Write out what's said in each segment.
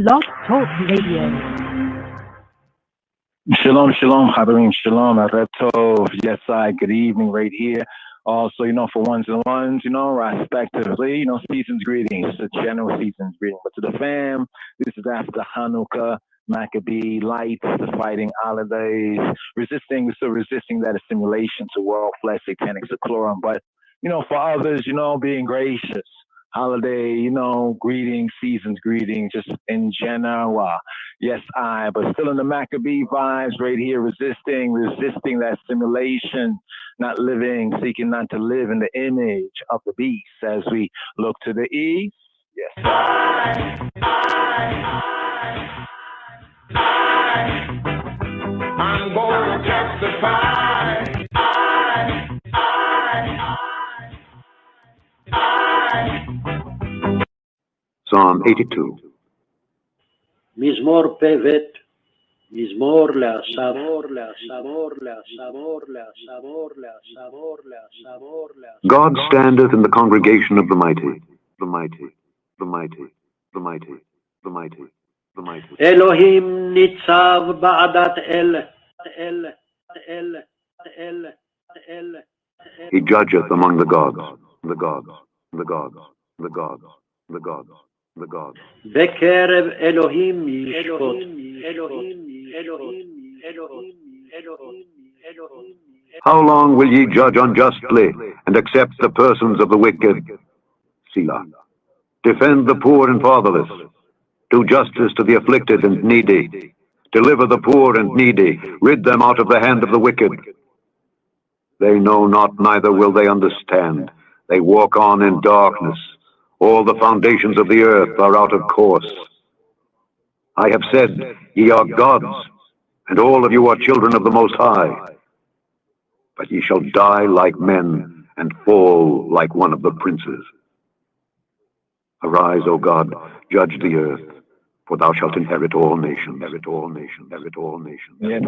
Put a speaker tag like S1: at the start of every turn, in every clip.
S1: Blog Talk Radio.
S2: Shalom, shalom, Habarim, shalom, Aretov. Yes, good evening right here. Also, for ones and ones, respectively, season's greetings. It's a general season's greeting. But to the fam, this is after Hanukkah, Maccabee, lights, the fighting holidays, we're still resisting that assimilation to world flesh, satanic seclorum. But, for others, being gracious. Holiday, greetings, season's greetings, just in general. Yes, but still in the Maccabee vibes right here, resisting that simulation, not living, seeking not to live in the image of the beast as we look to the east. Yes.
S3: I'm going to testify.
S4: Psalm 82.
S5: מזמור פבט, מזמור לאסף,
S4: God standeth in the congregation of the mighty, the mighty, the mighty, the mighty, the mighty, the mighty.
S5: אלוהים ניצב בעדת אל.
S4: He judgeth among the gods, the gods, the gods, the gods, the gods, the gods.
S5: בקרב אלוהים ישפוט.
S4: How long will ye judge unjustly and accept the persons of the wicked? Selah. Defend the poor and fatherless. Do justice to the afflicted and needy. Deliver the poor and needy. Rid them out of the hand of the wicked. They know not, neither will they understand. They walk on in darkness. All the foundations of the earth are out of course. I have said, ye are gods, and all of you are children of the Most High. But ye shall die like men, and fall like one of the princes. Arise, O God, judge the earth, for thou shalt inherit all nations, inherit all nations, inherit all nations.
S2: Yes,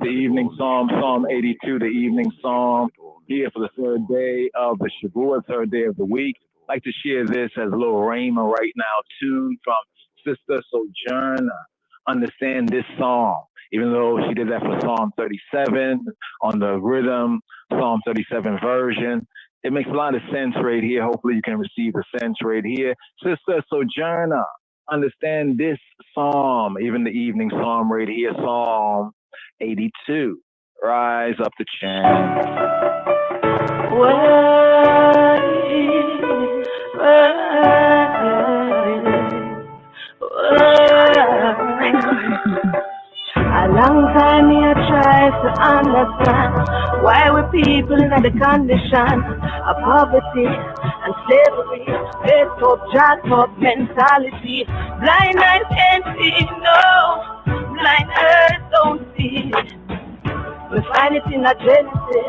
S2: the evening psalm, Psalm 82, the evening psalm, here for the third day of the Shavuot, third day of the week. I'd like to share this as a little rhema right now, too, from Sister Sojourner. Understand this psalm, even though she did that for Psalm 37 on the rhythm, Psalm 37 version. It makes a lot of sense right here. Hopefully you can receive the sense right here. Sister Sojourner, understand this psalm, even the evening psalm right here, Psalm 82. Rise up the chant.
S6: A long time me I try to understand why we people in the condition of poverty and slavery, based up, jacked up mentality. Blind eyes can't see, no, blind ears don't see. We find it in a Genesis,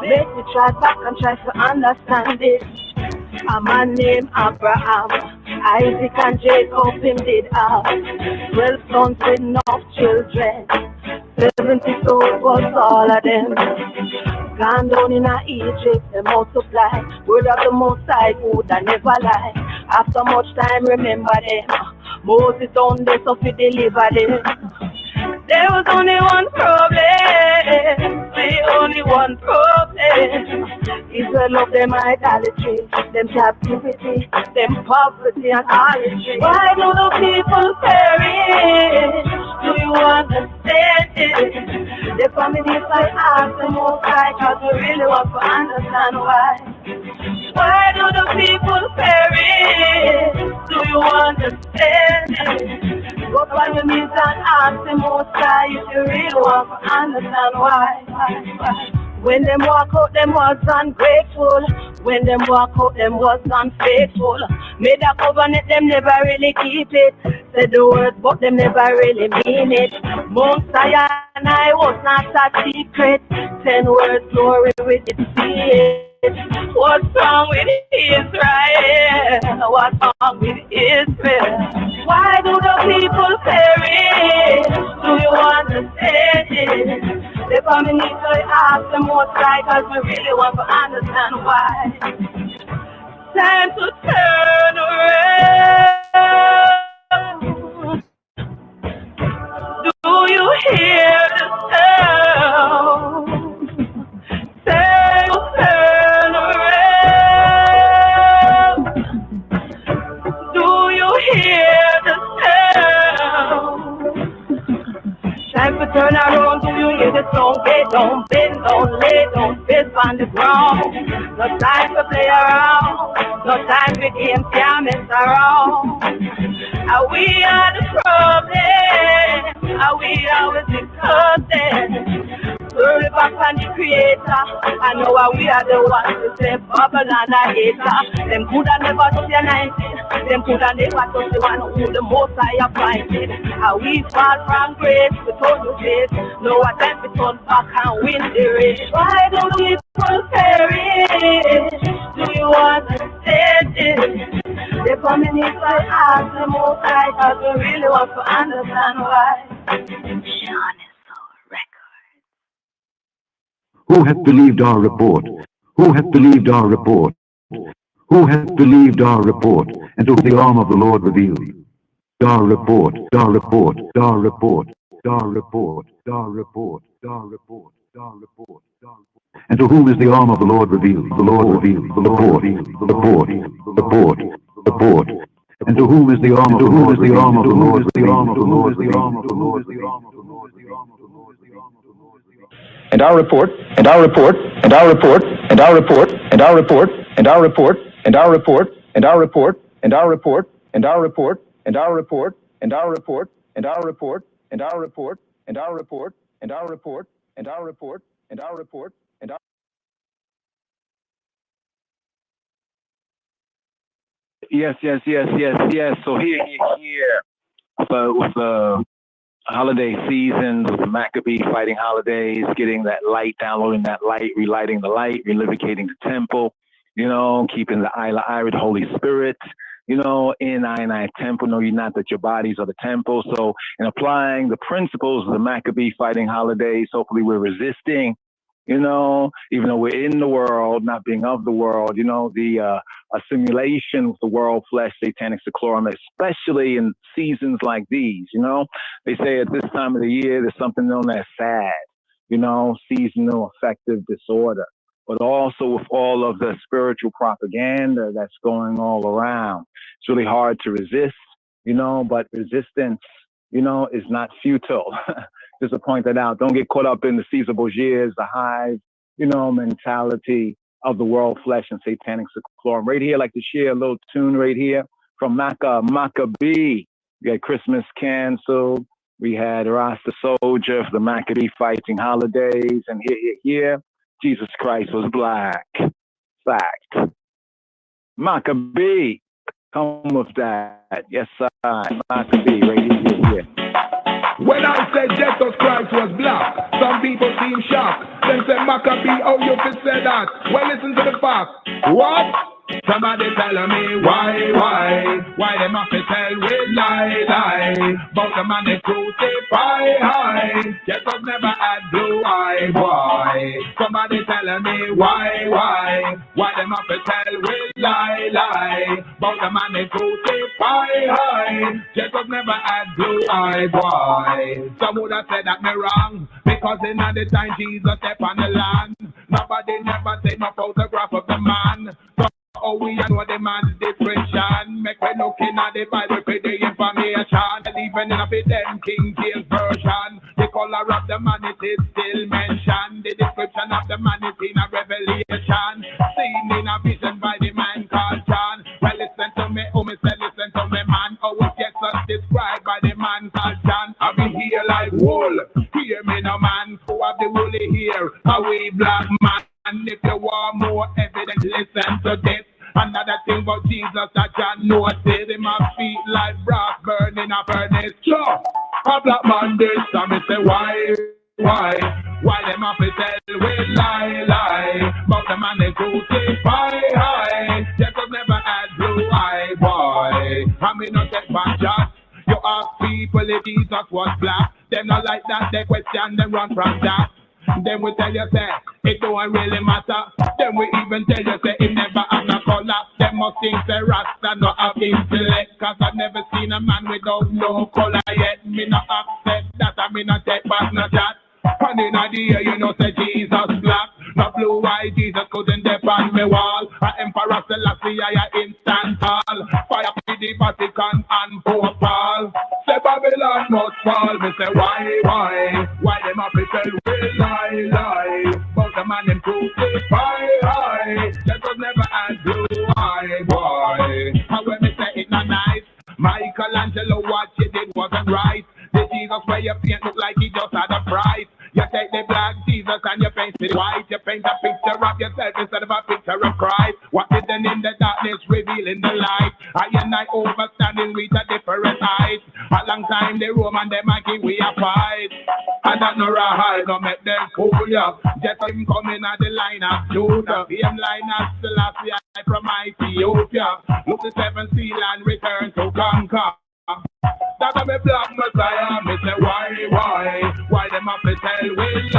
S6: make me try back and try to understand it. A man named Abraham, Isaac and Jacob, him did have 12 sons with no children. 70 souls was all of them. Gone down in Egypt, they multiply. Word of the Most High would I never lie. After much time, remember them. Moses on this so he deliver them. There was only one problem, only one problem. Israel love them idolatry, them captivity, them poverty and idolatry. Why do the people perish? Do you understand it? The families I ask the Most High, cause we really want to understand why. Why do the people perish? Do you understand it? Go on your knees and ask the Most High if you really want to understand why. When them walk out, them was ungrateful. When them walk out, them was unfaithful. Made a covenant, them never really keep it. Said the words, but them never really mean it. Mount Zion, I was not a secret. 10 words, glory with it, see it. What's wrong with Israel? What's wrong with Israel? Why do the people perish? Do you understand it? The family I ask the Most High, cause we really want to understand why. Time to turn around. get, don't bend, don't lay, don't sit on the ground. No time to play around, no time for games, can't mess around. We are the problem, we always discussing. Glory back on the creator. I know we are the ones to say bubble and a hater. Them coulda never touch your 19. Them coulda never touch the one who the most I appointed. And we fall from grace to turn the face. No attempt to turn back and win the race. Why do people perish? Do you want to say this? They come in if I ask the most high, cause we really want to understand why. Sean is so record.
S4: Who hath believed our report? Who hath believed our report? Who hath believed our report? And to the arm of the Lord revealed. Our report, our report, our report, our report, our report, our report, our report, and to whom is the arm of the Lord revealed? The Lord revealed, the report, the report, the report, the report. And to whom is the arm of the Lord? The arm of the Lord, the arm of the Lord, the arm of the Lord, the arm of the Lord, the arm of the Lord, the arm of the Lord.
S2: And our report, and our report, and our report, and our report, and our report, and our report, and our report, and our report, and our report, and our report, and our report, and our report, and our report, and our report, and our report, and our report, and our report, and our report, and our Yes. So here. So with the holiday season, with the Maccabee fighting holidays, getting that light, downloading that light, relighting the light, relivicating the temple, keeping the Ira, the Holy Spirit, in I temple. Know ye not that your bodies are the temple. So in applying the principles of the Maccabee fighting holidays, hopefully we're resisting, even though we're in the world, not being of the world, the assimilation with the world, flesh, satanic seclorum, especially in seasons like these, they say at this time of the year, there's something known as SAD, seasonal affective disorder, but also with all of the spiritual propaganda that's going all around. It's really hard to resist, but resistance, is not futile. Just to point that out. Don't get caught up in the Caesar Borgia's, the hive, mentality of the world, flesh, and satanic seclorum. Right here, I'd like to share a little tune right here from Maccabee. We had Christmas canceled. We had Rasta Soldier for the Maccabee fighting holidays. And here, Jesus Christ was black. Fact. Maccabee, come with that. Yes, sir. Maccabee, right here.
S3: When I said Jesus Christ was black, some people seem shocked. Then say Maccabee, oh, you could say that. Well, listen to the fact. What? Somebody tell me why them have to tell with lie, but the man they crucify, Jesus never had blue eye, boy. Somebody tell me why them have to tell with lie, but the man they crucify, Jesus never had blue eye, boy. Some would have said that me wrong, because in the time Jesus stepped on the land, nobody never said no photograph of the man. Oh, we know the man's description. Make me looking at the Bible for the information. And even in a bit them King James version, the color of the man it is still mentioned. The description of the man is in a revelation, seen in a vision by the man called John. Well, listen to me, oh, me say listen to me, man. Oh, it gets us described by the man called John. I be here like wool. Hear me no man, who have the woolly hair, a wee black man. And if you want more evidence, listen to this. Another thing about Jesus that John noticed, him have feet like brass burning a furnace. Sure, a black man this time, me say why them have to tell with lie, but the man they crucify, Jesus never had blue eye, boy. I mean not take back shots. You ask people if Jesus was black, them not like that, they question, them run from that. Then we tell you say it don't really matter. Then we even tell you say it never have no color. Them must think say Rasta no have intellect, cause I've never seen a man without no color yet. Me not upset that, I me not take back no chat. And in the air, say Jesus black. No blue eye, Jesus couldn't dip on me wall. A Emperor Selassie, I instant call. Fire for the Vatican and Pope Paul. Say Babylon Babylon must fall. Me say why them have to tell we lie. But the man them crucify. That was never and blue eye boy. And when me say it not nice, Michelangelo, what you did wasn't right. The Jesus where you paint look like he just had a price. You take the black Jesus and you paint it white. You paint a picture of yourself instead of a picture of Christ. What is then in the darkness revealing the light? I and I overstanding with a different eyes. A long time the Roman them a give we a fight. And that no right, no make them fool ya. Just him coming at the line of Judah. Him line of Selassie from Ethiopia. Look the seven seal and return to conquer. That I'm a black Messiah, me say why them have to tell we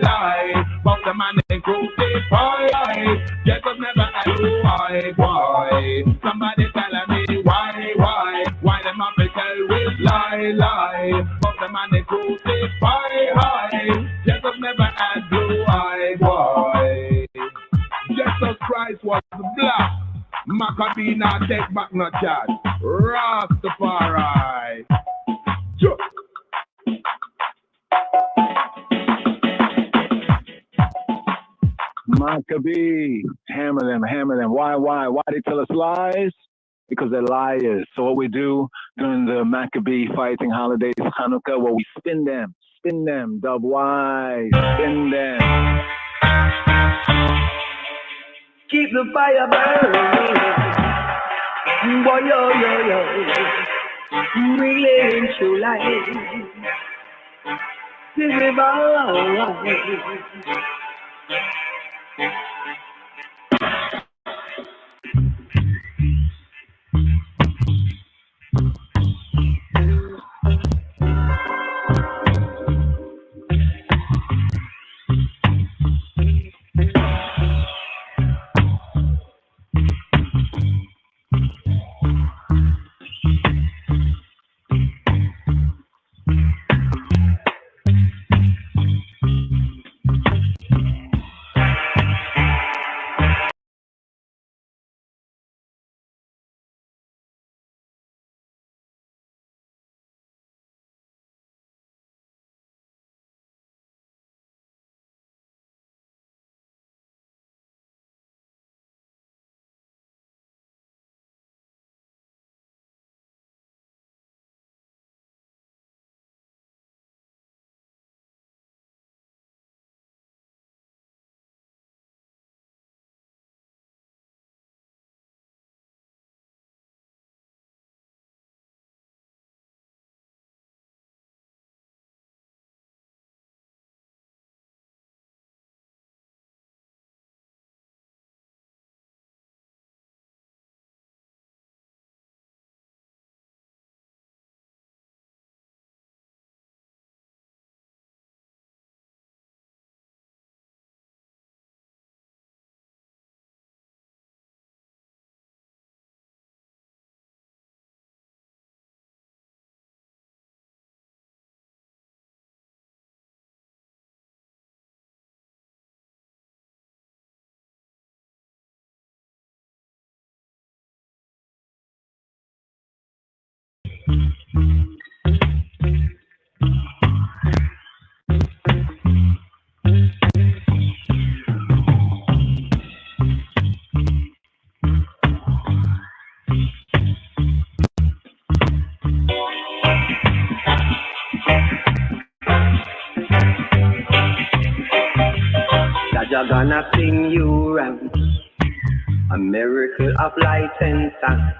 S3: lie, but the man they crucify, Jesus never asked why, somebody tell me why them have to tell we lie, but the man they crucify, Jesus never asked why, Jesus Christ was black. Maccabee not take back no chat. Rastafari.
S2: Maccabee, hammer them. Why they tell us lies? Because they're liars. So what we do during the Maccabee fighting holidays, Hanukkah, well, we spin them, dub why, spin them.
S6: Keep the fire burning, boy, yo, really into life. This is all. Jaja gonna sing you round a miracle of light and sound.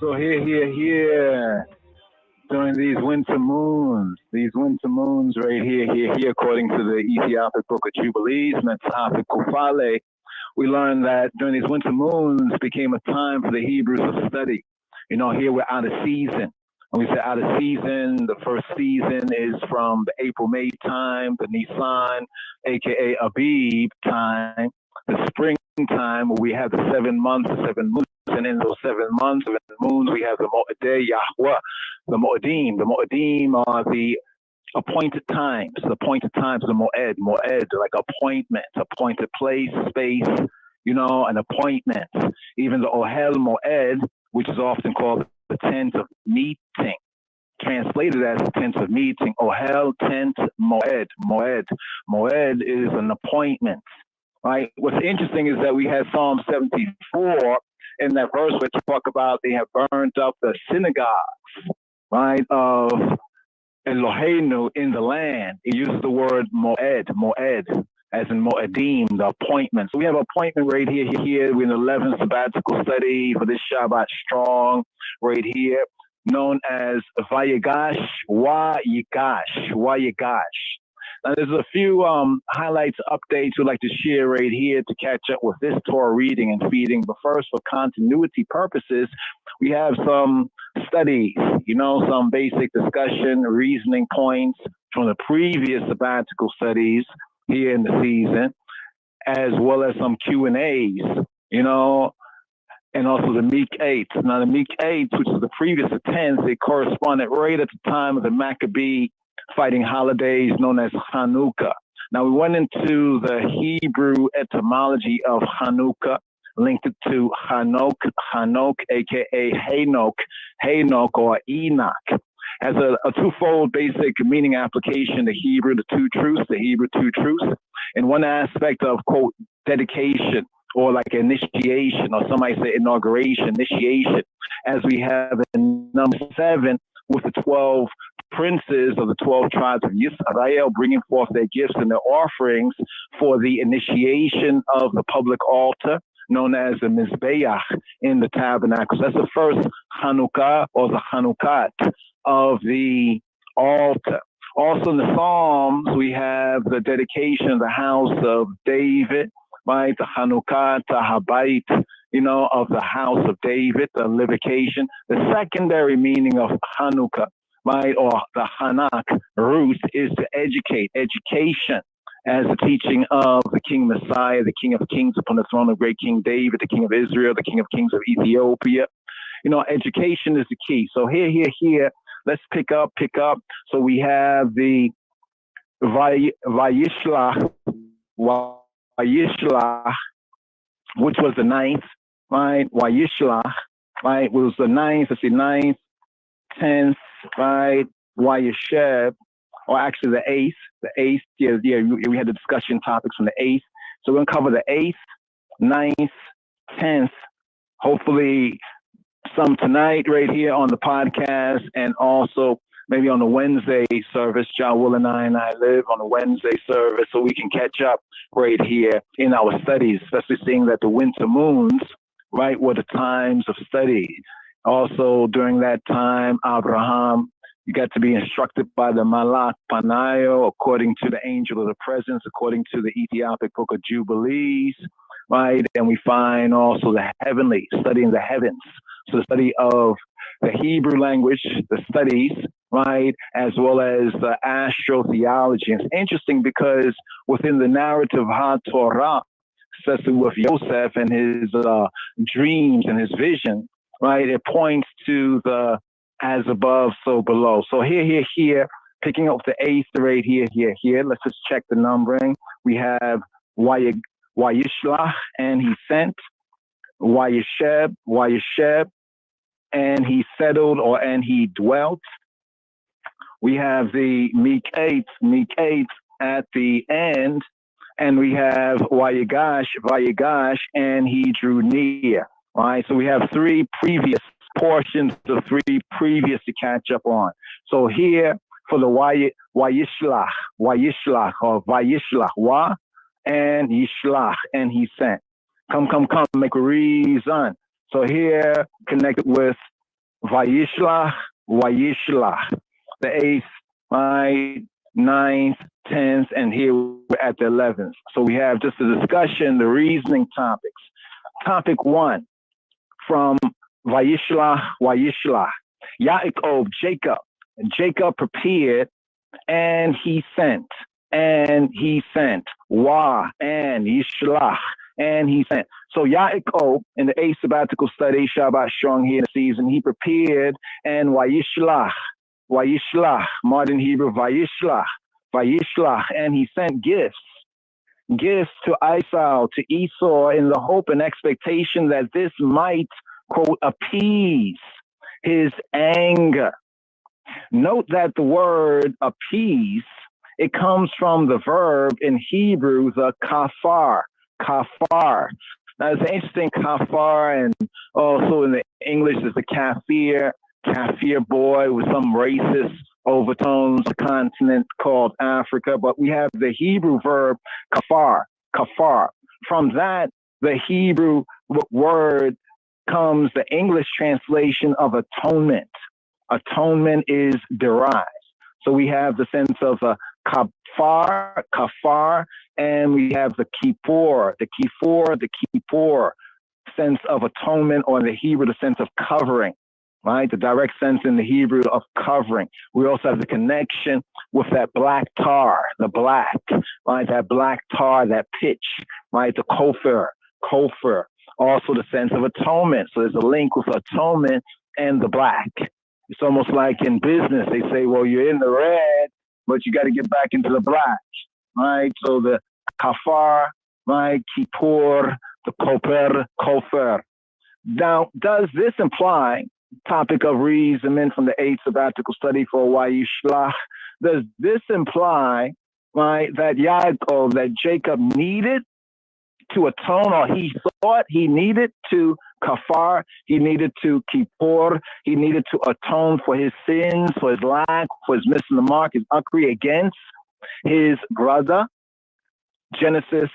S2: So here, during these winter moons right here, according to the Ethiopic Book of Jubilees, Metaphic Kufale, we learned that during these winter moons became a time for the Hebrews to study. You know, here we're out of season. When we say out of season, the first season is from the April-May time, the Nisan, aka Abib time, the springtime, where we have the 7 months, the 7 moons, and in those 7 months, 7 moons, we have the Mo'edeh Yahweh, the Mo'edim. The Mo'edim are the appointed times, the Mo'ed, like appointment, appointed place, space, you know, an appointment. Even the Ohel Mo'ed, which is often called the tent of meeting, translated as the tent of meeting. Ohel, tent, Mo'ed. Mo'ed is an appointment, right? What's interesting is that we had Psalm 74 in that verse where you talk about they have burned up the synagogues, right, of Eloheinu in the land. It uses the word Mo'ed, as in Mo'edim, the appointment. So we have an appointment right here. We're in the 11th sabbatical study for this Shabbat strong right here, known as Vayigash, Wayigash. Now, there's a few highlights, updates we'd like to share right here to catch up with this Torah reading and feeding. But first, for continuity purposes, we have some studies, you know, some basic discussion, reasoning points from the previous sabbatical studies here in the season, as well as some Q&As, you know, and also the Meek Eights. Now, the Meek Eights, which is the previous 10th, they corresponded right at the time of the Maccabee fighting holidays known as Hanukkah. Now, we went into the Hebrew etymology of Hanukkah, linked it to Hanok, aka Hanok or Enoch, as a twofold basic meaning application, the Hebrew two truths, in one aspect of, quote, dedication, or like initiation, or some might say inauguration, as we have in number 7 with the 12 princes of the 12 tribes of Israel bringing forth their gifts and their offerings for the initiation of the public altar, known as the Mizbeach in the tabernacle. So that's the first Hanukkah, or the Hanukkat of the altar. Also in the Psalms, we have the dedication of the house of David, right? The Hanukkat, the Habayit, you know, of the house of David, the livocation. The secondary meaning of Hanukkah, right, or the Hanak root, is to education, as the teaching of the King Messiah, the King of Kings upon the throne of great King David, the King of Israel, the King of Kings of Ethiopia. You know, education is the key. So here, let's pick up. So we have the Vayishlach, which was the 9th, right? Vayishlach, right, was the 9th, let's see, 9th, 10th, right? Vayisheb, or actually the 8th, we had the discussion topics from the 8th. So we're going to cover the 8th, 9th, 10th, hopefully some tonight right here on the podcast, and also maybe on the Wednesday service. Jah Will and I live on the Wednesday service, so we can catch up right here in our studies, especially seeing that the winter moons, right, were the times of study. Also, during that time, Abraham, you got to be instructed by the Malach Panayo, according to the angel of the presence, according to the Ethiopic Book of Jubilees, right? And we find also the heavenly, studying the heavens. So the study of the Hebrew language, the studies, right, as well as the astrotheology. And it's interesting because within the narrative HaTorah, especially with Yosef and his dreams and his vision, right, it points to the as above, so below. So here, picking up the 8th right here. Let's just check the numbering. We have Vayishlach, and he sent. Vayisheb, and he settled, and he dwelt. We have the Meek Eighth at the end, and we have Vayigash, and he drew near. All right, so we have 3 previous portions of 3 previous to catch up on. So here for the Vayishlach, or Vayishlach, and Yishlach, and he sent. Come, make a reason. So here, connected with Vayishlach, Vayishlach. The 8th, right, 9th, 10th, and here we're at the 11th. So we have just a discussion, the reasoning topics. Topic 1, from Vayishlach, Vayishlach. Yaakov, Jacob. And Jacob prepared, and he sent. And he sent. Wa, and Yishlach, and he sent. So Yaakov, in the 8th sabbatical study, Shabbat Strong here in the season, he prepared, and Vayishlach, Vayishlach, modern Hebrew, Vayishlach, Vayishlach, and he sent gifts to Esau, in the hope and expectation that this might, quote, appease his anger. Note that the word appease, it comes from the verb in Hebrew, the kafar. Kafar. Now, it's an interesting kafar, and also in the English, there's the kafir boy with some racist overtones, a continent called Africa. But we have the Hebrew verb kafar. From that, the Hebrew word comes the English translation of atonement. Atonement is derived. So we have the sense of a kafar, and we have the kippur sense of atonement, or in the Hebrew, the sense of covering, right? The direct sense in the Hebrew of covering. We also have the connection with that black tar, the black, right? That black tar, that pitch, right? The kofar. Also the sense of atonement. So there's a link with atonement and the black. It's almost like in business, they say, well, you're in the red, but you got to get back into the black, right? So the kafar, right? Kippur, the kofar. Now, does this imply, topic of reasoning from the 8th sabbatical study for Vayishlach, does this imply, right, that Yaakov, that Jacob needed to atone, or he thought he needed to kafar, he needed to kippur, he needed to atone for his sins, for his lack, for his missing the mark, his uncree against his brother? Genesis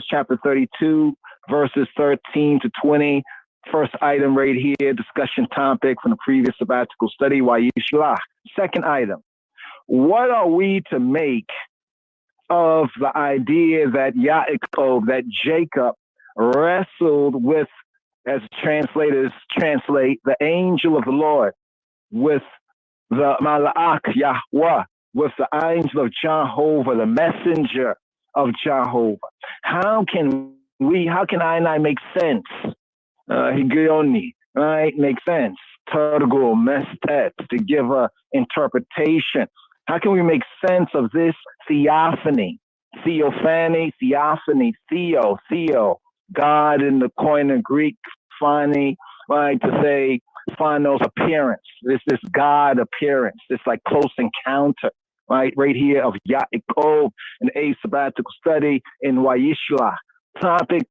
S2: chapter 32, verses 13 to 20. First item right here, discussion topic from the previous sabbatical study, Vayishlach. Second item, what are we to make of the idea that Yaakov, that Jacob wrestled with, as translators translate, the angel of the Lord, with the Malach Yahweh, with the angel of Jehovah, the messenger of Jehovah? How can I and I make sense? Higioni, right? Make sense. Turgo, mestet, to give a interpretation. How can we make sense of this theophany? Theophany, theo, God in the Koine Greek, phani, right? To say phanos, appearance. This God appearance, this like close encounter, right? Right here of Yaakov, an 8th sabbatical study in Vayishlach. Topic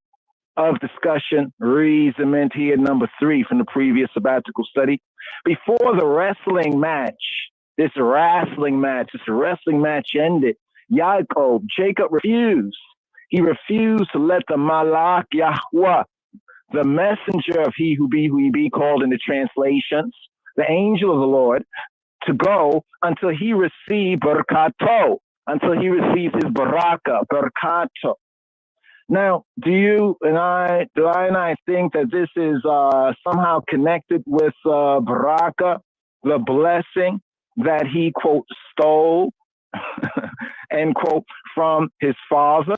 S2: of discussion, reasoning here, number 3 from the previous sabbatical study. Before the wrestling match ended, Jacob refused. He refused to let the Malach Yahweh, the messenger of he who be called in the translations, the angel of the Lord, to go until he received barakato, until he received his barakato. Now, do I and I think that this is somehow connected with baraka, the blessing that he, quote, stole, end quote, from his father?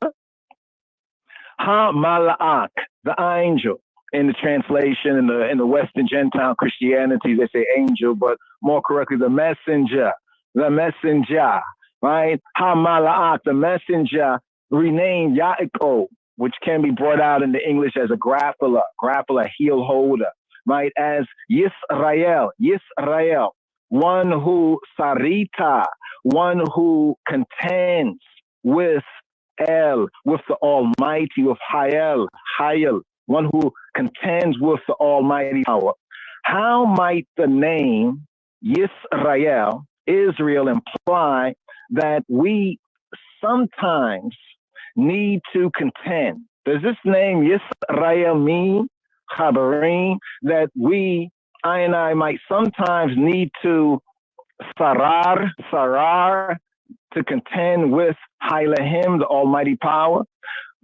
S2: Ha-mala'ak, the angel. In the translation, in the Western Gentile Christianity, they say angel, but more correctly, the messenger, right? Ha-mala'ak, the messenger, renamed Yaakov, which can be brought out in the English as a grappler, heel holder, right? As Yisrael, one who sarita, one who contends with with the Almighty, with Hayel, one who contends with the Almighty power. How might the name Yisrael, Israel, imply that we sometimes need to contend? Does this name Yisrael mean, Chabarim, that we I might sometimes need to sarar, to contend with Hailahim, the Almighty Power.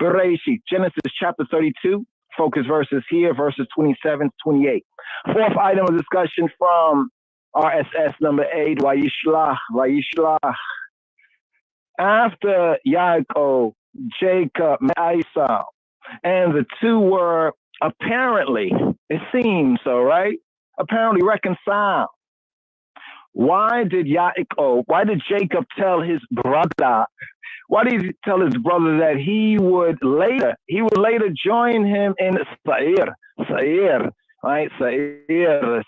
S2: Bereshit, Genesis chapter 32, focus verses here, verses 27 to 28. Fourth item of discussion from RSS number 8, Vayishlach. After Yaakov, Jacob, Esau, and the two were apparently, it seems so, right? Apparently reconciled. Why did Jacob tell his brother? Why did he tell his brother that he would later join him in Seir, right? Seir.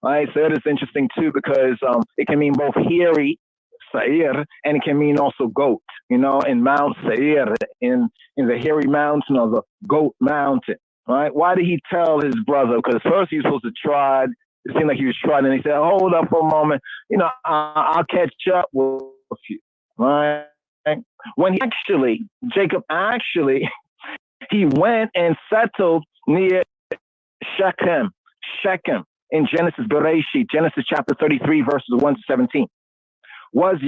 S2: Right? Seir is interesting too because it can mean both hairy, Seir, and it can mean also goat, in Mount Seir, in the hairy mountain or the goat mountain, right? Why did he tell his brother? Because first he was supposed to trod. It seemed like he was trying, and he said, hold up for a moment. I'll catch up with you, right? When Jacob he went and settled near Shechem in Genesis chapter 33, verses 1 to 17. Was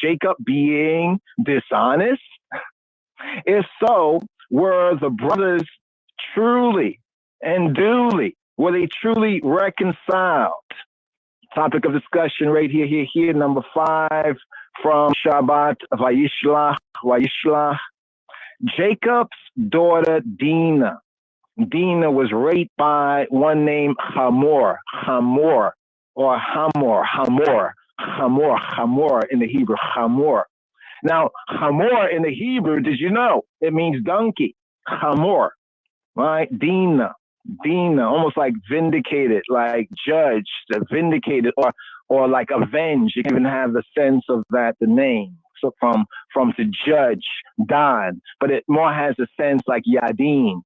S2: Jacob being dishonest? If so, were the brothers truly and duly, were they truly reconciled? Topic of discussion right here, number 5 from Shabbat, Vayishlach. Jacob's daughter Dinah. Dinah was raped by one named Hamor in the Hebrew, Hamor. Now, Hamor in the Hebrew, did you know? It means donkey, Hamor, right? Dinah, almost like vindicated, like judged, vindicated, or like avenged. You can even have the sense of that, the name. So from to judge, Dan, but it more has a sense like Yadon,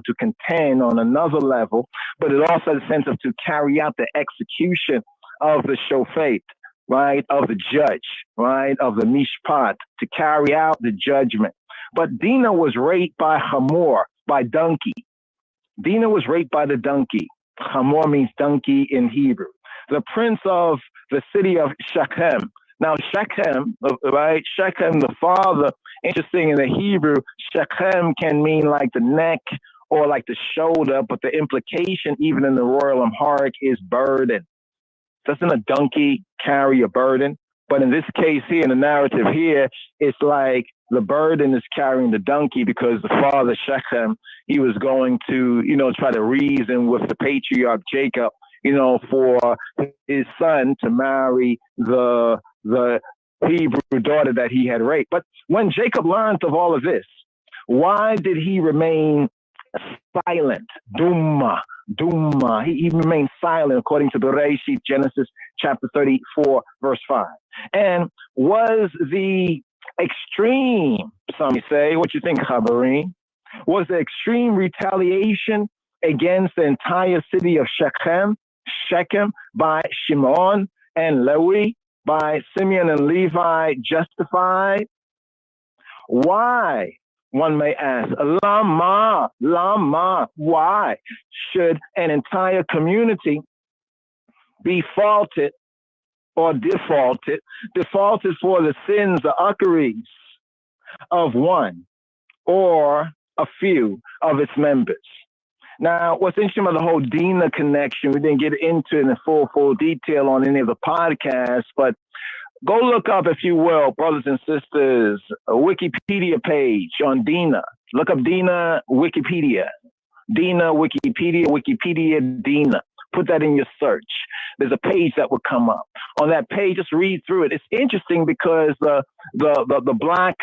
S2: to contend on another level, but it also has a sense of to carry out the execution of the shofet, right, of the judge, right, of the mishpat, to carry out the judgment. But Dinah was raped by Hamor, by donkey. Dinah was raped by the donkey. Hamor means donkey in Hebrew. The prince of the city of Shechem. Now, Shechem, right? Shechem, the father, interesting in the Hebrew, Shechem can mean like the neck or like the shoulder, but the implication, even in the royal Amharic, is burden. Doesn't a donkey carry a burden? But in this case here, in the narrative here, it's like the burden is carrying the donkey because the father, Shechem, he was going to, try to reason with the patriarch Jacob, for his son to marry the Hebrew daughter that he had raped. But when Jacob learned of all of this, why did he remain silent? Dumma. He remained silent according to Bereshit, Genesis chapter 34, verse 5. And was the extreme, some say, what you think, Chabarim? Was the extreme retaliation against the entire city of Shechem by Shimon and Levi, by Simeon and Levi justified? Why, one may ask, Lama, why should an entire community be faulted or defaulted for the sins, the uckeries of one or a few of its members? Now, what's interesting about the whole Dinah connection, we didn't get into it in full detail on any of the podcasts, but go look up, if you will, brothers and sisters, a Wikipedia page on Dinah. Look up Dinah Wikipedia. Wikipedia Dinah. Put that in your search. There's a page that will come up. On that page, just read through it. It's interesting because the Black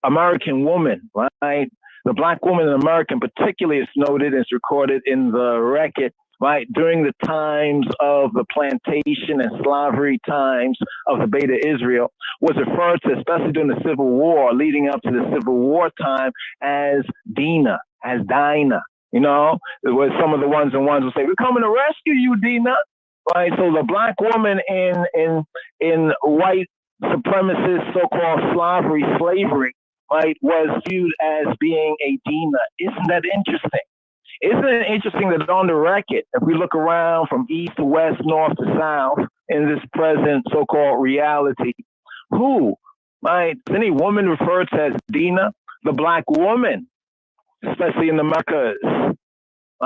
S2: American woman, right? The Black woman in America, particularly, is noted, it's recorded in the record, right? During the times of the plantation and slavery times of the Beta Israel, was referred to, especially during the Civil War, leading up to the Civil War time, as Dinah, as Dinah. It was some of the ones will say, "We're coming to rescue you, Dinah." Right? So the Black woman in white supremacist so-called slavery, right, was viewed as being a Dinah. Isn't that interesting? isn't it interesting that on the record, if we look around from east to west, north to south, in this present so-called reality, who, right, is any woman referred to as Dina, the black woman, especially in the Americas,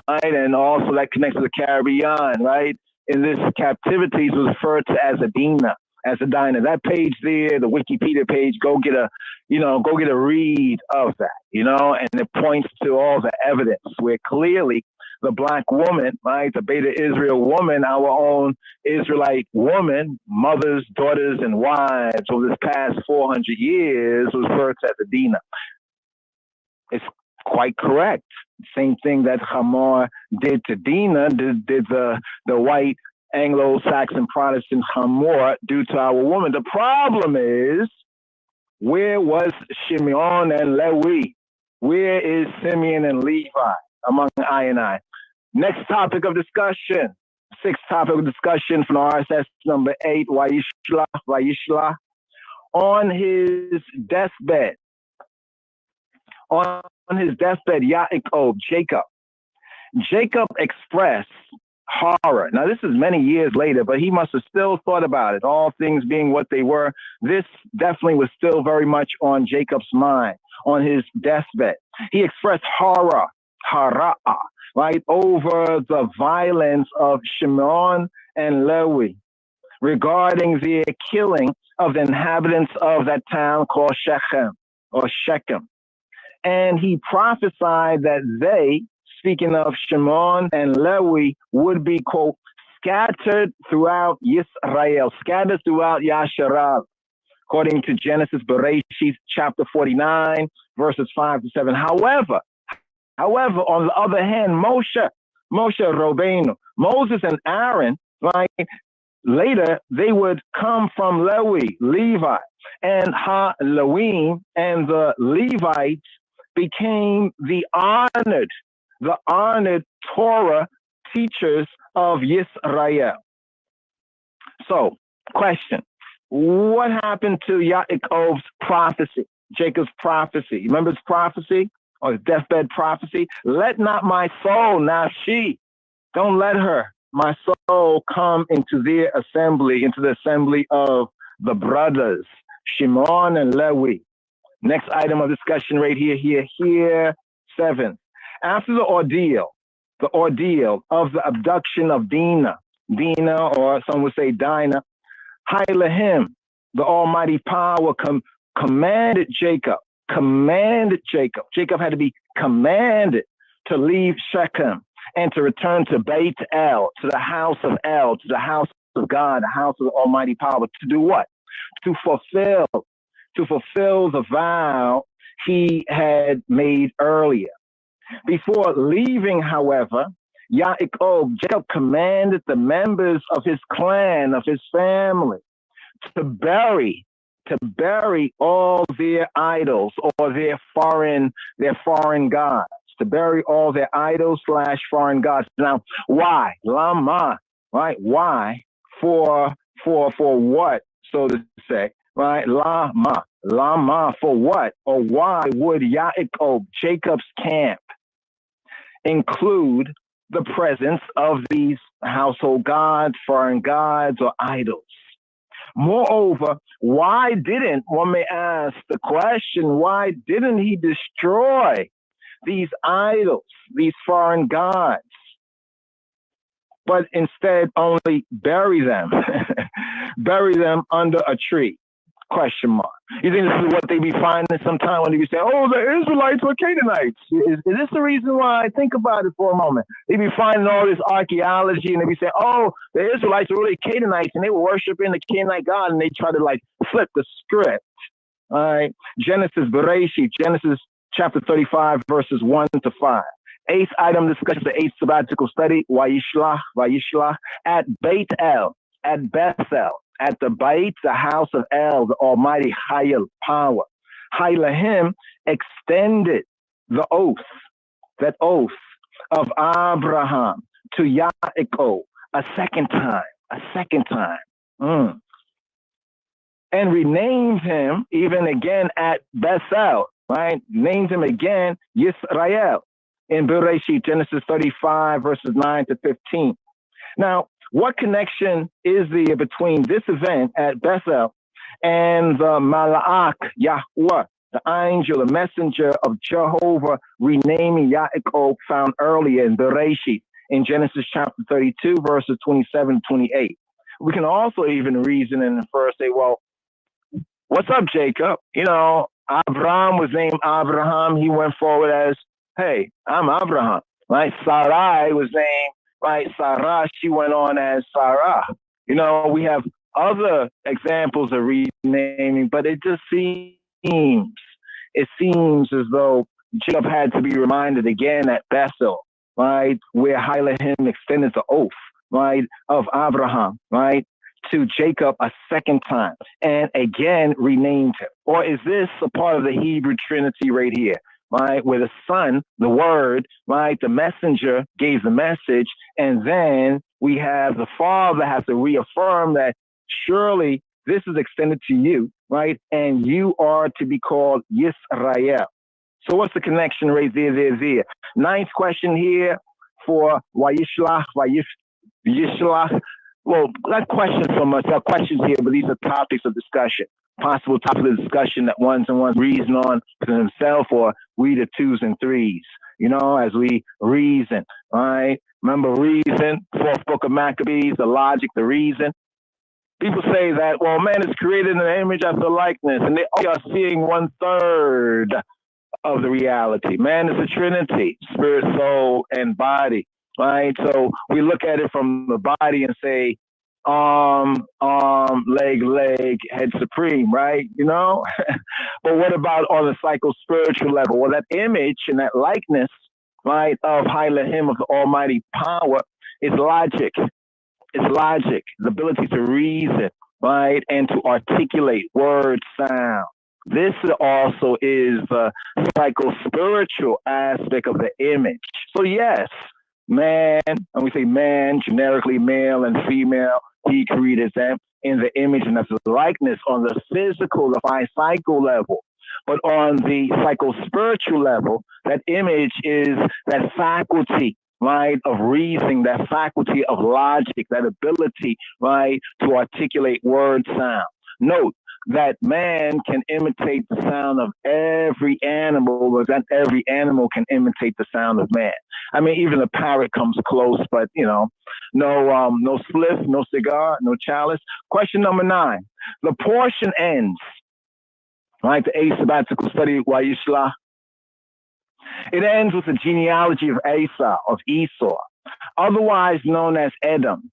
S2: right, and also that connects to the Caribbean, right, in this captivity was referred to as a Dina, as a Dinah. That page there, the Wikipedia page, go get a read of that, and it points to all the evidence where clearly the black woman, right, the Beta Israel woman, our own Israelite woman, mothers, daughters, and wives over this past 400 years was referred to as a Dina. It's quite correct. Same thing that Hamor did to Dina, did the white Anglo-Saxon Protestant Hamor do to our woman. The problem is, where was Shimeon and Lewi? Where is Simeon and Levi among I and I? Next topic of discussion, sixth topic of discussion from RSS number 8, Vayishla, on his deathbed. On his deathbed, Yaakov, Jacob expressed horror. Now, this is many years later, but he must have still thought about it. All things being what they were, this definitely was still very much on Jacob's mind, on his deathbed. He expressed horror, right, over the violence of Shimon and Lewi regarding the killing of the inhabitants of that town called Shechem. And he prophesied that they, speaking of Shimon and Lewi, would be, quote, scattered throughout Yisrael, scattered throughout Yasharal, according to Genesis Bereshit, chapter 49, verses 5 to 7. However, on the other hand, Moshe Rabbeinu, Moses and Aaron, right, later they would come from Levi, and Ha-Lewim and the Levites became the honored Torah teachers of Yisrael. So, question, what happened to Yaakov's prophecy, Jacob's prophecy? Remember his prophecy, or his deathbed prophecy? Let not my soul, nafshi, don't let my soul come into their assembly, into the assembly of the brothers, Shimon and Lewi. Next item of discussion right here, 7. After the ordeal of the abduction of Dina, or some would say Dinah, Hailahim, the Almighty Power commanded Jacob. Jacob had to be commanded to leave Shechem and to return to Beit El, to the house of El, to the house of God, the house of the Almighty Power. To do what? To fulfill the vow he had made earlier. Before leaving, however, Jacob commanded the members of his clan, of his family, to bury all their idols or their foreign gods, to bury all their idols / foreign gods. Now, why? Lama, right? Why? For what, so to say, right? Lama, for what? Or why would Yaakov, Jacob's camp, include the presence of these household gods, foreign gods, or idols? Moreover, one may ask the question, why didn't he destroy these idols, these foreign gods, but instead only bury them under a tree? Question mark. You think this is what they be finding sometime when they be saying, oh, the Israelites were Canaanites? Is this the reason why? I think about it for a moment. They be finding all this archaeology and they be saying, oh, the Israelites were really Canaanites and they were worshiping the Canaanite God, and they try to flip the script. All right. Genesis chapter 35, verses 1 to 5. Eighth item discussion, the eighth sabbatical study, Vayishlah, at Beit El, at Bethel, at the Beit, the house of El, the Almighty Hayel, power. Hailahim extended the oath of Abraham to Yaakov a second time. And renamed him even again at Bethel, right? Named him again Yisrael. in Bereshit, Genesis 35, verses 9 to 15. Now, what connection is there between this event at Bethel and the Mala'ak Yahweh, the angel, the messenger of Jehovah, renaming Yaakov found earlier in Bereshit, in Genesis chapter 32, verses 27 to 28? We can also even reason and infer, say, well, what's up, Jacob? You know, Abraham was named Abraham. He went forward as, hey, I'm Abraham. Right? Sarai was named, right, Sarah. She went on as Sarah. You know, we have other examples of renaming, but it just seems as though Jacob had to be reminded again at Bethel, right, where Elohim extended the oath, right, of Abraham, right, to Jacob a second time and again renamed him. Or is this a part of the Hebrew Trinity right here, right, where the Son, the Word, right, the messenger gave the message, and then we have the Father have to reaffirm that surely this is extended to you, right, and you are to be called Yisrael. So what's the connection right there? Ninth question here for Vayishlach. Well, not questions so much. There are questions here, but these are topics of discussion. Possible topics of discussion that one's reason on for himself, or we the twos and threes, you know, as we reason, right? Remember reason, fourth book of Maccabees, the logic, the reason. People say that, well, man is created in the image after likeness, and they are seeing 1/3 of the reality. Man is a trinity, spirit, soul, and body, right? So we look at it from the body and say, arm, leg, head supreme, right? You know? But what about on the psycho-spiritual level? Well, that image and that likeness, right, of Elohim, of the almighty power, is logic. It's logic, the ability to reason, right, and to articulate word, sound. This also is the psycho-spiritual aspect of the image. So yes, man, and we say man, generically male and female, he created them in the image and the likeness on the physical, the psycho level. But on the psycho-spiritual level, that image is that faculty, right, of reasoning, that faculty of logic, that ability, right, to articulate word, sound. Note that man can imitate the sound of every animal, but that every animal can imitate the sound of man. I mean, even the parrot comes close, but, you know, no spliff, no cigar, no chalice. Question number 9. The portion ends, right, the 8th sabbatical study, Vayishlach. It ends with the genealogy of Esau, otherwise known as Edom,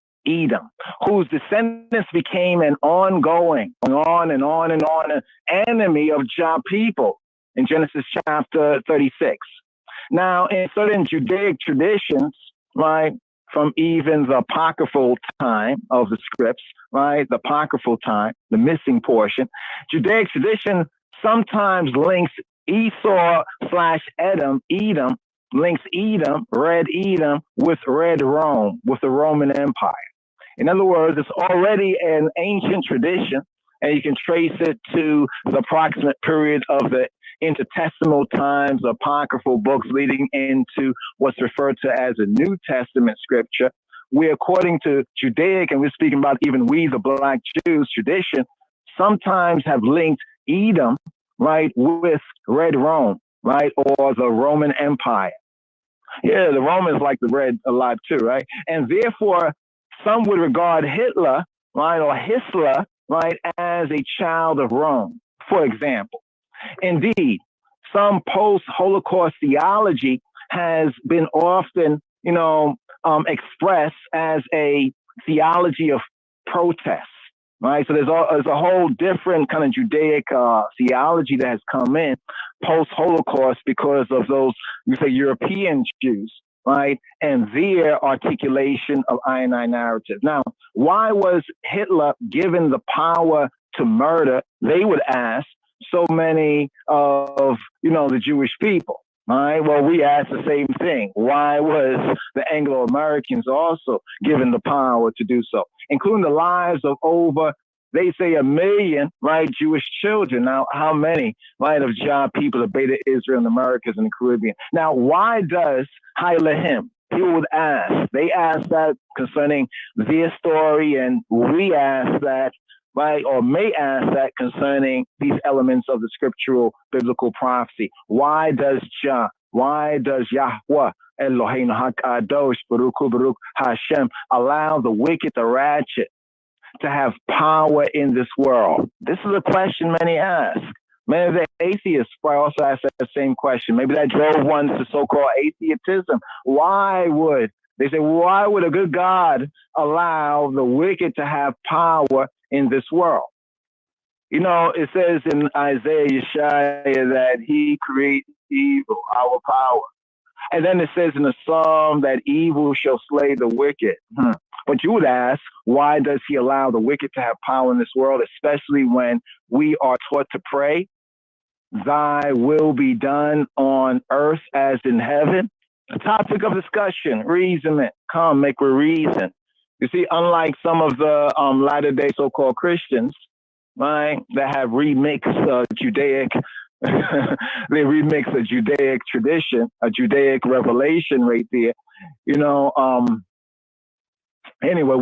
S2: whose descendants became an ongoing, on and on enemy of Jah people in Genesis chapter 36. Now, in certain Judaic traditions, right, from even the apocryphal time of the scripts, right, the apocryphal time, the missing portion, Judaic tradition sometimes links Esau/Edom, links Edom, Red Edom, with Red Rome, with the Roman Empire. In other words, it's already an ancient tradition, and you can trace it to the approximate period of the intertestamental times, apocryphal books leading into what's referred to as a New Testament scripture, where according to Judaic, and we're speaking about even we, the Black Jews tradition, sometimes have linked Edom, right, with Red Rome, right, or the Roman Empire. Yeah, the Romans like the red a lot too, right? And therefore, some would regard Hitler, right, or Hisler, right, as a child of Rome, for example. Indeed, some post-Holocaust theology has been often, expressed as a theology of protest, right? So there's a whole different kind of Judaic theology that has come in post-Holocaust because of those, you say, European Jews, right? And their articulation of I narrative. Now, why was Hitler given the power to murder, they would ask, so many of, the Jewish people? All right. Well, we ask the same thing. Why was the Anglo-Americans also given the power to do so, including the lives of over they say 1 million, right, Jewish children. Now, how many, right, of Jah people are Beta Israel in the Americas and the Caribbean? Now, why does Hailahim? People would ask. They ask that concerning their story, and we ask that, right, or may ask that concerning these elements of the scriptural biblical prophecy. Why does Jah, why does Yahweh, Eloheinu HaKadosh, Baruch Hashem, allow the wicked, the ratchet, to have power in this world? This is a question many ask. Many of the atheists probably also ask that same question. Maybe that drove one to so-called atheism. Why would a good God allow the wicked to have power in this world? You know, it says in Isaiah, Yeshaya, that he creates evil, our power. And then it says in the Psalm that evil shall slay the wicked. But you would ask, why does he allow the wicked to have power in this world, especially when we are taught to pray, thy will be done on earth as in heaven? A topic of discussion, reasonment. Come, make we reason. You see, unlike some of the latter-day so-called Christians, right, that have remixed Judaic, they remix a Judaic tradition, a Judaic revelation right there. You know, anyway,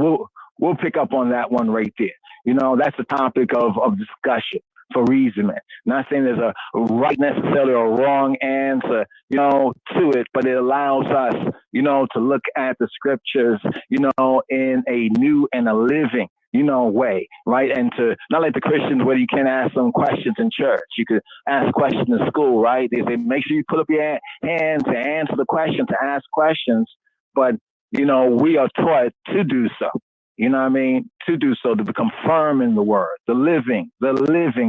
S2: we'll pick up on that one right there. You know, that's a topic of discussion for reasonment. Not saying there's a right necessarily or wrong answer, you know, to it, but it allows us, you know, to look at the scriptures, you know, in a new and a living, you know, way, right? And to not like the Christians where you can't ask them questions in church. You could ask questions in school, right? They say, make sure you put up your hand to answer the question, to ask questions. But, you know, we are taught to do so. You know what I mean? To do so, to become firm in the word, the living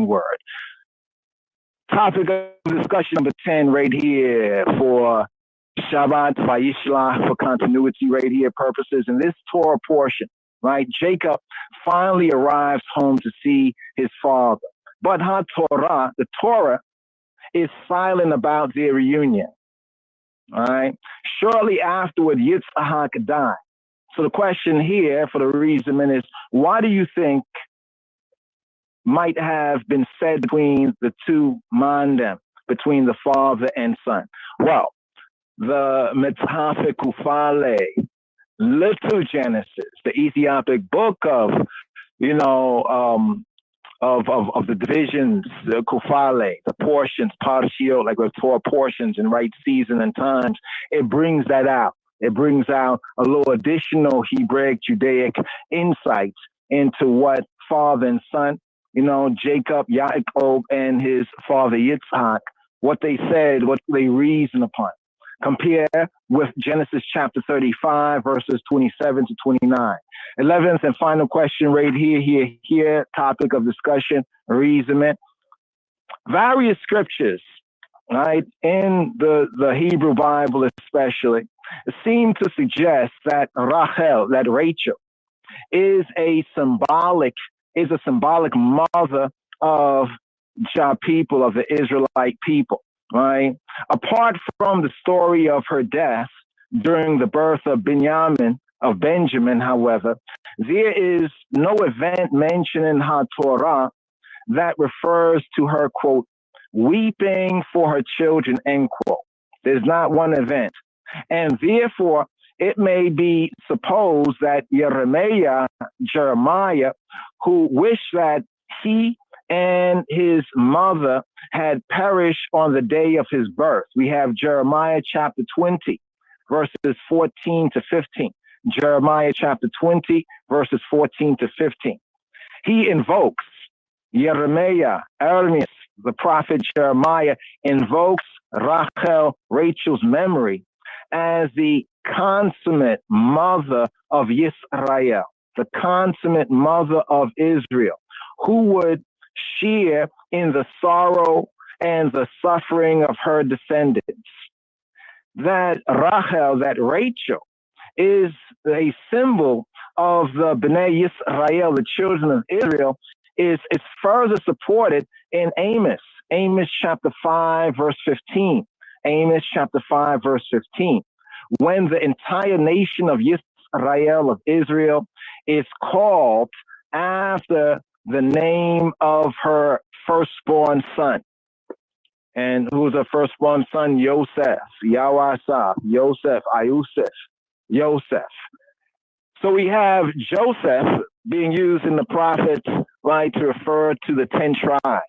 S2: word. Topic of discussion number 10 right here for Shabbat Vayishlach, for continuity right here purposes. In this Torah portion, right, Jacob finally arrives home to see his father. But HaTorah, the Torah, is silent about their reunion. All right. Shortly afterward, Yitzhak died. So the question here for the reason is, why do you think might have been said between the two mandem, between the father and son? Well, the Metaphe Kufale, Little Genesis, the Ethiopic book of, you know, of the divisions, the Kufale, the portions, partial, like with Torah portions in right season and times, it brings that out. It brings out a little additional Hebraic Judaic insights into what father and son, you know, Jacob, Yaakov, and his father Yitzhak, what they said, what they reasoned upon. Compare with Genesis chapter 35, verses 27 to 29. 11th and final question right here, topic of discussion, reasonment. Various scriptures, right, in the Hebrew Bible especially, seem to suggest that Rachel, that Rachel, is a symbolic mother of Jah people, of the Israelite people, right? Apart from the story of her death during the birth of Benjamin, however, there is no event mentioned in HaTorah that refers to her, quote, weeping for her children, end quote. There's not one event. And therefore, it may be supposed that Jeremiah, who wished that he and his mother had perished on the day of his birth. We have Jeremiah chapter 20, verses 14 to 15. Jeremiah chapter 20, verses 14 to 15. He invokes Jeremiah, the prophet Jeremiah invokes Rachel's memory as the consummate mother of Yisrael, the consummate mother of Israel, who would share in the sorrow and the suffering of her descendants. That Rachel, is a symbol of the Bnei Yisrael, the children of Israel, is further supported in Amos chapter 5, verse 15. Amos chapter 5, verse 15. When the entire nation of Yisrael, of Israel, is called after the name of her firstborn son. And who was her firstborn son? Yosef, Yawasaf, Yosef, Ayusef, Yosef. So we have Joseph being used in the prophets, right, to refer to the 10 tribes.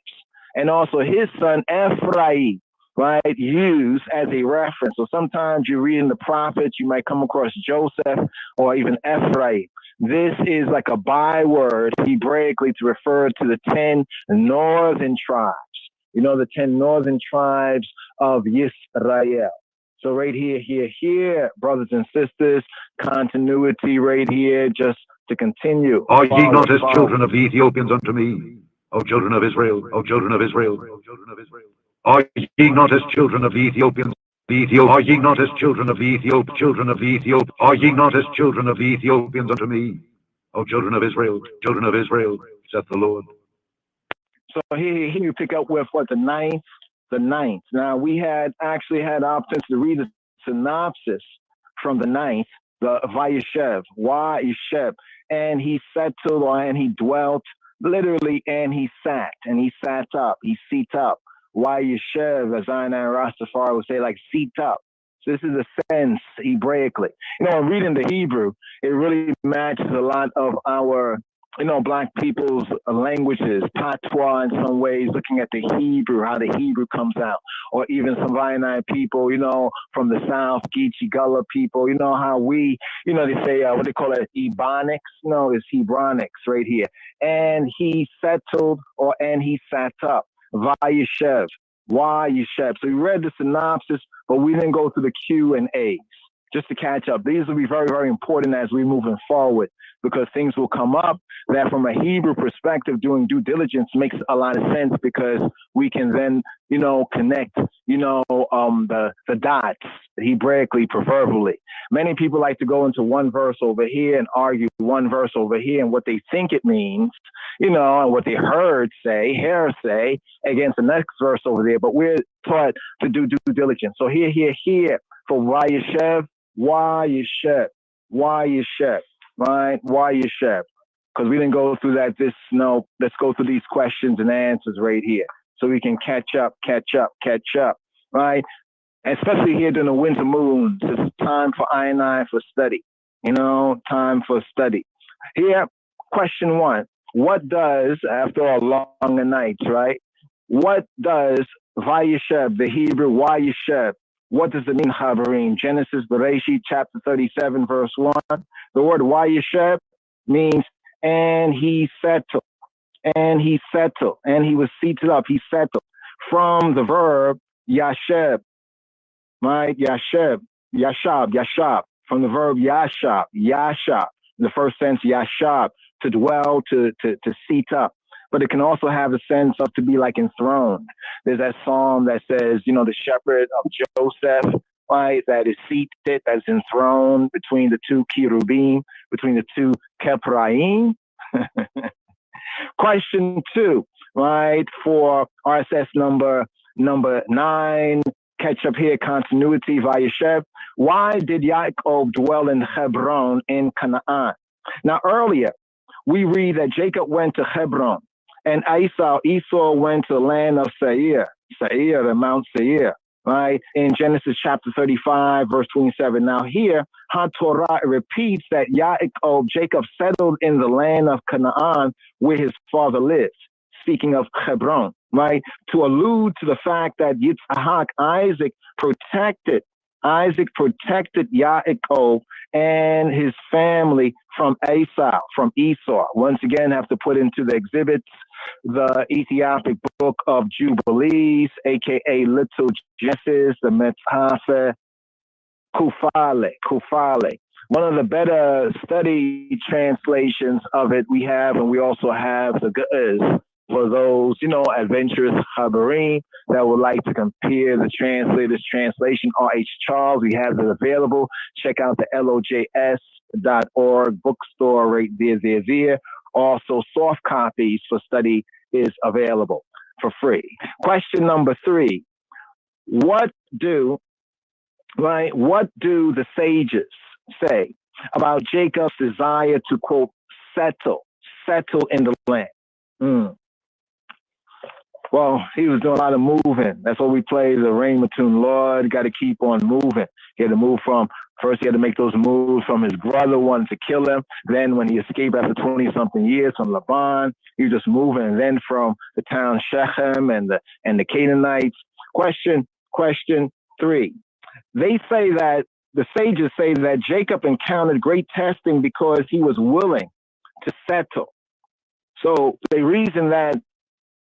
S2: And also his son Ephraim, right, used as a reference. So sometimes you read in the prophets, you might come across Joseph or even Ephraim. This is like a byword Hebraically to refer to the 10 northern tribes. You know, the 10 northern tribes of Yisrael. So right here, brothers and sisters, continuity right here, just to continue.
S4: Are ye not as children of the Ethiopians unto me, O children of Israel, O children of Israel, O children of Israel? Are ye not as children of the Ethiopians? Are ye not as children of the children of the Ethiop? Are ye not as children of the Ethiopians unto me, O children of Israel, saith the Lord?
S2: So here you pick up with what, the ninth. Now we actually had options to read the synopsis from the ninth, the Vayeshev, and he settled, and he dwelt, literally, and he sat up, he seat up. Vayeshev, as I and Rastafari would say, like seat up. So this is a sense Hebraically. You know, reading the Hebrew, it really matches a lot of our, you know, black people's languages, patois in some ways, looking at the Hebrew, how the Hebrew comes out, or even some Vionite people, you know, from the South, Geechee Gullah people, you know, how we, you know, they say, what they call it, Ebonics, no, it's Hebronics right here. And he settled, and he sat up, Vayeshev. So we read the synopsis, but we didn't go through the Q&As. Just to catch up. These will be very, very important as we're moving forward, because things will come up that from a Hebrew perspective, doing due diligence makes a lot of sense, because we can then, you know, connect, you know, the dots, Hebraically, proverbially. Many people like to go into one verse over here and argue one verse over here and what they think it means, you know, and what they heard say against the next verse over there. But we're taught to do due diligence. So here, for Vayeshev, right? Vayeshev. Because we didn't go through that. Let's go through these questions and answers right here, so we can catch up, right? And especially here during the winter moons, it's time for I for study. You know, time for study. Here, question 1. What does, after a long night, right? What does Vayeshev, the Hebrew Vayeshev, what does it mean, Habarim? Genesis, Bereshit, chapter 37, verse 1. The word Vayeshev means, and he settled, and he was seated up, he settled. From the verb Yasheb, right? Yashab. From the verb Yashab. In the first sense, Yashab, to dwell, to seat up. But it can also have the sense of to be like enthroned. There's that psalm that says, you know, the shepherd of Joseph, right, that is seated, that's enthroned between the two cherubim, between the two kepraim. Question 2, right, for RSS number 9, catch up here, continuity, Vayeshev. Why did Yaakov dwell in Hebron in Canaan? Now, earlier, we read that Jacob went to Hebron, and Esau went to the land of Seir, the Mount Seir, right? In Genesis chapter 35, verse 27. Now here, HaTorah repeats that Jacob settled in the land of Canaan where his father lived, speaking of Hebron, right? To allude to the fact that Yitzhak, Isaac protected Yaakov and his family from Esau. Once again, have to put into the exhibits the Ethiopic Book of Jubilees, aka Little Genesis, the Metapher Kufale. One of the better study translations of it we have, and we also have the Ge'ez for those, you know, adventurous Habarim that would like to compare the translator's translation. R.H. Charles, we have it available. Check out the LOJS.org bookstore right there. Also, soft copies for study is available for free. Question number 3. What do the sages say about Jacob's desire to, quote, settle in the land? Well, he was doing a lot of moving. That's what we play, the Rain tune. Lord, got to keep on moving. He had to move first he had to make those moves from his brother wanting to kill him. Then when he escaped after 20-something years from Laban, he was just moving. And then from the town Shechem and the Canaanites. Question 3. They say that, the sages say that Jacob encountered great testing because he was willing to settle. So they reason that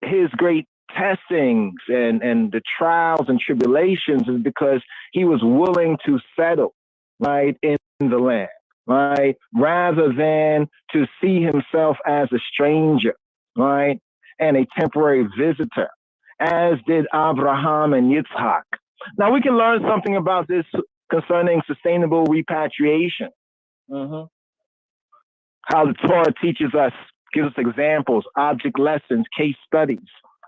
S2: his great testings and the trials and tribulations is because he was willing to settle, right, in the land, right, rather than to see himself as a stranger, right, and a temporary visitor, as did Abraham and Yitzhak. Now we can learn something about this concerning sustainable repatriation. How the Torah teaches us, gives us examples, object lessons, case studies,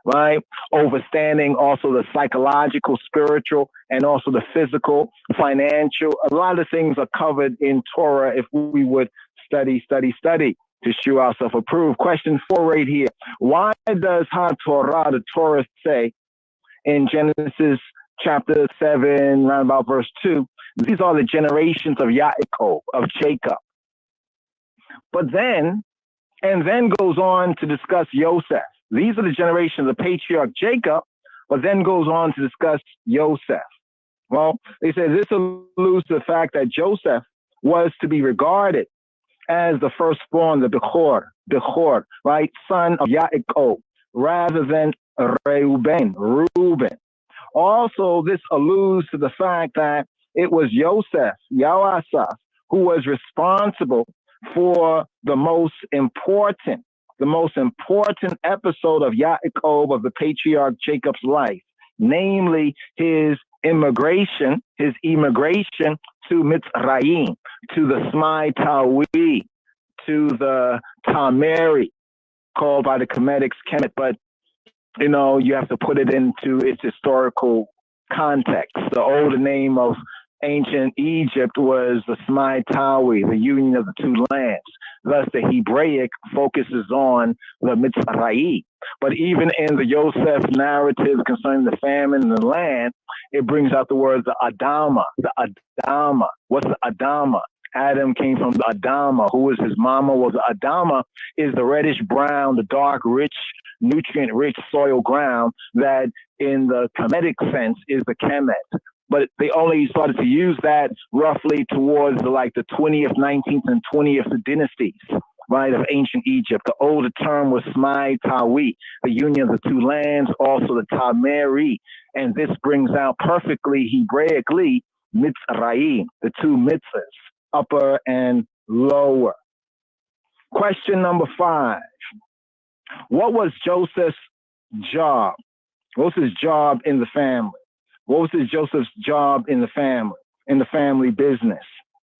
S2: right? Overstanding also the psychological, spiritual, and also the physical, financial. A lot of things are covered in Torah if we would study to show ourselves approved. Question 4 right here. Why does HaTorah, the Torah, say in Genesis chapter 7, around about verse 2, these are the generations of Yaakov, of Jacob. But then goes on to discuss Yosef. These are the generations of patriarch Jacob, but then goes on to discuss Yosef. Well, they say this alludes to the fact that Joseph was to be regarded as the firstborn, the Bechor, right, son of Yaakov, rather than Reuben. Also, this alludes to the fact that it was Yosef, Yahweh, who was responsible for the most important episode of Yaakov, of the patriarch Jacob's life, namely his immigration to Mitzrayim, to the Smai Tawi, to the Tameri, called by the Cometics Kemet, but you have to put it into its historical context. The older name of ancient Egypt was the Smai Tawi, the union of the two lands. Thus, the Hebraic focuses on the Mitzrayim. But even in the Yosef narrative concerning the famine in the land, it brings out the words the Adama. What's the Adama? Adam came from the Adama. Who was his mama? Well, the Adama is the reddish brown, the dark, rich, nutrient-rich soil ground that in the Kemetic sense is the Kemet. But they only started to use that roughly towards the 20th, 19th, and 20th dynasties, right, of ancient Egypt. The older term was Smai Tawi, the union of the two lands, also the Tameri. And this brings out perfectly Hebraically Mitzrayim, the two mitzvahs, upper and lower. Question number 5. What was Joseph's job? What was his job in the family? What was Joseph's job in the family business,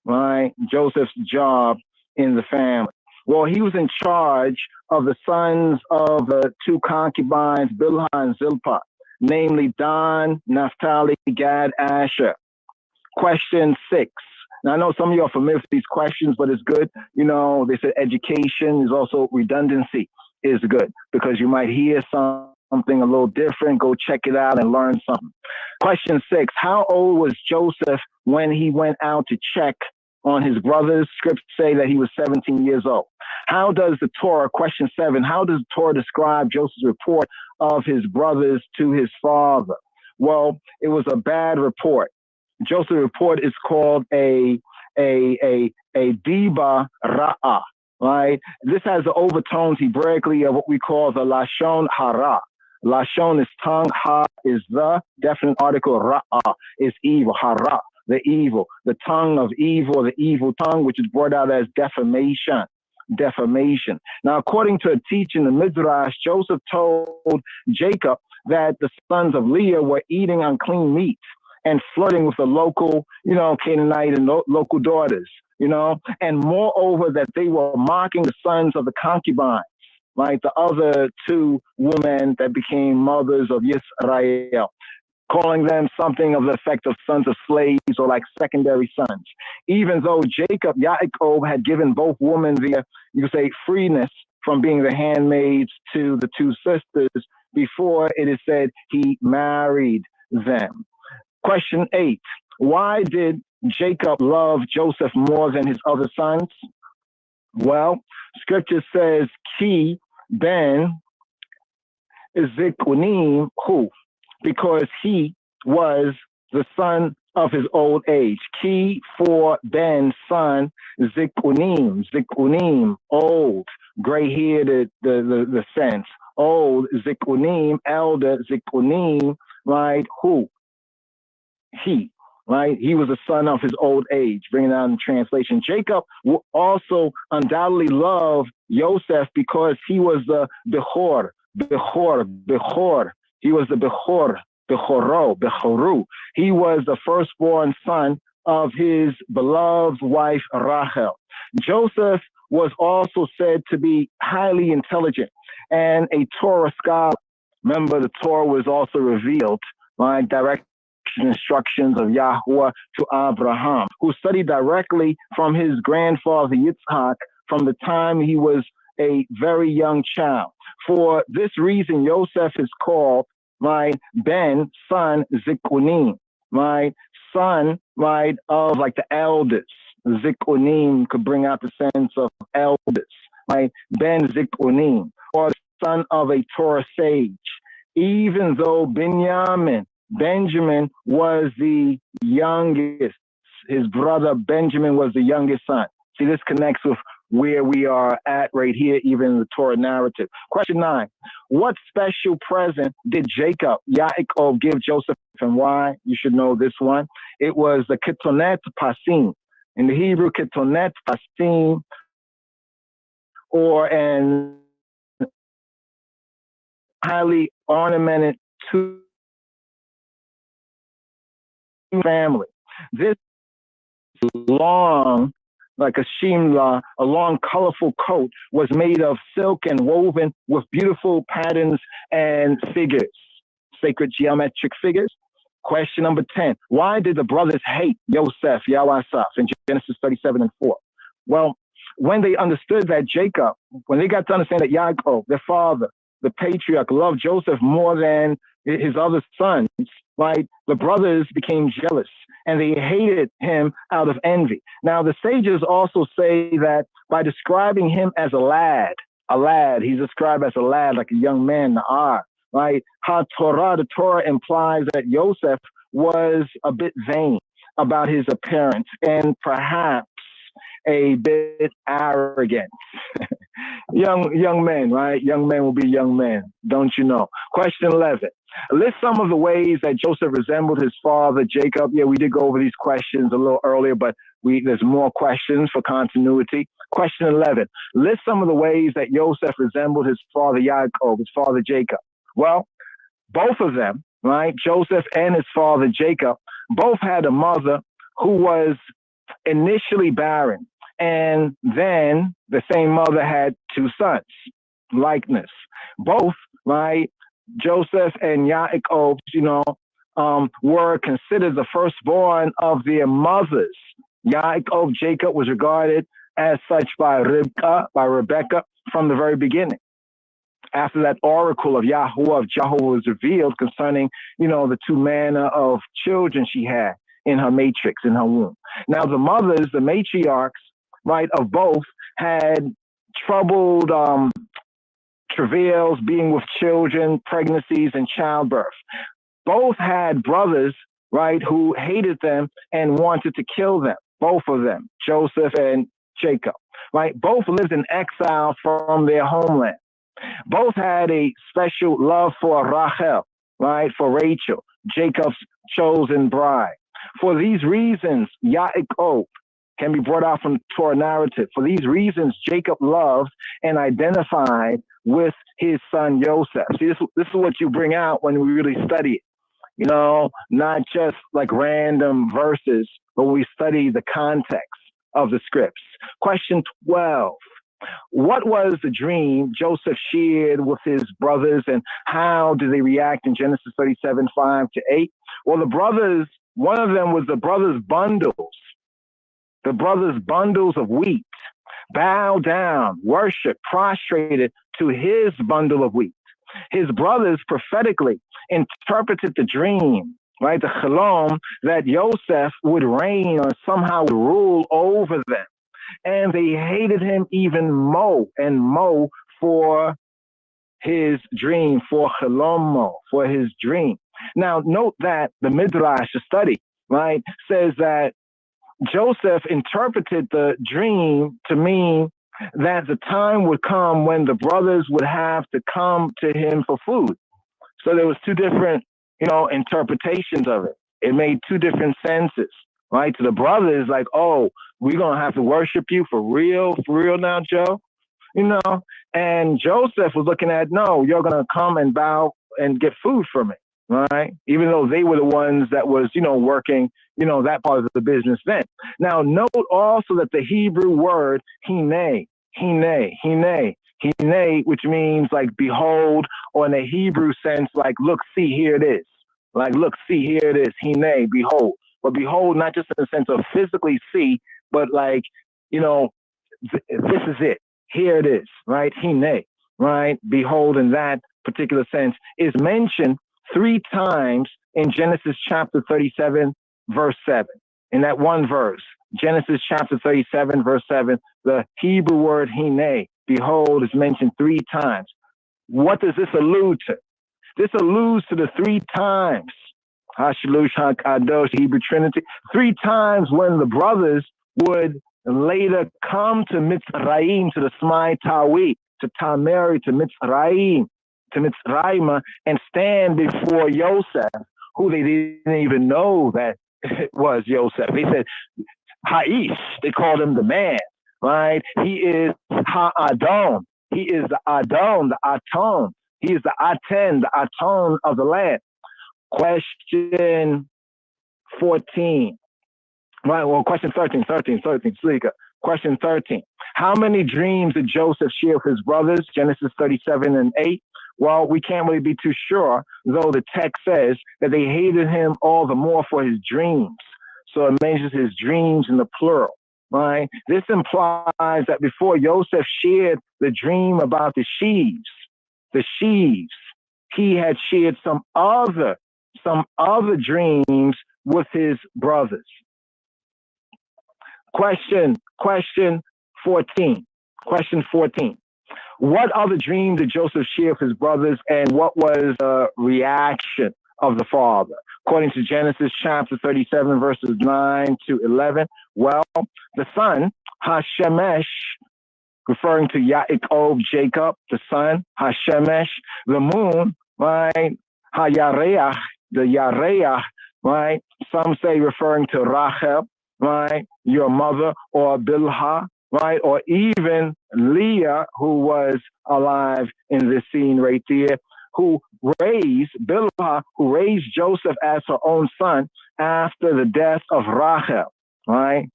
S2: right? Joseph's job in the family. Well, he was in charge of the sons of the two concubines, Bilhah and Zilpah, namely Dan, Naphtali, Gad, Asher. Question 6. Now, I know some of you are familiar with these questions, but it's good. They said education is also redundancy is good because you might hear something a little different. Go check it out and learn something. Question 6. How old was Joseph when he went out to check on his brothers? Scripts say that he was 17 years old. How does the Torah, question 7, how does the Torah describe Joseph's report of his brothers to his father? Well, it was a bad report. Joseph's report is called a diba ra'ah, right? This has the overtones Hebraically of what we call the lashon hara. Lashon is tongue, ha is the definite article, ra'ah is evil, hara, the evil, the tongue of evil, the evil tongue, which is brought out as defamation. Now, according to a teaching in the Midrash, Joseph told Jacob that the sons of Leah were eating unclean meat and flirting with the local, Canaanite and local daughters, and moreover that they were mocking the sons of the concubines, right, the other two women that became mothers of Yisrael, calling them something of the effect of sons of slaves or like secondary sons. Even though Yaakov had given both women their, you could say, freeness from being the handmaids to the two sisters before it is said he married them. Question 8. Why did Jacob love Joseph more than his other sons? Well, scripture says, Ki ben Zikunim hu, because he was the son of his old age. Ki for ben, son, Zikunim, old, gray-haired, the sense. Old, Zikunim, elder, Zikunim, right? Who? He, right? He was the son of his old age, bringing out in translation. Jacob will also undoubtedly love Joseph because he was the Bechor. He was the Bechoru. He was the firstborn son of his beloved wife, Rachel. Joseph was also said to be highly intelligent and a Torah scholar. Remember, the Torah was also revealed by direct instructions of Yahweh to Abraham, who studied directly from his grandfather Yitzhak from the time he was a very young child. For this reason, Joseph is called my ben, son, Zikunim, my son, right, of like the elders. Zikunim could bring out the sense of elders, right? Ben Zikunim, or son of a Torah sage. Even though Benjamin was the youngest, his brother Benjamin was the youngest son. See, this connects with where we are at right here, even in the Torah narrative. Question 9. What special present did Yaakov give Joseph, and why? You should know this one. It was the Ketonet Pasim. In the Hebrew, Ketonet Pasim, or an highly ornamented family. This long, like a shimla, a long, colorful coat was made of silk and woven with beautiful patterns and figures, sacred geometric figures. Question number 10. Why did the brothers hate Yosef, Yawasaf, in Genesis 37:4? Well, when they understood that when they got to understand that Yaakov, their father, the patriarch, loved Joseph more than his other sons, right? The brothers became jealous and they hated him out of envy. Now, the sages also say that by describing him as a lad, he's described as a lad, like a young man, Na'ar, right? The Torah implies that Joseph was a bit vain about his appearance and perhaps a bit arrogant. young men, right? Young men will be young men, don't you know? Question 11. List some of the ways that Joseph resembled his father, Jacob. Yeah, we did go over these questions a little earlier, but there's more questions for continuity. Question 11. List some of the ways that Joseph resembled his father, Yaakov, his father, Jacob. Well, both of them, right? Joseph and his father, Jacob, both had a mother who was initially barren. And then the same mother had two sons, likeness. Both, right? Joseph and Yaakov, were considered the firstborn of their mothers. Yaakov, Jacob, was regarded as such by Rebecca from the very beginning. After that oracle of Yahweh of Jehovah was revealed concerning, the two manner of children she had in her matrix, in her womb. Now, the mothers, the matriarchs, right, of both had troubled travails, being with children, pregnancies, and childbirth. Both had brothers, right, who hated them and wanted to kill them. Both of them, Joseph and Jacob, right? Both lived in exile from their homeland. Both had a special love for Rachel, right, for Rachel, Jacob's chosen bride. For these reasons, Yaakov can be brought out from the Torah narrative. For these reasons, Jacob loved and identified with his son Joseph. See, this is what you bring out when we really study it. Not just like random verses, but we study the context of the scripts. Question 12. What was the dream Joseph shared with his brothers, and how did they react in Genesis 37:5-8? Well, the brothers, one of them was the brothers' bundles of wheat. bow down, worship, prostrated to his bundle of wheat. His brothers prophetically interpreted the dream, right? The Shalom, that Yosef would reign or somehow rule over them. And they hated him even more and more for his dream, for Chalomo, for his dream. Now, note that the Midrash, the study, right, says that Joseph interpreted the dream to mean that the time would come when the brothers would have to come to him for food. So there was two different, interpretations of it. It made two different senses, right? To the brothers, like, oh, we're going to have to worship you for real now, Joe, and Joseph was looking at, no, you're going to come and bow and get food from me, right? Even though they were the ones that was, working, that part of the business then. Now, note also that the Hebrew word hine, which means like behold, or in a Hebrew sense, like, look, see, here it is. Like, look, see, here it is, hine, behold. But behold, not just in the sense of physically see, but like, this is it. Here it is, right? Hine, right? Behold, in that particular sense, is mentioned 3 times in Genesis chapter 37, verse 7. In that one verse, Genesis chapter 37, verse 7, the Hebrew word hine, behold, is mentioned 3 times. What does this allude to? This alludes to the 3 times, Hashalush, HaKadosh, Hebrew Trinity, 3 times when the brothers would later come to Mitzrayim, to the Smai Tawi, to Tamari, to Mitzrayim, to Mitzrayim, and stand before Yosef, who they didn't even know that it was Yosef. They said, Ha'ish, they called him the man, right? He is Ha'adon. He is the Adon, the Aton. He is the Aten, the Aton of the land. Question 14. Right, well, question 13, Slika. Question 13. How many dreams did Joseph share with his brothers? Genesis 37 and 8. Well, we can't really be too sure, though the text says that they hated him all the more for his dreams. So it mentions his dreams in the plural, right? This implies that before Joseph shared the dream about the sheaves, he had shared some other dreams with his brothers. Question 14. What other dream did Joseph share with his brothers, and what was the reaction of the father? According to Genesis chapter 37, verses 9 to 11, well, the son, Hashemesh, referring to Yaakov, Jacob, the son, Hashemesh, the moon, right, Hayareach, the Yareach, right, some say referring to Rachel, right, your mother, or Bilhah, right, or even Leah, who was alive in this scene right there, who raised Bilhah, who raised Joseph as her own son after the death of Rachel, right?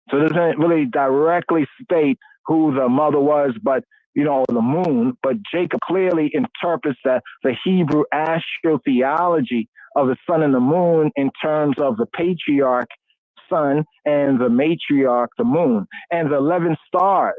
S2: So it doesn't really directly state who the mother was, but, the moon. But Jacob clearly interprets that the Hebrew astrotheology of the sun and the moon in terms of the patriarch sun and the matriarch, the moon, and the 11 stars,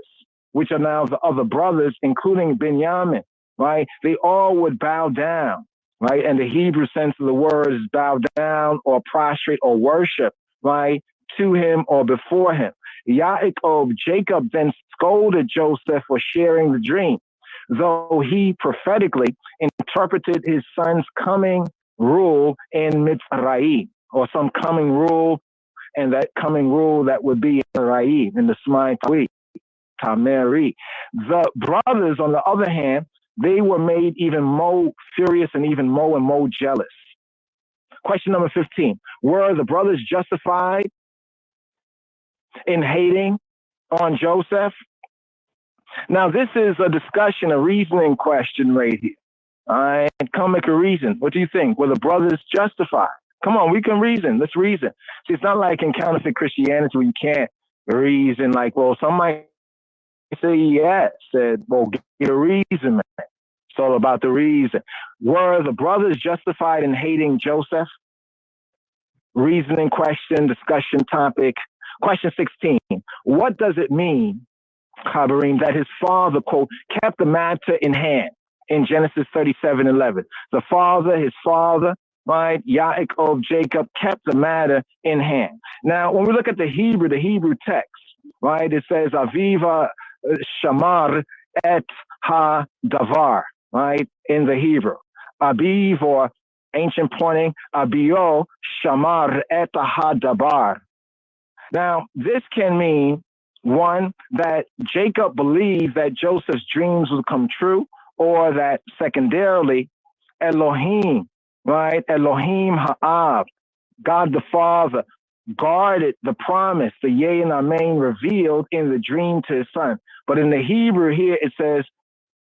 S2: which are now the other brothers, including Benjamin, right? They all would bow down, right? And the Hebrew sense of the word is bow down or prostrate or worship, right? To him or before him. Yaakov, Jacob then scolded Joseph for sharing the dream, though he prophetically interpreted his son's coming rule in Mitzrayim, or some coming rule, and that coming rule that would be in Ra'im, in the Smai Tawi, Tameri. The brothers, on the other hand, they were made even more furious and even more jealous. Question number 15. Were the brothers justified in hating on Joseph? Now, this is a discussion, a reasoning question right here. All right, come make a reason. What do you think? Were the brothers justified? Come on, we can reason. Let's reason. See, it's not like in counterfeit Christianity where you can't reason. Like, well, some might say yes. Said, well, get a reason, man. It's all about the reason. Were the brothers justified in hating Joseph? Reasoning question, discussion topic. Question 16. What does it mean Chabarim, that his father, quote, kept the matter in hand in Genesis 37:11. The father, his father, right, Yaakov, Jacob, kept the matter in hand. Now, when we look at the Hebrew text, right, it says, Aviva Shamar et ha davar, right, in the Hebrew. Abiv, or ancient pointing, Abio Shamar et ha dabar. Now, this can mean, one, that Jacob believed that Joseph's dreams would come true, or that secondarily, Elohim, right, Elohim Ha'av, God the Father, guarded the promise, the yea and amen revealed in the dream to his son. But in the Hebrew here, it says,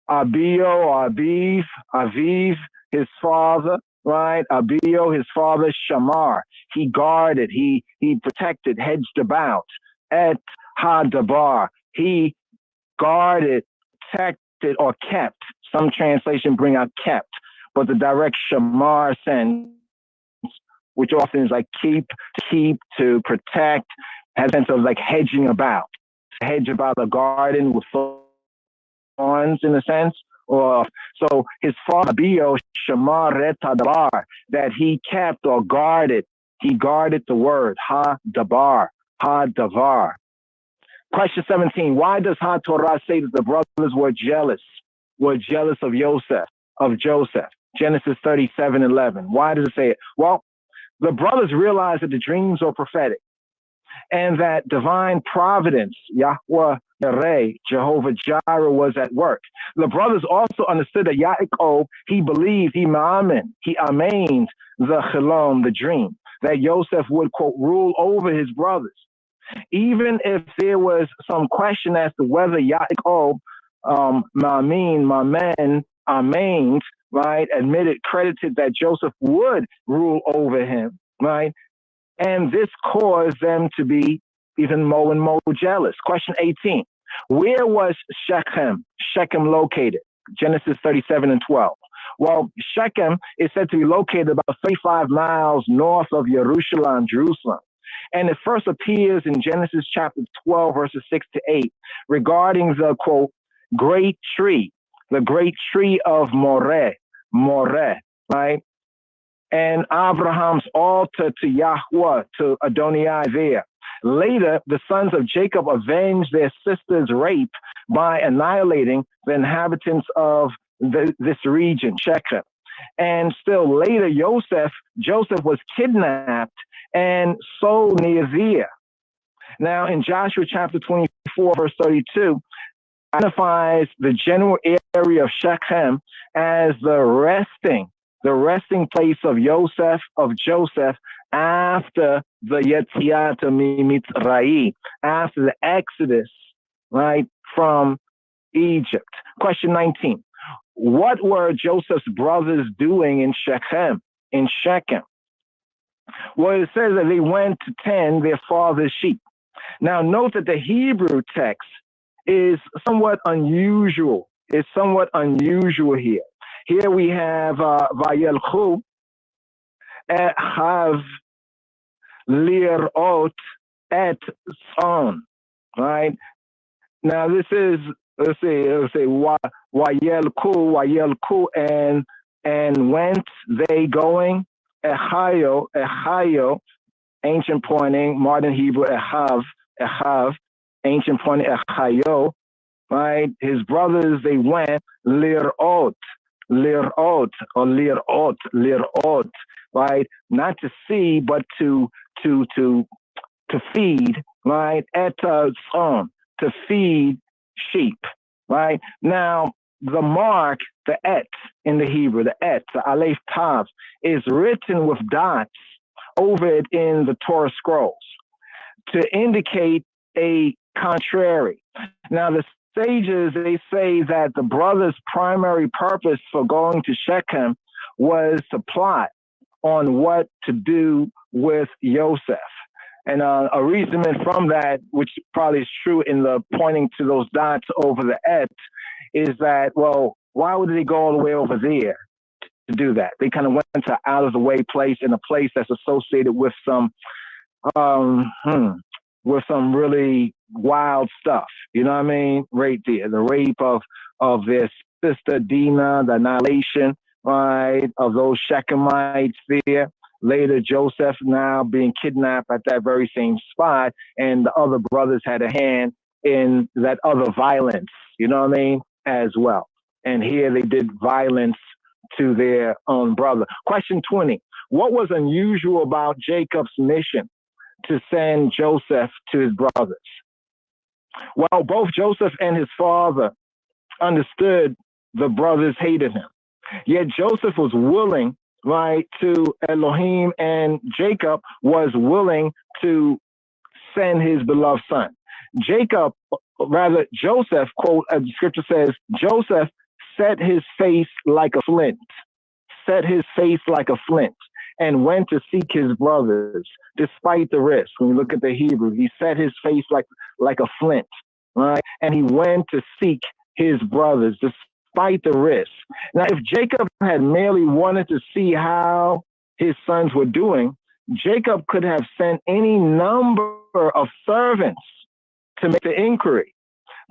S2: Abio, or Aviv, his father, right? Abio, his father, Shamar. He guarded, he protected, hedged about. Et ha-dabar. He guarded, protected, or kept. Some translation bring out kept, but the direct Shamar sense, which often is like keep, to protect, has a sense of like hedging about. Hedge about a garden with thorns, in a sense. Or so his father Bio Shamar et ha-dabar, that he kept or guarded. He guarded the word ha-dabar, ha-davar. Question 17. Why does Ha-Torah say that the brothers were jealous of Joseph? Genesis 37:11. Why does it say it? Well, the brothers realized that the dreams were prophetic and that divine providence, Yahweh Yireh, Jehovah Jireh, was at work. The brothers also understood that Yaakov, he believed, he amained the Chilom, the dream, that Joseph would, quote, rule over his brothers. Even if there was some question as to whether Yaakov, amained, right, admitted, credited that Joseph would rule over him, right? And this caused them to be even more and more jealous. Question 18. Where was Shechem located? Genesis 37:12. Well, Shechem is said to be located about 35 miles north of Jerusalem. And it first appears in Genesis chapter 12, verses 6 to 8, regarding the, quote, great tree, the great tree of Moreh, right? And Abraham's altar to Yahweh, to Adonai there. Later, the sons of Jacob avenged their sister's rape by annihilating the inhabitants of this region, Shechem. And still later, Joseph was kidnapped and sold near there. Now, in Joshua chapter 24, verse 32, identifies the general area of Shechem as the resting place of Joseph after the Yetziat Mitzrayim, after the Exodus, right, from Egypt. Question 19. What were Joseph's brothers doing in Shechem? Well, it says that they went to tend their father's sheep. Now, note that the Hebrew text is somewhat unusual. It's somewhat unusual here. Here we have Vayelchu Hav Lirot et Son, right? Now, this is, let's say Wayelku, and went they going, Echayo, ancient pointing, modern Hebrew, Echav, ancient pointing, Echayo, right? His brothers, they went, Lirot, right? Not to see, but to feed, right? Son, to feed sheep, right? Now, the mark, the et in the Hebrew, the et, the aleph tav, is written with dots over it in the Torah scrolls to indicate a contrary. Now, the sages, they say that the brothers' primary purpose for going to Shechem was to plot on what to do with Joseph. And a reasoning from that, which probably is true in the pointing to those dots over the et, is that, well, why would they go all the way over there to do that? They kind of went to out of the way place, in a place that's associated with some with some really wild stuff. You know what I mean? Right there, the rape of their sister Dinah, the annihilation, right, of those Shechemites there. Later, Joseph now being kidnapped at that very same spot, and the other brothers had a hand in that other violence, you know what I mean, as well. And here they did violence to their own brother. Question 20. What was unusual about Jacob's mission to send Joseph to his brothers? Well, both Joseph and his father understood the brothers hated him. Yet Joseph was willing, right, to Elohim, and Jacob was willing to send his beloved son. Joseph, quote, the scripture says, Joseph set his face like a flint, and went to seek his brothers despite the risk. When you look at the Hebrew, he set his face like a flint, right? And he went to seek his brothers despite the risk. Now, if Jacob had merely wanted to see how his sons were doing, Jacob could have sent any number of servants to make the inquiry,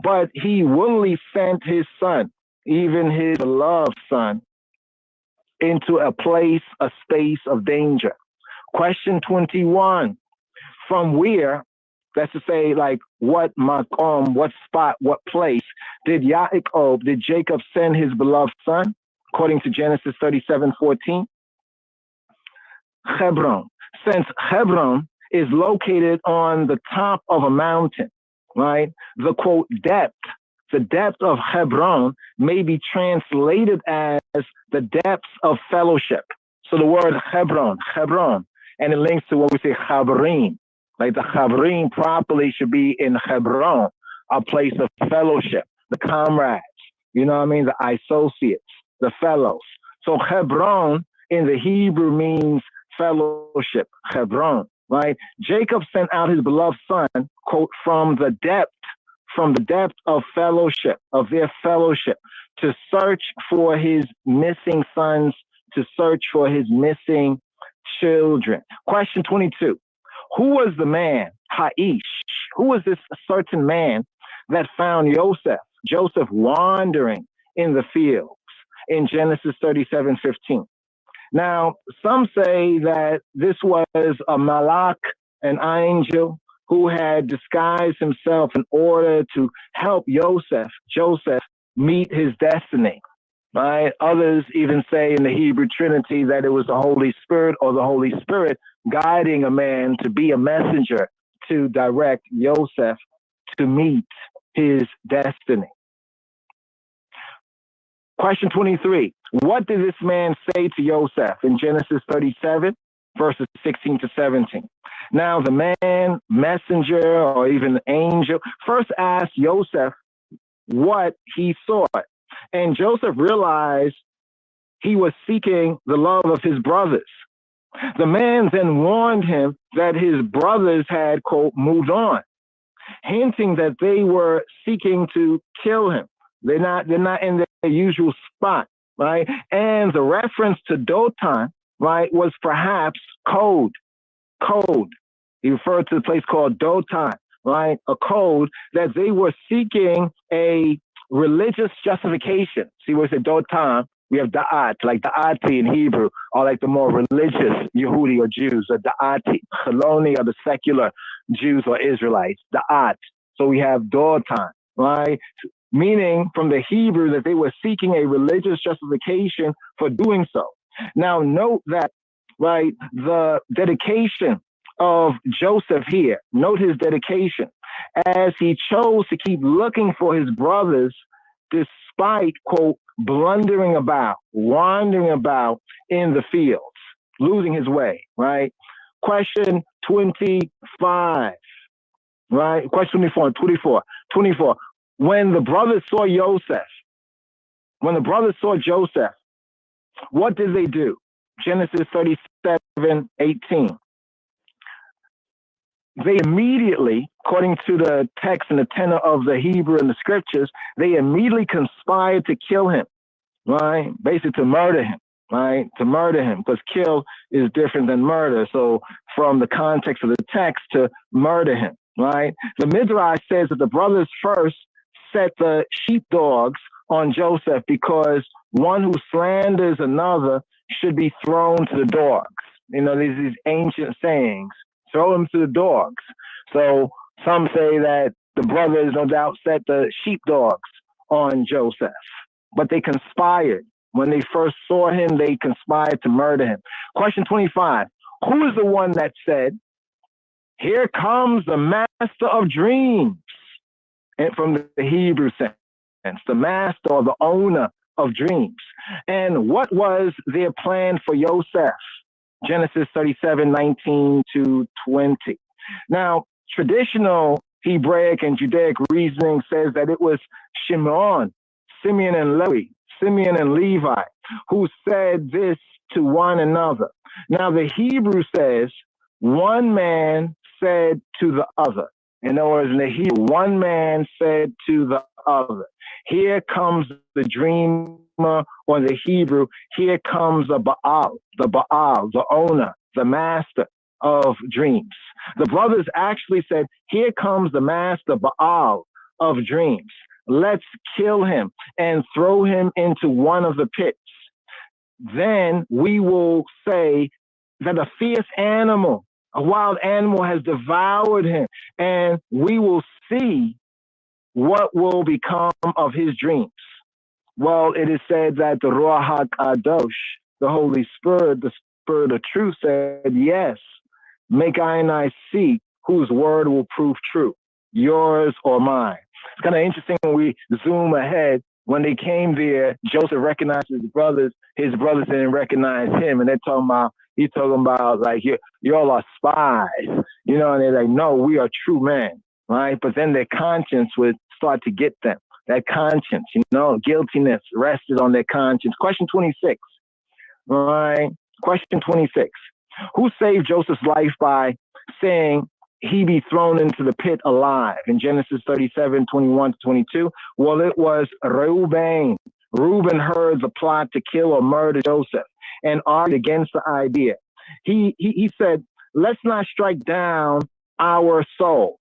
S2: but he willingly sent his son, even his beloved son, into a space of danger. Question 21. From where, that's to say, like what makom, what spot, what place did Jacob send his beloved son? According to Genesis 37:14. Hebron. Since Hebron is located on the top of a mountain, right? The quote depth of Hebron may be translated as the depths of fellowship. So the word Hebron, and it links to what we say Chabrim. Like the Chabrim properly should be in Hebron, a place of fellowship, the comrades, you know what I mean? The associates, the fellows. So Hebron in the Hebrew means fellowship, Hebron, right? Jacob sent out his beloved son, quote, from the depth of fellowship, of their fellowship, to search for his missing sons, to search for his missing children. Question 22. Who was the man, Haish? Who was this certain man that found Joseph wandering in the fields in Genesis 37:15? Now, some say that this was a malak, an angel, who had disguised himself in order to help Joseph meet his destiny, right? Others even say in the Hebrew Trinity that it was the Holy Spirit or the Holy Spirit guiding a man to be a messenger to direct Joseph to meet his destiny. Question 23. What did this man say to Joseph in Genesis 37, verses 16 to 17? Now, the man, messenger, or even angel, first asked Joseph what he saw. And Joseph realized he was seeking the love of his brothers. The man then warned him that his brothers had, quote, moved on, hinting that they were seeking to kill him. They're not in their usual spot, right? And the reference to Dotan, right, was perhaps code. He referred to the place called Dotan, right? A code that they were seeking a religious justification. See where it said Dotan? We have Da'at, like Da'ati in Hebrew, or like the more religious Yehudi or Jews, or Da'ati. Chaloni are the secular Jews or Israelites, Da'at. So we have Dotan, right? Meaning from the Hebrew that they were seeking a religious justification for doing so. Now note that, right, the dedication of Joseph here, note his dedication, as he chose to keep looking for his brothers despite, quote, blundering about, wandering about in the fields, losing his way, right? Question 25, right? Question 24. When the brothers saw Joseph, what did they do? Genesis 37:18. They immediately, according to the text and the tenor of the Hebrew and the scriptures, they immediately conspired to kill him, right? Basically to murder him, right? To murder him, because kill is different than murder. So from the context of the text, to murder him, right? The Midrash says that the brothers first set the sheepdogs on Joseph because one who slanders another should be thrown to the dogs. You know, these ancient sayings, throw them to the dogs. So some say that the brothers no doubt set the sheepdogs on Joseph, but they conspired. When they first saw him, they conspired to murder him. Question 25, who is the one that said, here comes the master of dreams? And from the Hebrew sense, the master or the owner of dreams. And what was their plan for Joseph? Genesis 37:19 to 20. Now, traditional Hebraic and Judaic reasoning says that it was Simeon and Levi, who said this to one another. Now, the Hebrew says one man said to the other. In other words, in the Hebrew, one man said to the other, here comes the dreamer, or the Hebrew, here comes the Baal, the owner, the master of dreams. The brothers actually said, here comes the master Baal of dreams. Let's kill him and throw him into one of the pits. Then we will say that a fierce animal, a wild animal has devoured him, and we will see what will become of his dreams. Well, it is said that the Ruach HaKadosh, the Holy Spirit, the Spirit of truth, said, yes, make I and I see whose word will prove true, yours or mine. It's kind of interesting when we zoom ahead. When they came there, Joseph recognized his brothers didn't recognize him, and he's talking about like, y'all are spies, you know, and they're like, no, we are true men, right? But then their conscience would start to get them. That conscience, you know, guiltiness rested on their conscience. Question 26, right? Question 26. Who saved Joseph's life by saying he be thrown into the pit alive? In Genesis 37:21 to 22. Well, it was Reuben. Reuben heard the plot to kill or murder Joseph and argued against the idea. He said, let's not strike down our soul.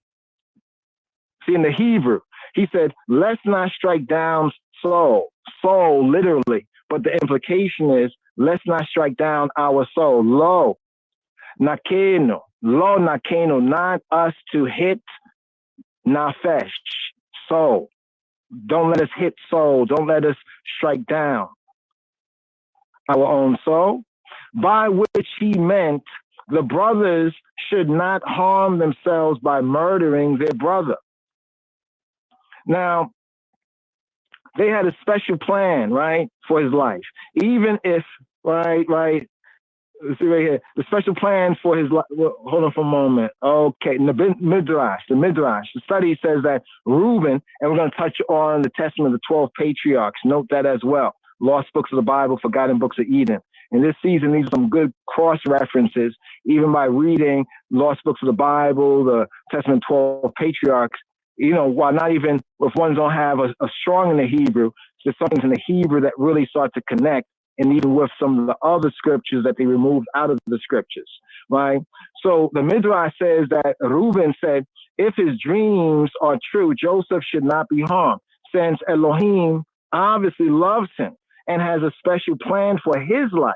S2: See, in the Hebrew, he said, let's not strike down soul literally, but the implication is, let's not strike down our soul. Lo nakeno, not us to hit nafesh, soul. Don't let us hit soul. Don't let us strike down our own soul, by which he meant the brothers should not harm themselves by murdering their brother. Now, they had a special plan, right, for his life. Even if, right, let's see right here, the special plan for his life. Well, hold on for a moment. Okay, the Midrash, the study says that Reuben, and we're going to touch on the testament of the 12 patriarchs. Note that as well. Lost books of the Bible, forgotten books of Eden. In this season, these are some good cross references, even by reading Lost books of the Bible, the testament of 12 patriarchs. You know, while not even if ones don't have a strong in the Hebrew, there's some things in the Hebrew that really start to connect, and even with some of the other scriptures that they removed out of the scriptures, right? So the Midrash says that Reuben said, if his dreams are true, Joseph should not be harmed, since Elohim obviously loves him and has a special plan for his life.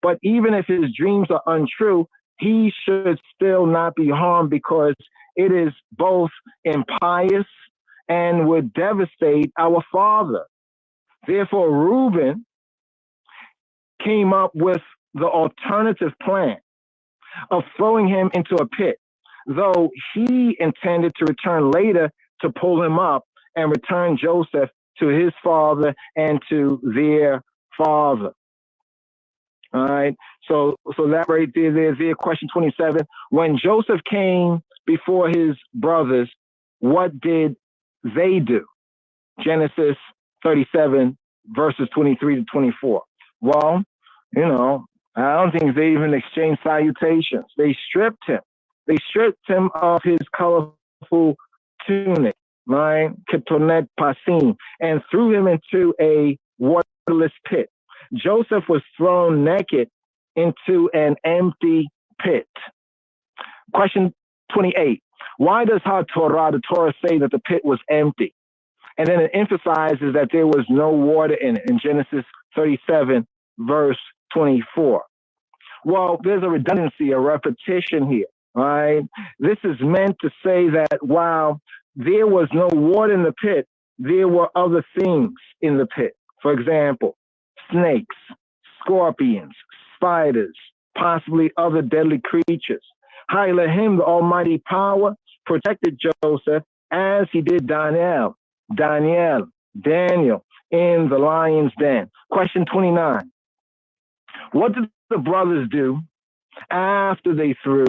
S2: But even if his dreams are untrue, he should still not be harmed, because it is both impious and would devastate our father. Therefore, Reuben came up with the alternative plan of throwing him into a pit, though he intended to return later to pull him up and return Joseph to his father and to their father. All right. So that right there, question 27. When Joseph came before his brothers, what did they do? Genesis 37, verses 23 to 24. Well, you know, I don't think they even exchanged salutations. They stripped him. They stripped him of his colorful tunic, right? Ketonet pasim, and threw him into a waterless pit. Joseph was thrown naked into an empty pit. Question 28. Why does the Torah say that the pit was empty? And then it emphasizes that there was no water in it in Genesis 37, verse 24. Well, there's a redundancy, a repetition here, right? This is meant to say that while there was no water in the pit, there were other things in the pit. For example, snakes, scorpions, spiders, possibly other deadly creatures. Elohim, the Almighty Power, protected Joseph as he did Daniel, Daniel in the lion's den. Question 29. What did the brothers do after they threw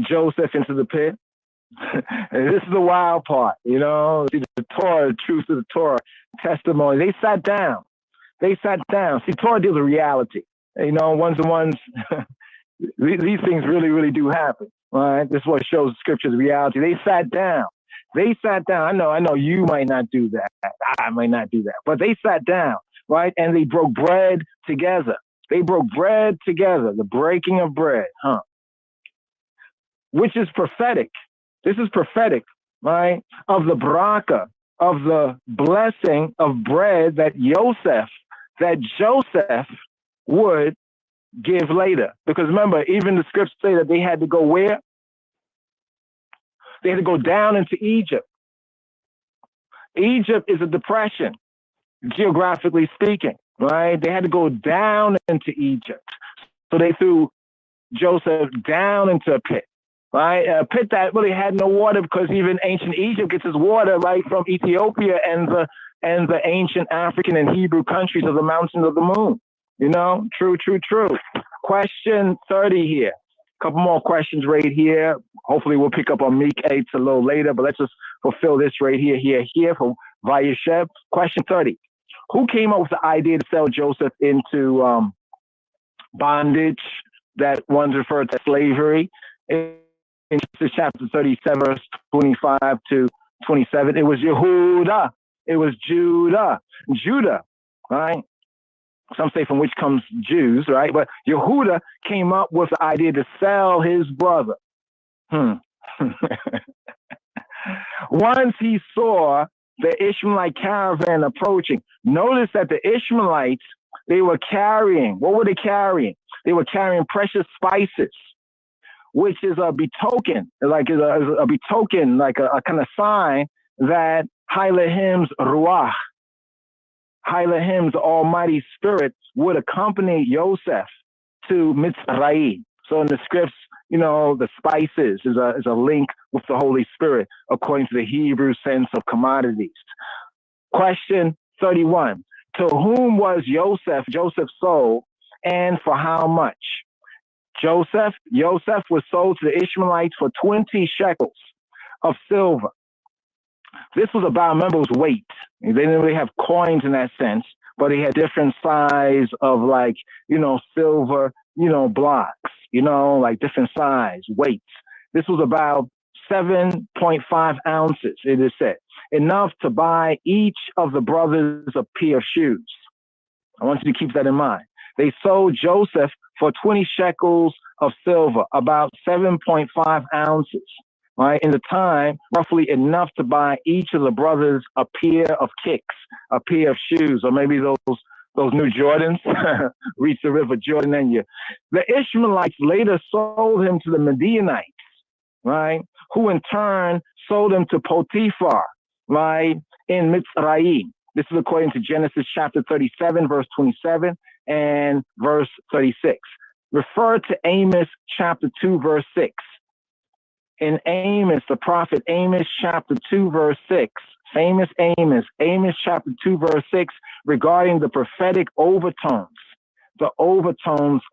S2: Joseph into the pit? And this is the wild part, you know, see the Torah, the truth of the Torah, testimony. They sat down. See, Torah deals with reality. You know, ones-to-ones, these things really do happen, right? This is what shows Scripture's reality. They sat down. I know you might not do that. I might not do that. But they sat down, right? And they broke bread together. The breaking of bread, which is prophetic. This is prophetic, right? Of the baraka, of the blessing of bread that Joseph would give later. Because remember, even the scriptures say that they had to go where? They had to go down into Egypt. Egypt is a depression, geographically speaking, right? They had to go down into Egypt. So they threw Joseph down into a pit, right? A pit that really had no water, because even ancient Egypt gets its water right from Ethiopia and the ancient African and Hebrew countries of the mountains of the moon. You know, true. Question 30 here. A couple more questions right here. Hopefully we'll pick up on Meek 8 a little later, but let's just fulfill this right here from Vayeshev. Question 30. Who came up with the idea to sell Joseph into bondage, that one's referred to slavery? In Genesis chapter 37, verse 25 to 27, it was Yehuda. It was Judah, right? Some say from which comes Jews, right? But Yehuda came up with the idea to sell his brother. Once he saw the Ishmaelite caravan approaching, notice that the Ishmaelites, they were carrying, what were they carrying? They were carrying precious spices, which is a betoken, like a kind of sign that Elohim's Ruach, Elohim's Almighty Spirit, would accompany Joseph to Mitzrayim. So in the scripts, you know, the spices is a link with the Holy Spirit according to the Hebrew sense of commodities. Question 31. To whom was Joseph sold, and for how much? Joseph was sold to the Ishmaelites for 20 shekels of silver. This was about, remember, it was weight. They didn't really have coins in that sense, but they had different size of, like, you know, silver, you know, blocks, you know, like different size, weights. This was about 7.5 ounces, it is said, enough to buy each of the brothers a pair of shoes. I want you to keep that in mind. They sold Joseph for 20 shekels of silver, about 7.5 ounces. Right, in the time, roughly enough to buy each of the brothers a pair of kicks, a pair of shoes, or maybe those new Jordans, reach the river Jordan and you. The Ishmaelites later sold him to the Midianites, right, who in turn sold him to Potiphar, right, in Mitzrayim. This is according to Genesis chapter 37, verse 27 and verse 36. Refer to Amos chapter 2, verse 6. In Amos, the prophet Amos chapter 2, verse 6, famous Amos chapter 2, verse 6, regarding the prophetic overtones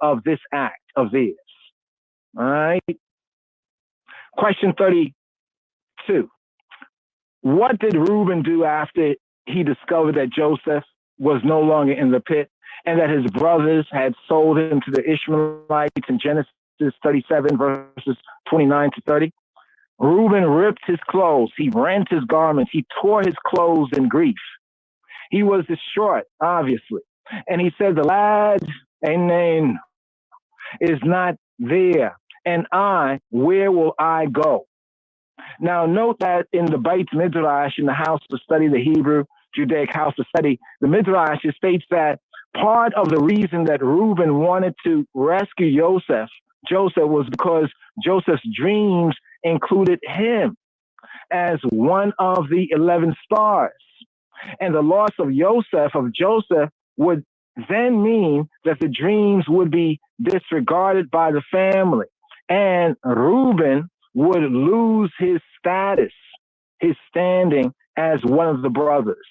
S2: of this act of theirs. All right. Question 32. What did Reuben do after he discovered that Joseph was no longer in the pit and that his brothers had sold him to the Ishmaelites in Genesis 37 verses 29 to 30. Reuben ripped his clothes. He rent his garments. He tore his clothes in grief. He was distraught, obviously. And he said, the lad, Amen, is not there. And where will I go? Now, note that in the Beit Midrash, in the house to study, the Hebrew Judaic house to study, the Midrash states that part of the reason that Reuben wanted to rescue Joseph was because Joseph's dreams included him as one of the 11 stars. And the loss of Joseph, would then mean that the dreams would be disregarded by the family, and Reuben would lose his status, his standing as one of the brothers.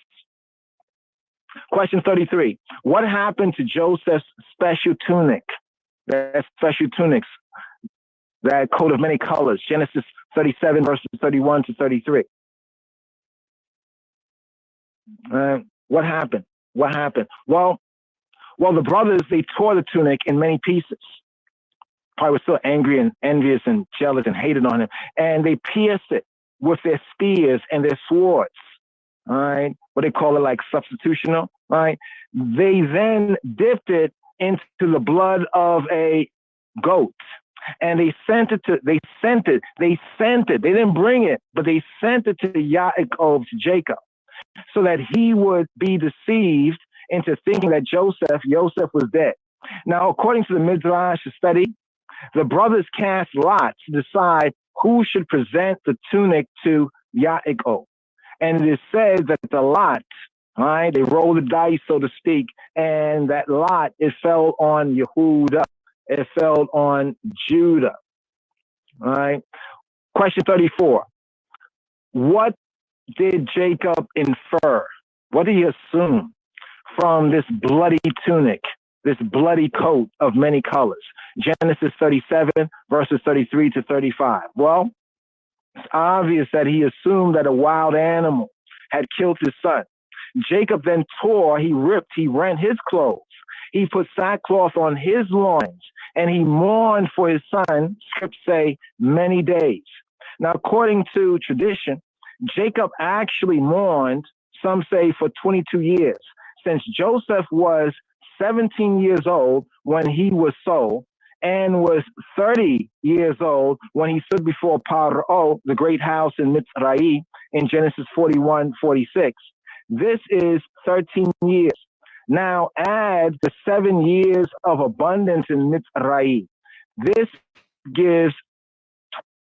S2: Question 33. What happened to Joseph's special tunic? That special tunics, that coat of many colors, Genesis 37, verses 31 to 33. What happened? What happened? Well, the brothers, they tore the tunic in many pieces. Probably were still angry and envious and jealous and hated on him. And they pierced it with their spears and their swords. All right. What they call it, like substitutional. Right. They then dipped it into the blood of a goat. And they sent it. They didn't bring it, but they sent it to Yaakov, to Jacob, so that he would be deceived into thinking that Joseph was dead. Now, according to the Midrash study, the brothers cast lots to decide who should present the tunic to Yaakov. And it is said that the lot, right, they rolled the dice, so to speak, and that lot, it fell on Yehuda. It fell on Judah. All right. Question 34. What did Jacob infer? What did he assume from this bloody tunic, this bloody coat of many colors? Genesis 37, verses 33 to 35. Well, it's obvious that he assumed that a wild animal had killed his son. Jacob then he rent his clothes. He put sackcloth on his loins, and he mourned for his son, scripts say, many days. Now, according to tradition, Jacob actually mourned, some say, for 22 years, since Joseph was 17 years old when he was sold, and was 30 years old when he stood before Paro, the great house in Mitzrayim, in Genesis 41:46. This is 13 years. Now add the 7 years of abundance in Mitzrayim. This gives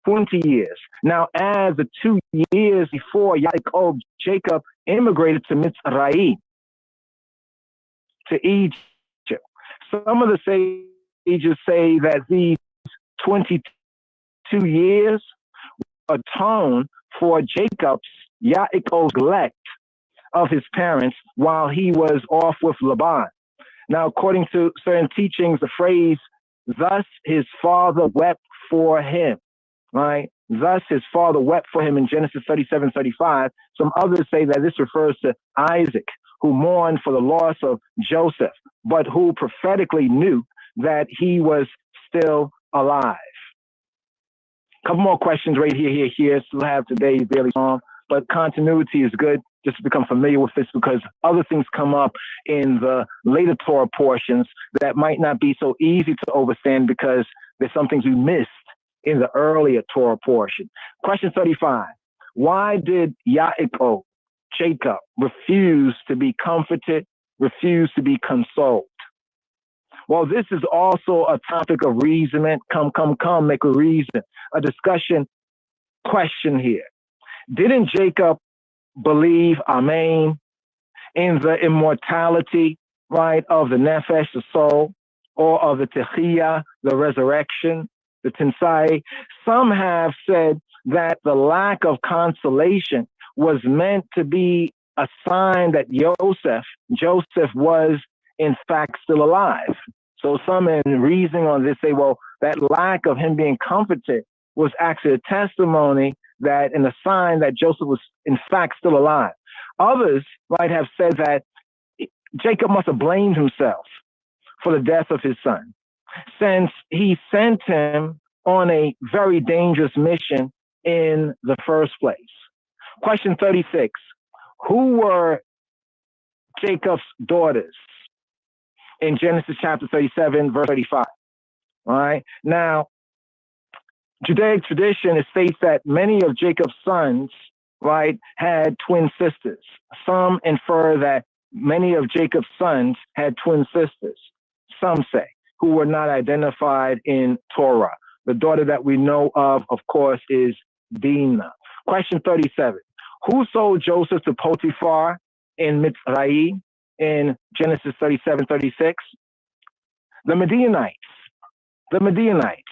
S2: 20 years. Now add the 2 years before Jacob immigrated to Mitzrayim, to Egypt. Some of the sages say that these 22 years atone for Yaakov's neglect of his parents while he was off with Laban. Now, according to certain teachings, the phrase, thus his father wept for him, right? Thus his father wept for him in Genesis 37:35. Some others say that this refers to Isaac, who mourned for the loss of Joseph, but who prophetically knew that he was still alive. A couple more questions right here. Still have today's daily psalm, but continuity is good just to become familiar with this, because other things come up in the later Torah portions that might not be so easy to understand because there's some things we missed in the earlier Torah portion. Question 35. Why did Jacob, refuse to be comforted, refuse to be consoled? Well, this is also a topic of reasonment. Come, make a reason. A discussion question here. Didn't Jacob believe, amen, in the immortality, right, of the nefesh, the soul, or of the techiyah, the resurrection, the tinsai? Some have said that the lack of consolation was meant to be a sign that Joseph was in fact still alive. So some, in reasoning on this, say, well, that lack of him being comforted was actually a testimony that, and a sign that Joseph was in fact still alive. Others might have said that Jacob must have blamed himself for the death of his son, since he sent him on a very dangerous mission in the first place. Question 36. Who were Jacob's daughters in Genesis chapter 37, verse 35? All right. Now, Judaic tradition, it states that many of Jacob's sons, right, had twin sisters. Some infer that many of Jacob's sons had twin sisters, some say, who were not identified in Torah. The daughter that we know of course, is Dinah. Question 37. Who sold Joseph to Potiphar in Mitzrayim in Genesis 37:36? The Midianites. The Midianites.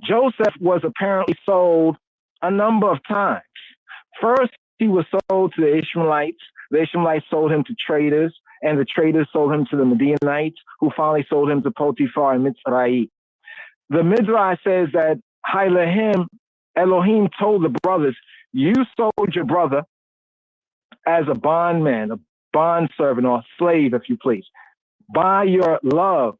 S2: Joseph was apparently sold a number of times. First, he was sold to the Ishmaelites. The Ishmaelites sold him to traders, and the traders sold him to the Midianites, who finally sold him to Potiphar in Mitzrayim. The Midrash says that Elohim told the brothers, you sold your brother as a bondman, a bondservant, or a slave, if you please. By your loves,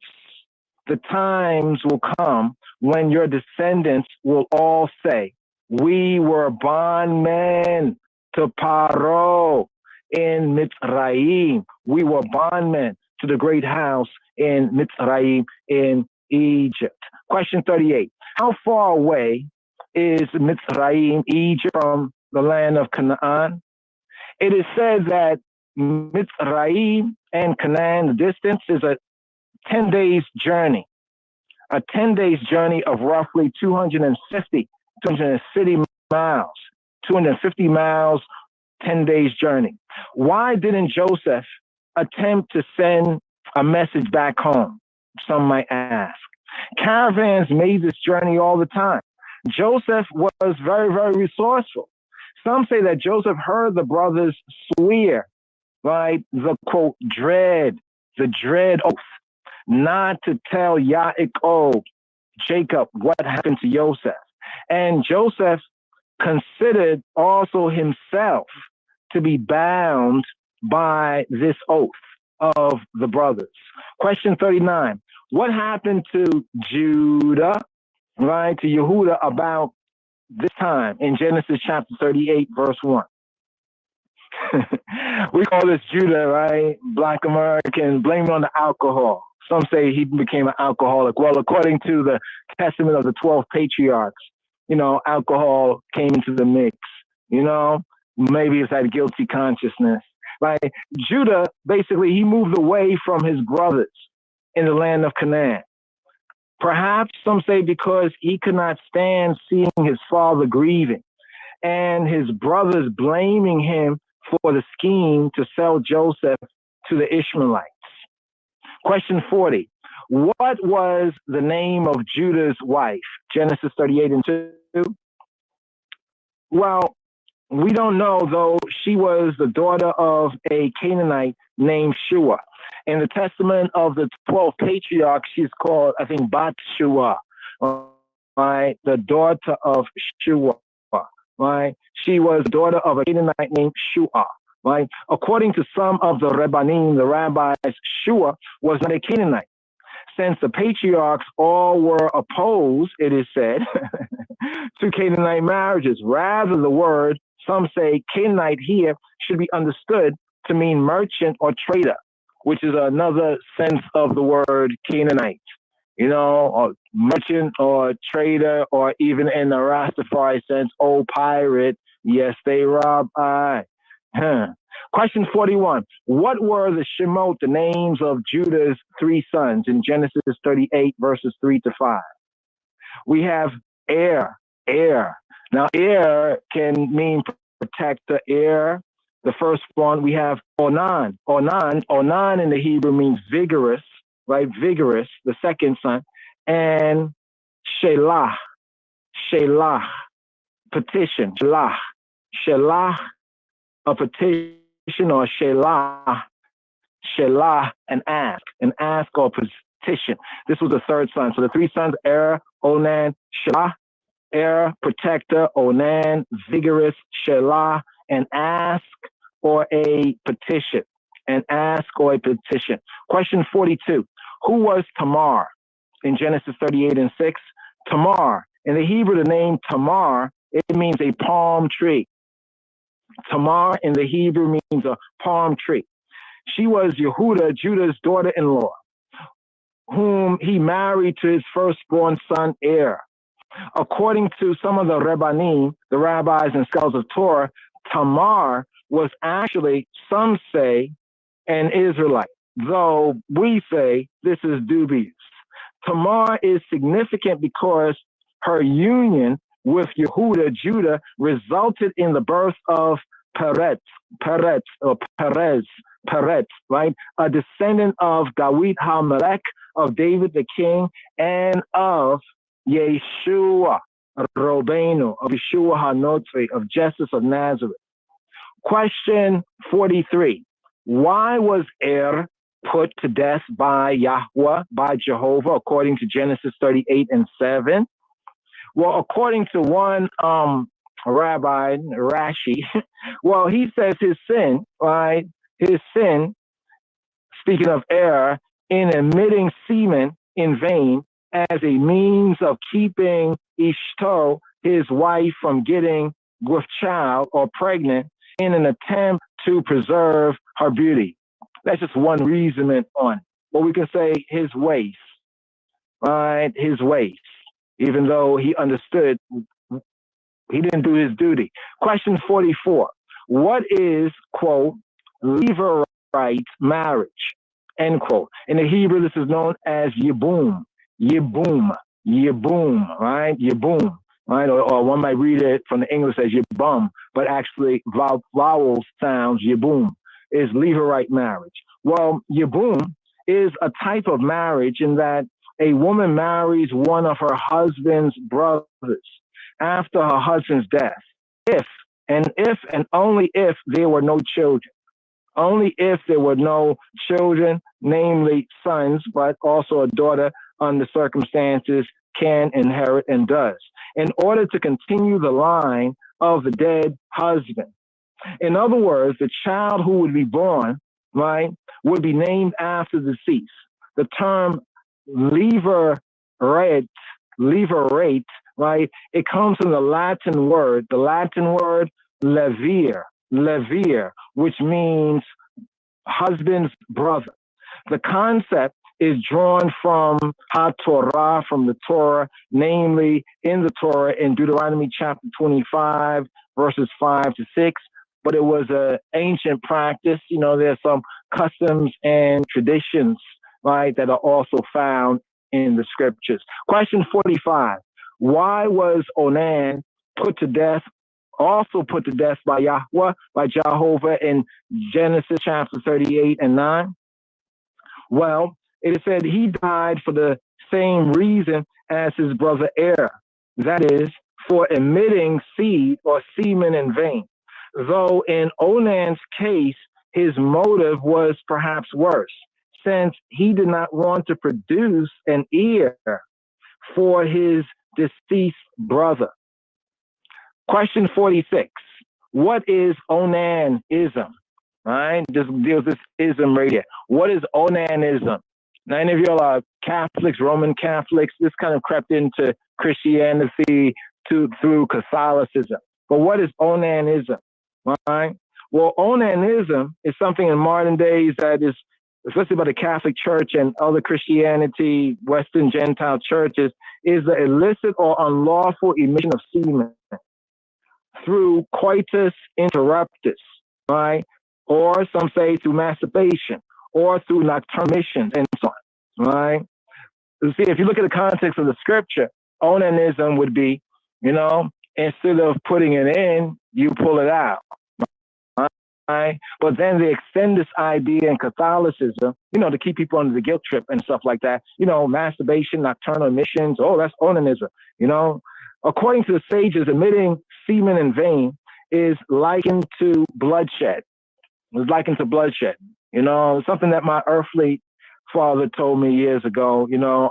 S2: the times will come when your descendants will all say, we were bondmen to Paro in Mitzrayim. We were bondmen to the great house in Mitzrayim in Egypt. Question 38. How far away is Mitzrayim, Egypt, from the land of Canaan? It is said that Mitzrayim and Canaan, the distance is a 10 days journey. A 10 days journey of roughly 250 miles. 250 miles, 10 days journey. Why didn't Joseph attempt to send a message back home? Some might ask. Caravans made this journey all the time. Joseph was very, very resourceful. Some say that Joseph heard the brothers swear, right, the quote, dread oath, not to tell Yaakov, Jacob, what happened to Joseph. And Joseph considered also himself to be bound by this oath of the brothers. Question 39. What happened to Judah, right, to Yehuda about this time in Genesis chapter 38, verse 1? We call this Judah, right? Black American, blame it on the alcohol. Some say he became an alcoholic. Well, according to the testament of the 12 patriarchs, alcohol came into the mix. Maybe it's that guilty consciousness, right? Judah, basically, he moved away from his brothers in the land of Canaan. Perhaps some say because he could not stand seeing his father grieving and his brothers blaming him for the scheme to sell Joseph to the Ishmaelites. Question 40. What was the name of Judah's wife? Genesis 38:2. Well, we don't know, though she was the daughter of a Canaanite named Shua. In the testament of the 12 patriarchs, she's called, I think, Bat Shua, right? The daughter of Shua, right? She was the daughter of a Canaanite named Shua, right? According to some of the Rabbanim, the rabbis, Shua was not a Canaanite. Since the patriarchs all were opposed, it is said, to Canaanite marriages. Rather, the word, some say Canaanite here, should be understood to mean merchant or trader, which is another sense of the word Canaanite, or merchant or trader, or even in the Rastafari sense, old pirate. Yes, they rob I. Question 41. What were the Shemot, the names of Judah's three sons in Genesis 38, verses 3-5? We have heir. Now, heir can mean protector, heir. The first one, we have Onan. Onan in the Hebrew means vigorous, right? Vigorous, the second son. And Shelah, petition. Shelah, a petition, or Shelah, an ask or petition. This was the third son. So the three sons, Er, Onan, Shelah, Er, protector, Onan, vigorous, Shelah, an ask or a petition. Question 42. Who was Tamar in Genesis 38:6? Tamar. In the Hebrew, the name Tamar, it means a palm tree. Tamar in the Hebrew means a palm tree. She was Yehuda, Judah's daughter-in-law, whom he married to his firstborn son, Er. According to some of the Rebbanim, the rabbis and scholars of Torah, Tamar was actually, some say, an Israelite, though we say this is dubious. Tamar is significant because her union with Yehuda, Judah, resulted in the birth of Perez, right? A descendant of Dawid HaMelech, of David the king, and of Yeshua Robenu, of Yeshua HaNotzi, of Jesus of Nazareth. Question 43. Why was put to death by Yahweh, by Jehovah, according to Genesis 38:7? Well, according to one rabbi, Rashi, well, he says his sin, right? His sin, speaking of in emitting semen in vain as a means of keeping Ishto, his wife, from getting with child or pregnant in an attempt to preserve her beauty. That's just one reason on it. Or we can say his waist, right? His waist, even though he understood he didn't do his duty. Question 44. What is, quote, Levirate marriage, end quote? In the Hebrew, this is known as Yibum, right? Yibum, right? Or one might read it from the English as Yibum, but actually vowel sounds Yibum, is Levirate marriage. Well, Yibum is a type of marriage in that a woman marries one of her husband's brothers after her husband's death, if and only if there were no children. Only if there were no children, namely sons, but also a daughter under circumstances can inherit and does, in order to continue the line of the dead husband. In other words, the child who would be born, right, would be named after the deceased. The term levirate, right, it comes from the Latin word levir, which means husband's brother. The concept is drawn from HaTorah, from the Torah, namely in the Torah in Deuteronomy chapter 25, verses 5-6. But it was an ancient practice. You know, there's some customs and traditions, right, that are also found in the scriptures. Question 45. Why was Onan also put to death by Yahweh, by Jehovah in Genesis chapter 38:9? Well, it is said he died for the same reason as his brother that is, for emitting seed or semen in vain. Though in Onan's case, his motive was perhaps worse, since he did not want to produce an heir for his deceased brother. Question 46. What is Onanism? Right? Just deals this ism right here. What is Onanism? Now, any of y'all are Catholics, Roman Catholics. This kind of crept into Christianity through Catholicism. But what is Onanism? Right? Well, Onanism is something in modern days that is, especially by the Catholic Church and other Christianity, Western Gentile churches, is the illicit or unlawful emission of semen through coitus interruptus, right? Or some say through masturbation, or through nocturnal emissions, and so on, right? You see, if you look at the context of the scripture, onanism would be, you know, instead of putting it in, you pull it out. Right? But then they extend this idea in Catholicism, you know, to keep people under the guilt trip and stuff like that. You know, masturbation, nocturnal emissions, oh, that's onanism. You know, according to the sages, emitting semen in vain is likened to bloodshed. It's likened to bloodshed. You know, something that my earthly father told me years ago, you know,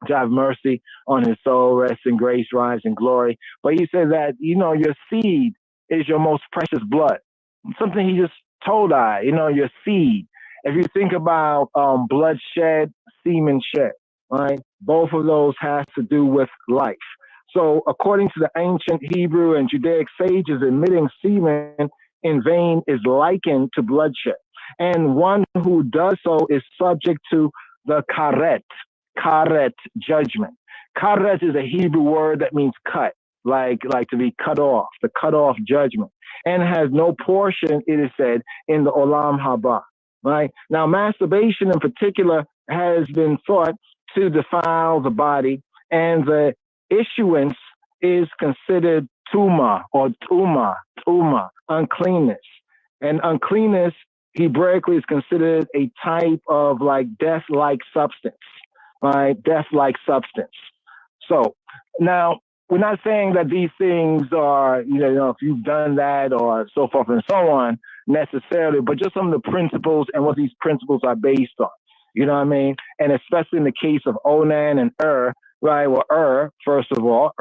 S2: to have mercy on his soul, rest in grace, rise in glory. But he said that, you know, your seed is your most precious blood. Something he just told you know, your seed. If you think about bloodshed, semen shed, right? Both of those has to do with life. So according to the ancient Hebrew and Judaic sages, emitting semen in vain is likened to bloodshed. And one who does so is subject to the karet judgment. Karet is a Hebrew word that means cut, like to be cut off, the cut off judgment, and has no portion, it is said, in the Olam Haba. Right? Now, masturbation in particular has been thought to defile the body, and the issuance is considered tuma or tuma, uncleanness. And uncleanness, Hebraically, is considered a type of like death-like substance, right? Death-like substance. So now, we're not saying that these things are, if you've done that or so forth and so on necessarily, but just some of the principles and what these principles are based on. You know what I mean? And especially in the case of Onan and right? Well, first of all,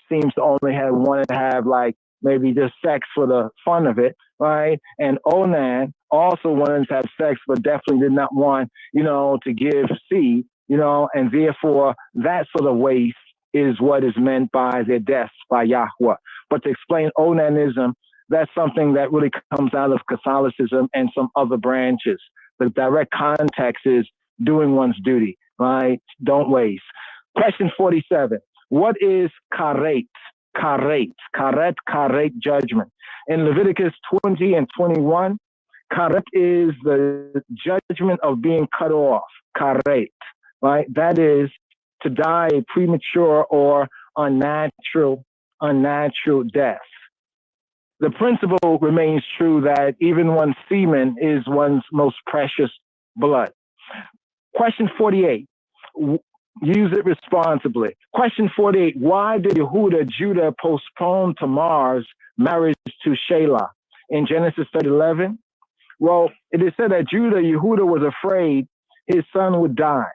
S2: seems to only wanted to have like maybe just sex for the fun of it, right? And Onan also wanted to have sex, but definitely did not want, to give seed, and therefore that sort of waste is what is meant by their deaths by Yahweh. But to explain Onanism, that's something that really comes out of Catholicism and some other branches. The direct context is doing one's duty, right? Don't waste. Question 47. What is karet? Karet judgment. In Leviticus 20 and 21, karet is the judgment of being cut off. Karet, right? That is to die a premature or unnatural death. The principle remains true that even one's semen is one's most precious blood. Question 48. Use it responsibly. Question 48. Why did Judah postpone Tamar's marriage to Shelah in Genesis 30:11? Well, it is said that Yehuda was afraid his son would die,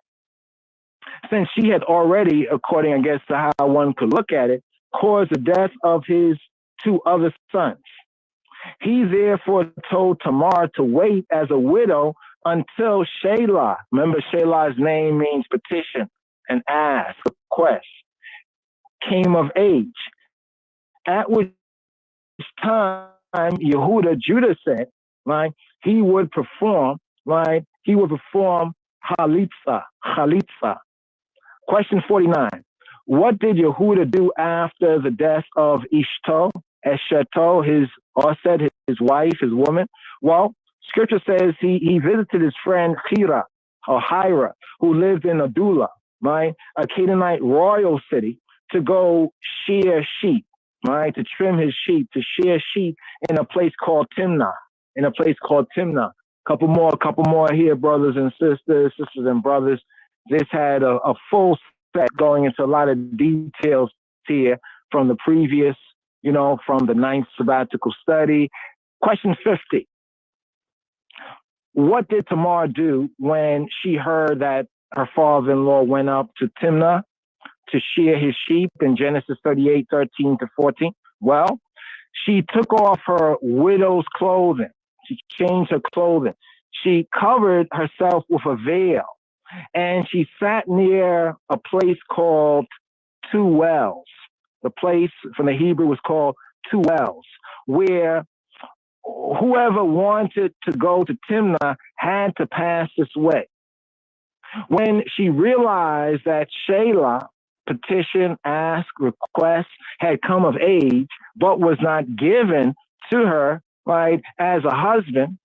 S2: since she had already, according, I guess, to how one could look at it, caused the death of his two other sons. He therefore told Tamar to wait as a widow until Shelah, remember Shelah's name means petition and ask, request, came of age. At which time Judah said, right, he would perform chalitza. Question 49. What did Yehuda do after the death of Eshto, his wife, his woman? Well, scripture says he visited his friend Hira, who lived in Adullam, right, a Canaanite royal city, to go shear sheep, right, to trim his sheep, to shear sheep in a place called Timnah. Couple more here, brothers and sisters and brothers. This had a full set going into a lot of details here from the previous, from the 9th sabbatical study. Question 50. What did Tamar do when she heard that her father-in-law went up to Timnah to shear his sheep in Genesis 38:13-14? Well, she took off her widow's clothing. She changed her clothing. She covered herself with a veil, and she sat near a place called Two Wells. The place from the Hebrew was called Two Wells, where whoever wanted to go to Timnah had to pass this way. When she realized that Shelah, petition, ask, request, had come of age, but was not given to her, right, as a husband,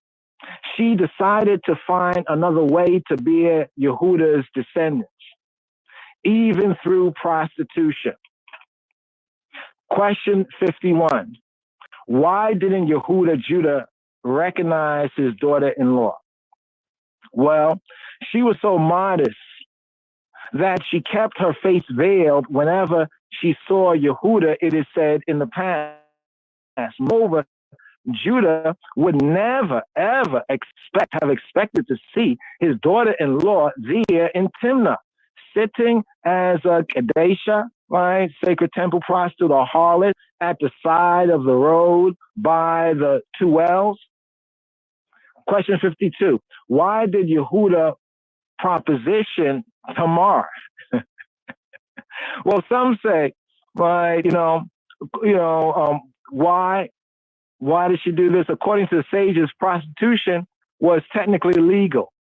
S2: she decided to find another way to bear Yehuda's descendants, even through prostitution. Question 51. Why didn't Judah recognize his daughter-in-law? Well, she was so modest that she kept her face veiled whenever she saw Yehuda, it is said in the past. Moreover, Judah would never, ever have expected to see his daughter-in-law there in Timnah, sitting as a Kadesha, right, sacred temple prostitute or harlot, at the side of the road by the Two Wells. Question 52. Why did Yehuda proposition Tamar? Well, some say, right, why did she do this? According to the sages, prostitution was technically legal.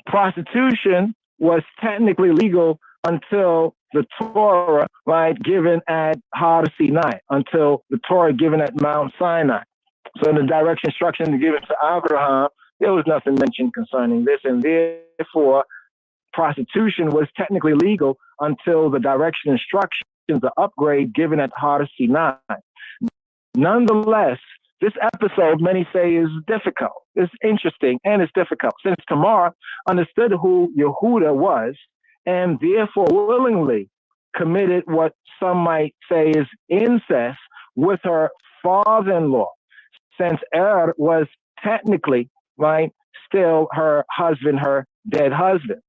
S2: Prostitution was technically legal until the Torah, right, given at Har Sinai, until the Torah given at Mount Sinai. So in the direct instruction given to Abraham, there was nothing mentioned concerning this, and therefore prostitution was technically legal until the direction instructions, the upgrade given at Har Sinai. Nonetheless, this episode, many say, is difficult. It's interesting and it's difficult, since Tamar understood who Yehuda was and therefore willingly committed what some might say is incest with her father-in-law, since was technically, right, still her husband, her dead husband.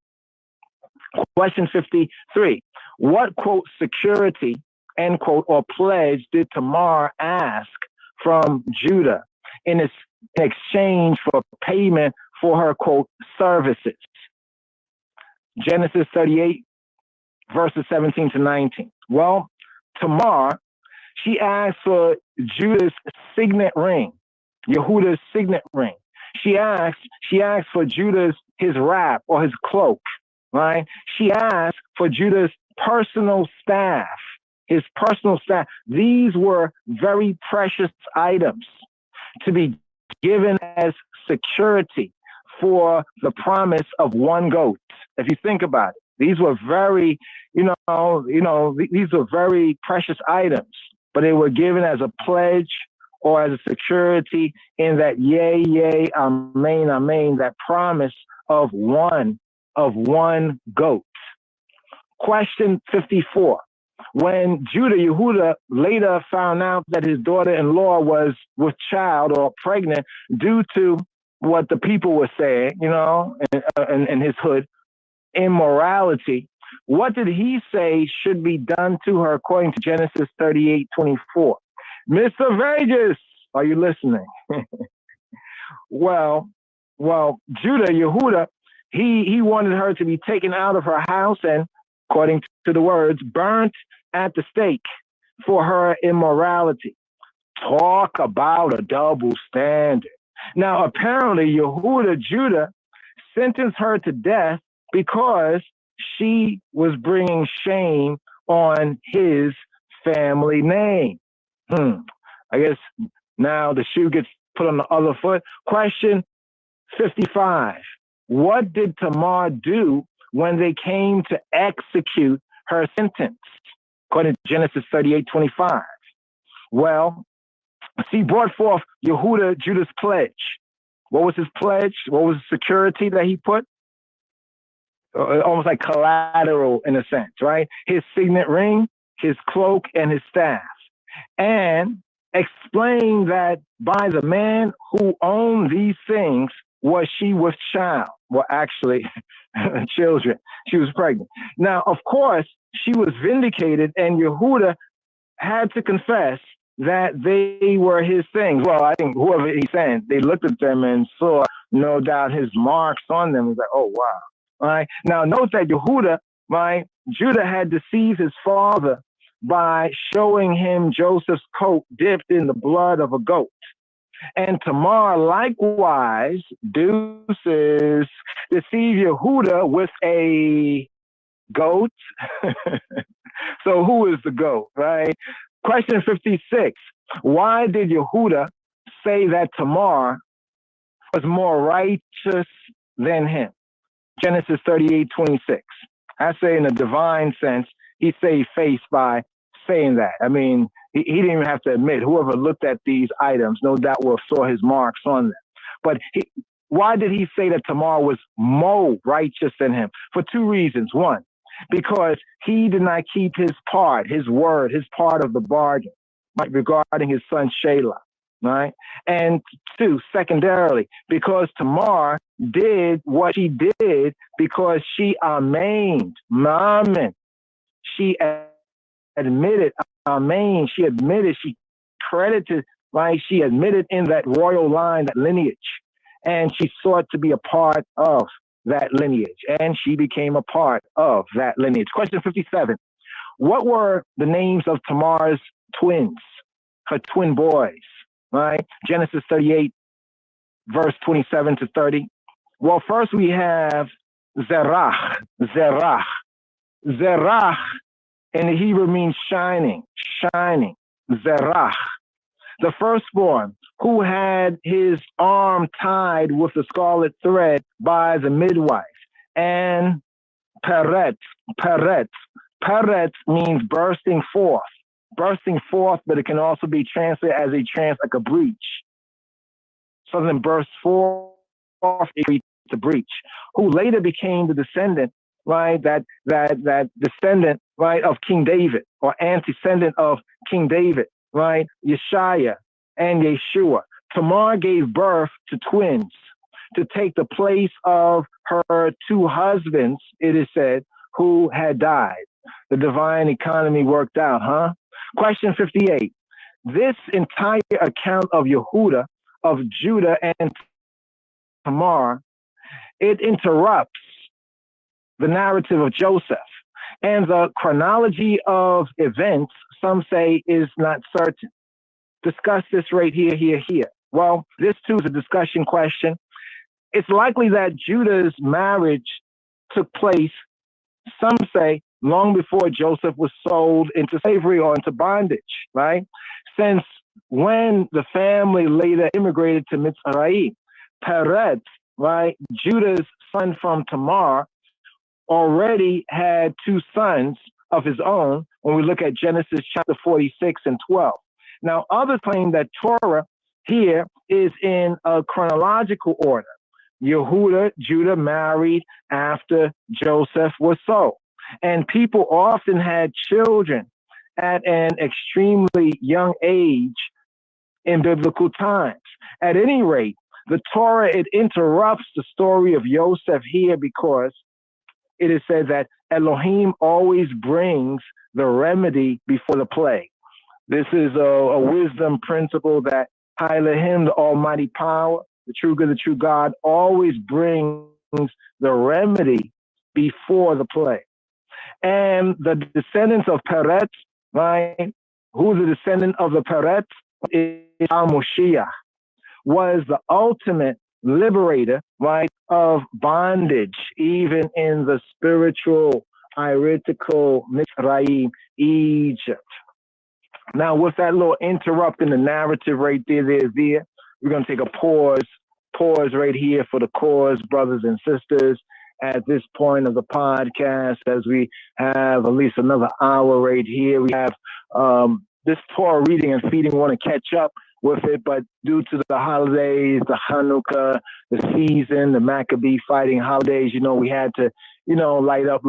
S2: Question 53. What, quote, security, end quote, or pledge did Tamar ask from Judah in exchange for payment for her, quote, services? Genesis 38, verses 17 to 19. Well, Tamar, she asked for Judah's signet ring, Yehuda's signet ring. She asked for Judah's, his wrap or his cloak, right? She asked for Judah's personal staff, his personal staff. These were very precious items to be given as security for the promise of one goat. If you think about it, these were very, these were very precious items, but they were given as a pledge or as a security in that yea, amen, amen, that promise of one goat. Question 54. When Yehuda later found out that his daughter-in-law was with child or pregnant due to what the people were saying, in his hood, immorality, what did he say should be done to her according to Genesis 38:24? Mr. Vegas, are you listening? Well, Yehuda, he wanted her to be taken out of her house and, according to the words, burnt at the stake for her immorality. Talk about a double standard. Now, apparently, Judah sentenced her to death because she was bringing shame on his family name. I guess now the shoe gets put on the other foot. Question 55. What did Tamar do when they came to execute her sentence? According to Genesis 38:25. Well, she brought forth Judah's pledge. What was his pledge? What was the security that he put? Almost like collateral in a sense, right? His signet ring, his cloak, and his staff. And explained that by the man who owned these things was she with child. Well, actually, children. She was pregnant. Now, of course, she was vindicated, and Yehuda had to confess that they were his things. Well, I think whoever he sent, they looked at them and saw, no doubt, his marks on them. It's like, oh, wow. All right. Now, note that Yehuda, right, Judah had deceived his father by showing him Joseph's coat dipped in the blood of a goat. And Tamar likewise deceived Yehuda with a goat. So who is the goat, right? Question 56. Why did Yehuda say that Tamar was more righteous than him? Genesis 38:26. I say in a divine sense, he saved face by saying that. I mean, he didn't even have to admit. Whoever looked at these items, no doubt will saw his marks on them. But why did he say that Tamar was more righteous than him? For two reasons. One, because he did not keep his part, his word, his part of the bargain, right, regarding his son Shelah, right? And two, secondarily, because Tamar did what she did because she she admitted, she credited, right? She admitted in that royal line, that lineage, and she sought to be a part of that lineage, and she became a part of that lineage. Question 57. What were the names of Tamar's twins, her twin boys, right? Genesis 38, verse 27 to 30. Well, first we have Zerach. Zerach in the Hebrew means shining, zerach. The firstborn, who had his arm tied with the scarlet thread by the midwife. And Peret means bursting forth, but it can also be translated as like a breach. Something bursts forth, it's a breach. Who later became the descendant, right? That descendant, right, of King David, or antecedent of King David, right? Yeshaya and Yeshua. Tamar gave birth to twins to take the place of her two husbands, it is said, who had died. The divine economy worked out, huh? Question 58. This entire account of Yehuda, of Judah and Tamar, it interrupts the narrative of Joseph. And the chronology of events, some say, is not certain. Discuss this right here. Well, this too is a discussion question. It's likely that Judah's marriage took place, some say, long before Joseph was sold into slavery or into bondage, right? Since when the family later immigrated to Mitzrayim, Peret, right, Judah's son from Tamar, already had two sons of his own when we look at Genesis chapter 46 and 12. Now, others claim that Torah here is in a chronological order. Judah married after Joseph was sold. And people often had children at an extremely young age in biblical times. At any rate, the Torah, it interrupts the story of Joseph here because it is said that Elohim always brings the remedy before the plague. This is a wisdom principle that Elohim, the almighty power, the true good, the true God, always brings the remedy before the plague. And the descendants of Peret, right, who's the descendant of the Peret, is Al-Moshiach, was the ultimate liberator, right, of bondage, even in the spiritual, heretical Mitzrayim, Egypt. Now, with that little interrupt in the narrative right there, we're going to take a pause right here for the cause, brothers and sisters, at this point of the podcast, as we have at least another hour right here. We have this Torah reading and feeding, want to catch up with it, but due to the holidays, the Hanukkah, the season, the Maccabee fighting holidays, we had to, light up,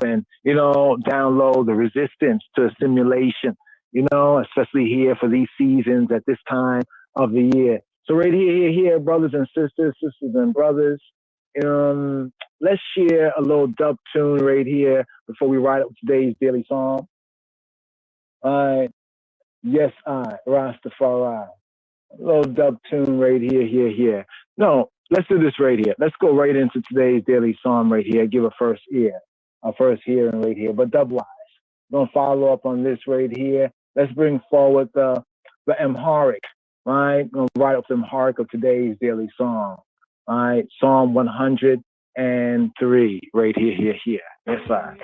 S2: and, download the resistance to assimilation, especially here for these seasons at this time of the year. So right here, brothers and sisters and brothers, let's share a little dub tune right here before we write up today's daily psalm. All right. Yes, Rastafari. A little dub tune right here. No, let's do this right here. Let's go right into today's daily psalm right here. Give a first hearing right here, but dub-wise. We're going to follow up on this right here. Let's bring forward the Amharic, right? We're going to write up the Amharic of today's daily psalm. All right, Psalm 103 right here. Yes, sir.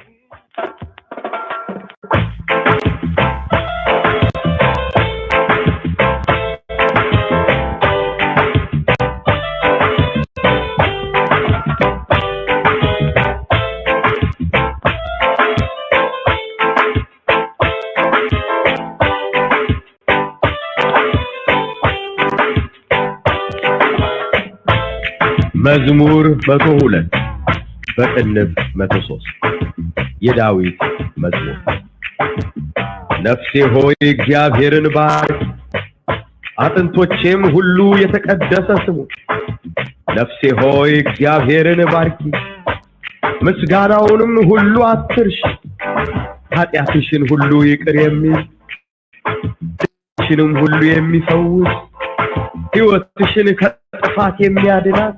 S1: መዝሙር 102 በቅንፍ 103 የዳዊት መዝሙር። ነፍሴ ሆይ እግዚአብሔርን ባርክ፣ አጥንቶቼም ሁሉ የተቀደሰ ስሙ። ነፍሴ ሆይ እግዚአብሔርን ባርኪ፣ ምስጋናውንም ሁሉ አትርሺ። ኃጢአትሽን ሁሉ ይቅር የሚል ሽንም ሁሉ የሚፈውስ ሕይወትሽን ከጥፋት የሚያድናት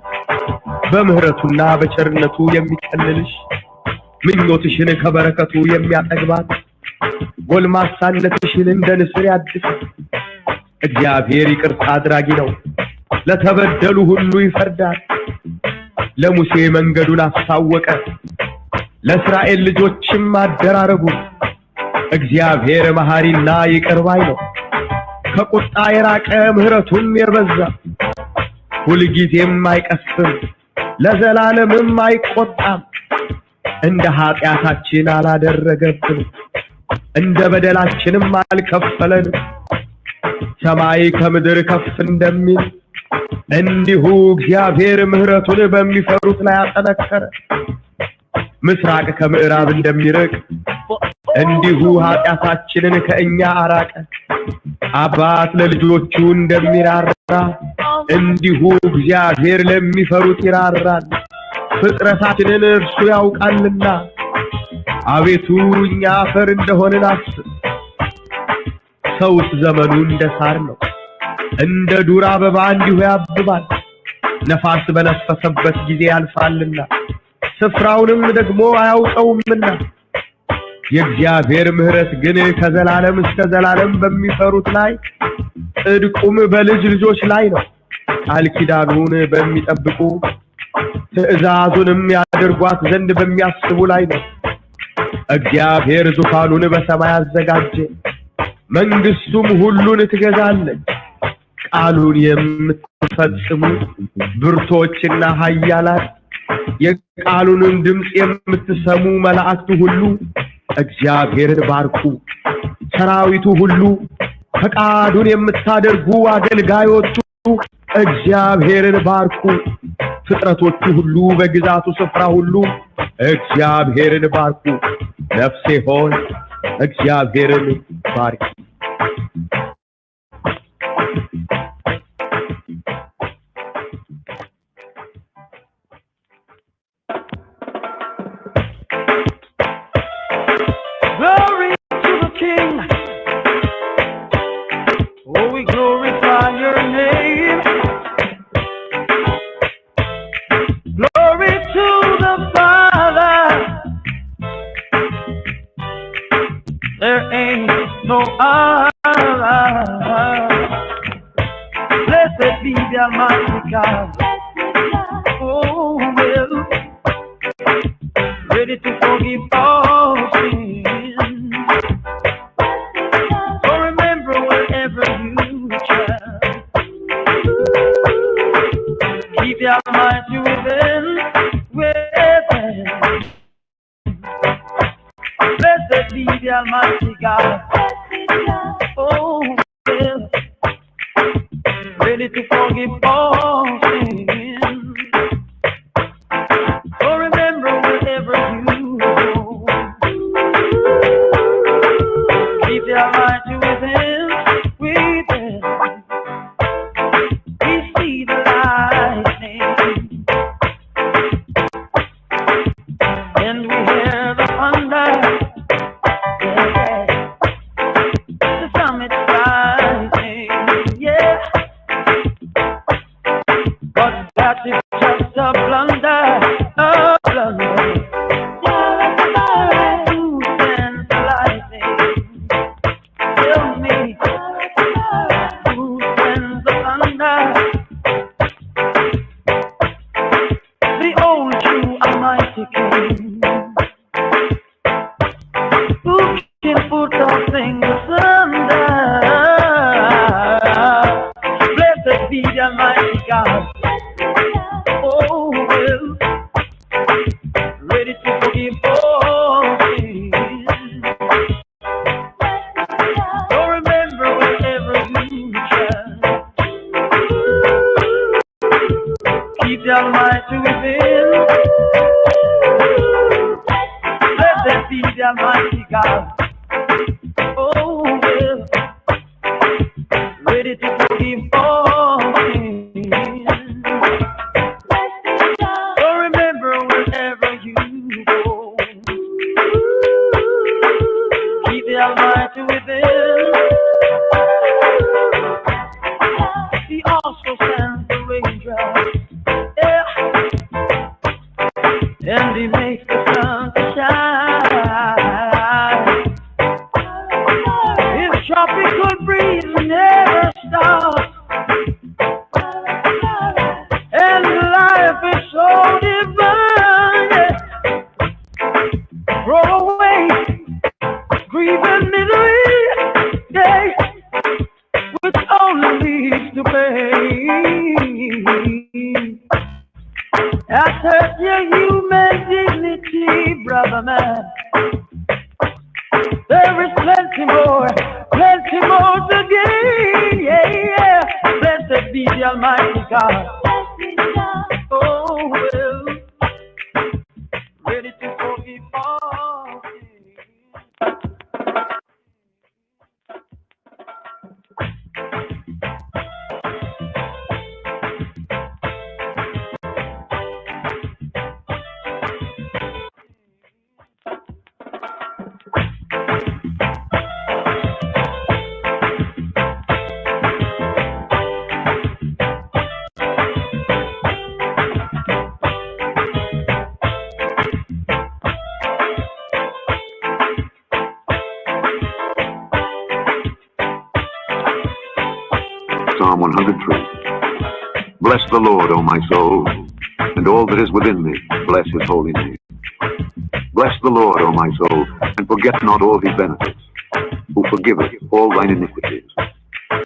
S1: በምህረቱና በቸርነቱ የሚከልልሽ ምኞትሽን ከበረከቱ የሚያጠግባት ጎልማሳነትሽን እንደ ንስር ያድሳል። እግዚአብሔር ይቅርታ አድራጊ ነው፣ ለተበደሉ ሁሉ ይፈርዳል። ለሙሴ መንገዱን አስታወቀ፣ ለእስራኤል ልጆችም አደራረጉ እግዚአብሔር መሐሪና ይቅር ባይ ነው። ከቁጣ የራቀ ምህረቱም የበዛ ሁልጊዜም አይቀስም ለዘላለምም አይቆጣም። እንደ ኃጢአታችን አላደረገብንም እንደ በደላችንም አልከፈለንም። ሰማይ ከምድር ከፍ እንደሚል እንዲሁ እግዚአብሔር ምህረቱን በሚፈሩት ላይ አጠነከረ። ምስራቅ ከምዕራብ እንደሚርቅ እንዲሁ ኃጢአታችንን ከእኛ አራቀ። አባት ለልጆቹ እንደሚራራ እንዲሁ እግዚአብሔር ለሚፈሩት ይራራል። ፍጥረታችንን እርሱ ያውቃልና አቤቱ እኛ አፈር እንደሆንን አስብ። ሰውስ ዘመኑ እንደ ሳር ነው፣ እንደ ዱር አበባ እንዲሁ ያብባል። ነፋስ በነፈሰበት ጊዜ ያልፋልና ስፍራውንም ደግሞ አያውቀውምና። የእግዚአብሔር ምህረት ግን ከዘላለም እስከ ዘላለም በሚፈሩት ላይ ጽድቁም በልጅ ልጆች ላይ ነው። ቃል ኪዳኑን በሚጠብቁ ትእዛዙንም ያደርጓት ዘንድ በሚያስቡ ላይ ነው። እግዚአብሔር ዙፋኑን በሰማይ አዘጋጀ፣ መንግስቱም ሁሉን ትገዛለች። ቃሉን የምትፈጽሙ ብርቶችና ኃያላን፣ የቃሉንም ድምፅ የምትሰሙ መላእክቱ ሁሉ እግዚአብሔርን ባርኩ። ሰራዊቱ ሁሉ ፈቃዱን የምታደርጉ አገልጋዮቹ እግዚአብሔርን ባርኩ። ፍጥረቶቹ ሁሉ በግዛቱ ስፍራ ሁሉ እግዚአብሔርን ባርኩ። ነፍሴ ሆይ እግዚአብሔርን ባርኪ።
S7: Glory to the King. Oh, we glorify your name. Glory to the Father. There ain't no other. Blessed be the Almighty God. Oh, well, ready to forgive all sin. So remember wherever you travel, keep the Almighty within. Blessed be the Almighty God. Oh, well, ready to forgive all sin. So remember wherever you go, keep the Almighty within. We see the lightning, and we hear the thunder. Yeah. The summit rising, yeah. But that is just a blunder, a blunder. Who sends the lightning? Tell me, who sends the thunder? The old true Almighty King, who can put all things asunder. Blessed be the Almighty God. Oh, well, ready to forgive all sins. So remember wherever you travel, keep the Almighty within. Blessed be the Almighty God. Oh, well, ready to forgive all sins. So remember wherever you go, keep the Almighty within. He also sends the raindrops, yeah, and he makes the sun to shine. His tropical breeze never stops, and life is so divine. Yeah. even misery, yeah, which only leads to pain. That hurt your human dignity, brother man. There is plenty more to gain, yeah, yeah. Blessed be the Almighty God. Oh, well, ready to forgive all things.
S4: Psalm 103. Bless the Lord, O my soul, and all that is within me, bless his holy name. Bless the Lord, O my soul, and forget not all his benefits, who forgiveth all thine iniquities,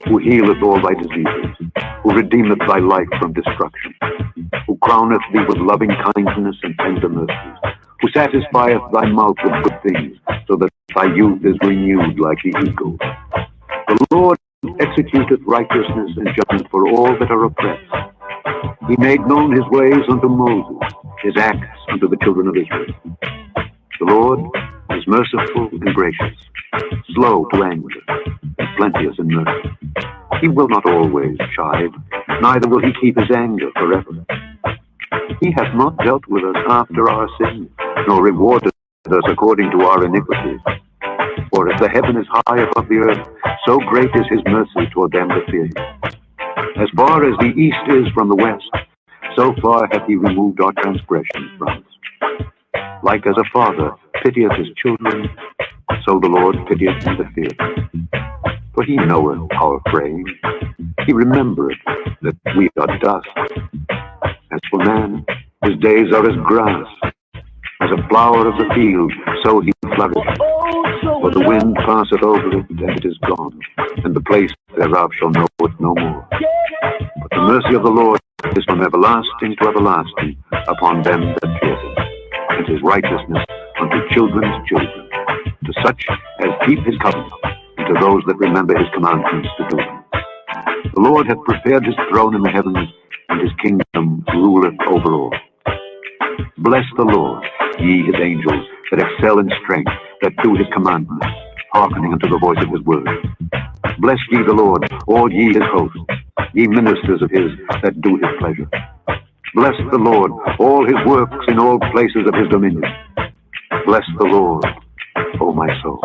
S4: who healeth all thy diseases, who redeemeth thy life from destruction, who crowneth thee with loving kindness and tender mercies, who satisfieth thy mouth with good things, so that thy youth is renewed like the eagle. The Lord executeth righteousness and judgment for all that are oppressed. He made known his ways unto Moses, his acts unto the children of Israel. The Lord is merciful and gracious, slow to anger, and plenteous in mercy. He will not always chide, neither will he keep his anger forever. He hath not dealt with us after our sins, nor rewarded us according to our iniquities. For as the heaven is high above the earth, so great is his mercy toward them that fear him. As far as the east is from the west, so far hath he removed our transgressions from us. Like as a father pitieth his children, so the Lord pitieth them that fear him. For he knoweth our frame, he remembereth that we are dust. As for man, his days are as grass, as a flower of the field, so he flourisheth. For the wind passeth over it, and it is gone, and the place thereof shall know it no more. But the mercy of the Lord is from everlasting to everlasting upon them that fear him, and his righteousness unto children's children, to such as keep his covenant, and to those that remember his commandments to do them. The Lord hath prepared his throne in the heavens, and his kingdom ruleth over all. Bless the Lord, ye his angels, that excel in strength, that do his commandments, hearkening unto the voice of his word. Bless ye the Lord, all ye his hosts, ye ministers of his that do his pleasure. Bless the Lord, all his works in all places of his dominion. Bless the Lord, O my soul.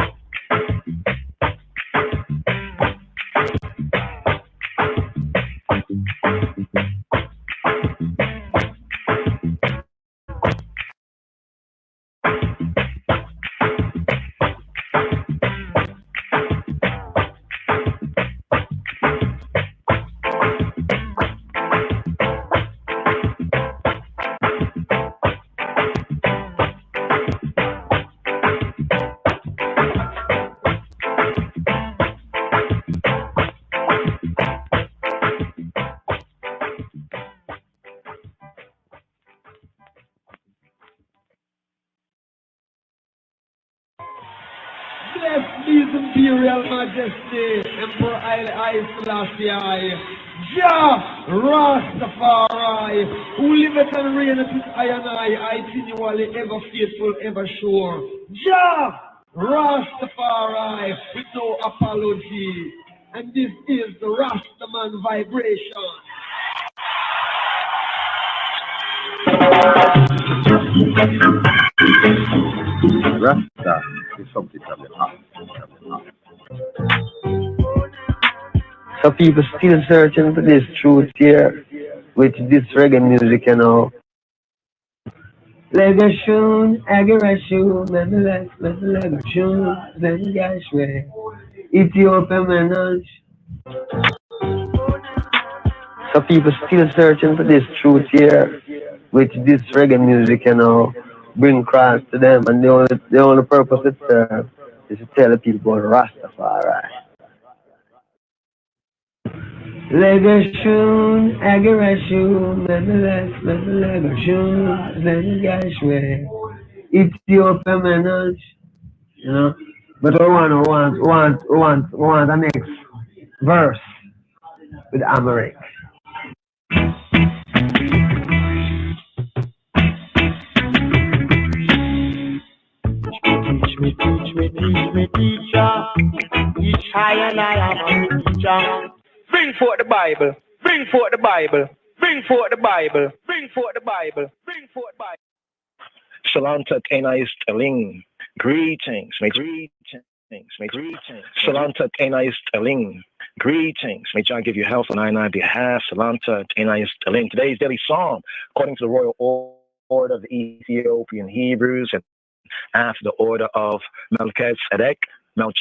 S3: Imperial Majesty, Emperor Haile Selassie, Jah Rastafari, who liveth and reigneth with I and I continually, ever faithful, ever sure. Jah Rastafari, with no apology. And this is the Rastaman vibration.
S4: Rasta is something from the heart.
S8: So people still searching for this truth here with this reggae music, you know. Legashun, Agarashun, Legashun, Zengashwe, Ethiopia Menage. So people still searching for this truth here with this reggae music, you know. Bring Christ to them, and the only purpose it serves is to tell the people about Rastafari. Legation, aggression, legation, Ethiopia manage, you know. But I want the next verse with Americ.
S1: Teach me, teacher. Teach I and I am a teacher. Bring forth the Bible. Bring forth the Bible. Bring forth the Bible. Bring forth the Bible. Bring forth the Bible.
S2: Shalom to Kenais Teling. Greetings. May greetings. Shalom to Kenais Teling. Greetings. May John give you health on I behalf. Shalom to Kenais Teling. Today's daily psalm, according to the royal order of the Ethiopian Hebrews and after the order of Melchizedek. Shalom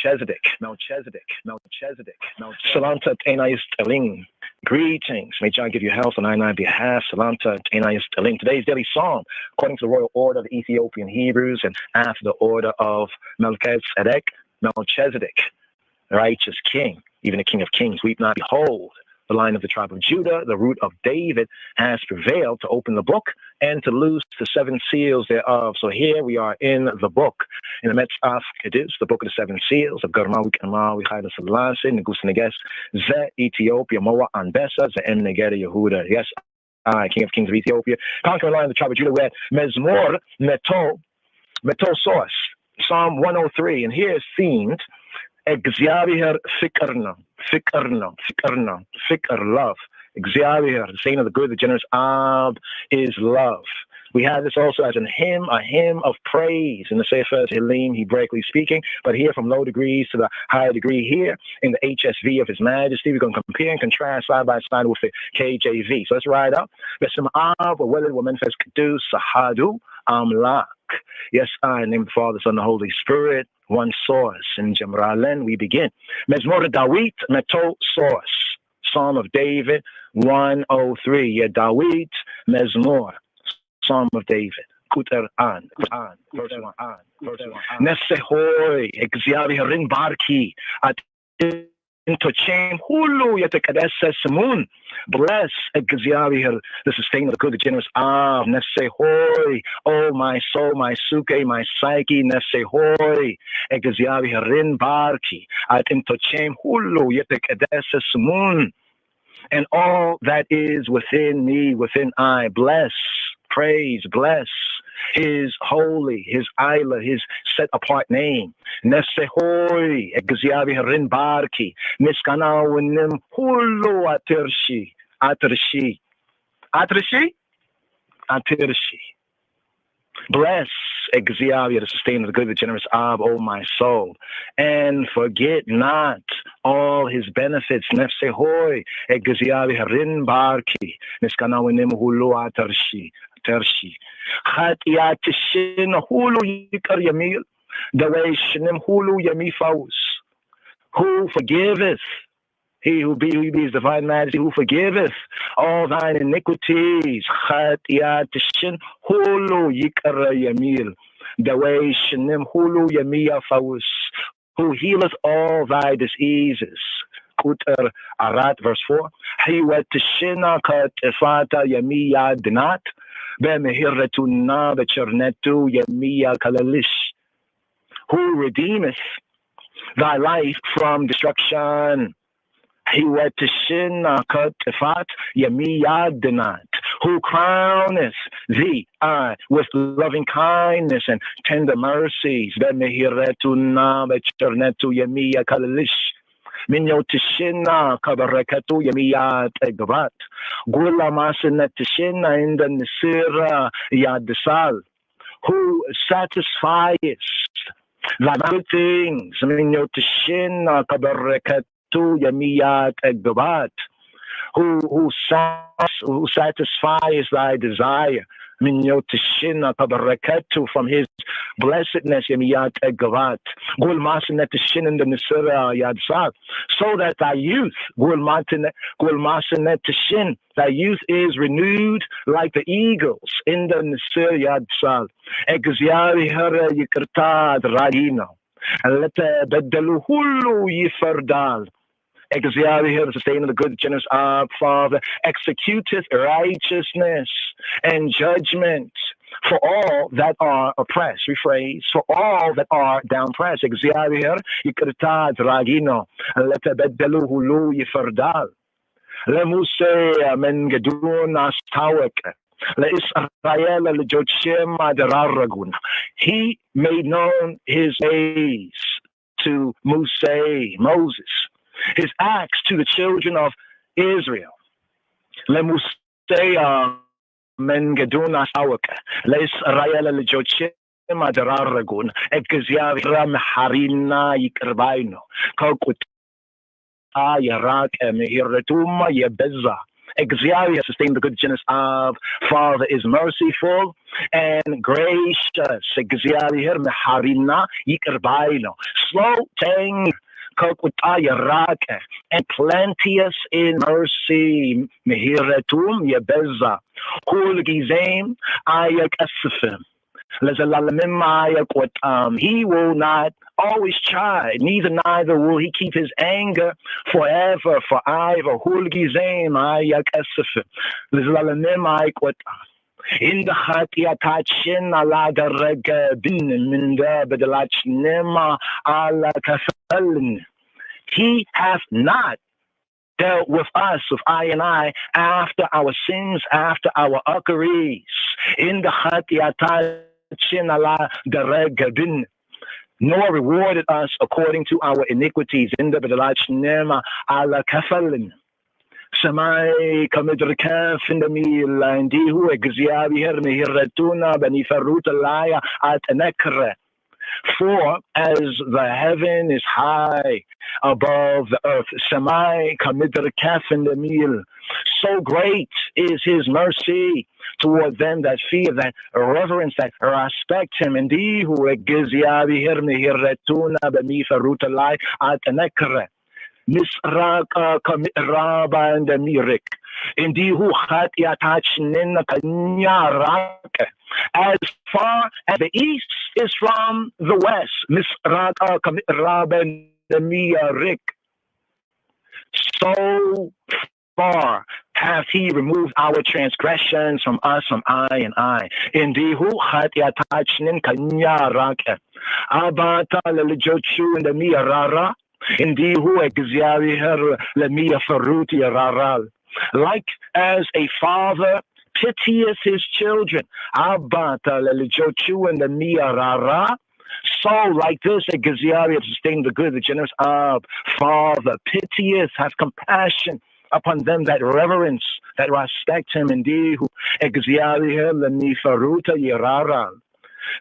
S2: to Kenais Teling. Greetings. May John give you health on I behalf. Shalom to Kenais Teling. Today's daily psalm, according to the royal order of the Ethiopian Hebrews and after the order of Melchizedek, righteous king, even the King of Kings. Weep not, behold, the Lion of the tribe of Judah, the root of David, has prevailed to open the book and to loose the seven seals thereof. So here we are in the book, in the Metzaf Kedus, the book of the seven seals of Garmawi Kamawi Haile Selassie, Negus Neges, Ze Ethiopia, Moa Anbesa, Ze Em Negere Yehuda. Yes, I, King of Kings of Ethiopia, conquering Lion of the tribe of Judah, we're Mezmor Meto Source, Psalm 103, and here is themed እግዚአብሔር ፍቅር ነው, love. እግዚአብሔር, the saying of the good, the generous Ab, is love. We have this also as a hymn of praise in the Sefer Tehillim, Hebraically speaking, but here from low degrees to the higher degree here in the HSV of His Majesty. We're going to compare and contrast side by side with the KJV. So let's ride up. Besem Ab, Weled, Womenfes Kedus, Sahadu, Amlak. Yes, I, in the name of the Father, Son, and the Holy Spirit, one source. In Jemralen, we begin. Mezmor Dawit, Meto Source. Psalm of David, 103. Yeah, Dawit, Mezmor. Psalm of David. Kuter an, verse 1. Nesehoi, እግዚአብሔርን Barki, at Intochem Hulu Yetekadeses Moon. Bless እግዚአብሔር, the sustainer, the good, the generous Av. Nesehoi, oh my soul, my suke, my psyche. Nesehoi, እግዚአብሔርን Barki, at Intochem Hulu Yetekadeses Moon. And all that is within me, within I, bless, praise, bless His holy, His Isla, His set apart name. Nesehoi, እግዚአብሔርን Barki, Miskanawinim Hulu Atirshi. Bless እግዚአብሔር, the sustainer, the good, the generous Ab, O my soul, and forget not all His benefits. Nefsehoi, እግዚአብሔርን Barki, Miskanawinim Hulu Atirshi. Chatiatishin Hulu Yikar Yamil, Daweshinim Hulu Yamifos, who forgiveth. He who be His divine majesty, who forgiveth all thine iniquities. Chatiatishin Hulu Yikar Yamil, Daweshinim Hulu Yamifos, who healeth all thy diseases. Kuter Arat, verse 4. He watishina katifata Yamiya Dinat. Bemehirretuna bechernetu Yemiya Kalalish, who redeemeth thy life from destruction. He wetishin katifat Yemiya Dinat, who crowneth thee with loving kindness and tender mercies. Bemehirretuna bechernetu Yemiya Kalalish. Minyotishina kabarakatu Yemiyat Egrat. Gula Masinetishina in the Nisira Yadisal, who satisfies thy things. Minyotishina kabarakatu Yemiyat Egrat, who satisfies thy desire. Minyotishina kabarakatu, from His blessedness. Yemiyat Egrat. Gul Masinetishina in the Nisira Yadsal, so that thy youth, thy youth is renewed like the eagles in the Nisir Yadsal. እግዚአብሔር ይቅርታ አድራጊ ነው፣ لتبدل هلو يفردال. Executive, sustaining the good, generous Father, executeth righteousness and judgment for all that are oppressed. Rephrase, for all that are downpressed. Executive, يكرتا dragino, لتبدله هلو يفردال. لموسى من قدون أستاوك. لإسرائيل لجوتشم درارغون. He made known his ways to Moses, his acts to the children of Israel. لموسى من قدون أستاوك. لإسرائيل لجوتشم درارغون. إكزيار محارينا يكرباينو. كوكوت Yarak Mehiratum Yebeza. Exaria sustain the good genius of Father is merciful and gracious. Exaria Meharina Yikerbaino. Slow tang Kokuta Yarak and plenteous in mercy. Mehiratum Yebeza. Hulgizim Ayak Asifim. He will not always chide, neither will he keep his anger forever, for ever. In the Hatiatachin ala bin minda bedalachnema ala kafalin. He hath not dealt with us, with I and I, after our sins, after our uckeries. In the Hatiatachin nor rewarded us according to our iniquities. In the Bedalachnema ala kafalin. Samai kamidrikaf in the meal and who exabi her mehiratuna benifaruta laya at nekre. For as the heaven is high above the earth, Samai kamidrikaf in the meal, so great is his mercy toward them that fear, that reverence, that respect him. Indeed, who exabi her mehiratuna benifaruta at nekre. Misraka kamiraba and the mirik. Indeed, who had yatachnin kanyarak. As far as the east is from the west, Misraka kamiraba and the mirik. So far hath he removed our transgressions from us, from I and I. Indeed, who had yatachnin kanyarak. Abata lelijochu and the miarara. Indeed, who exaviher lemia faruti raral. Like as a father pitieth his children, abata lelijochu and the miarara. So, like this, exavier sustain the good, the generous Father pitieth, has compassion upon them that reverence, that respect him. Indeed, who exaviher lemi faruta raral.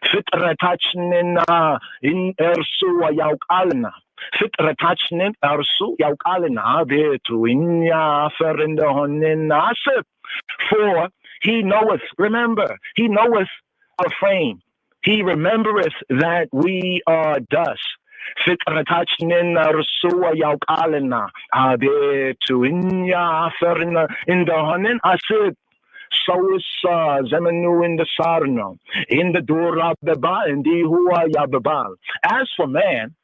S2: Fitratachnina in ersu yaukalna. Fitratachnin ersu yaukalna betu inya ferinda honin asip. For he knoweth, remember, he knoweth our frame. He remembereth that we are dust. Fitratachnin ersu yaukalna betu inya ferinda honin asip. So is Zemenu in the Sarno, in the Dura Beba, in the Hua Yababal. As for man,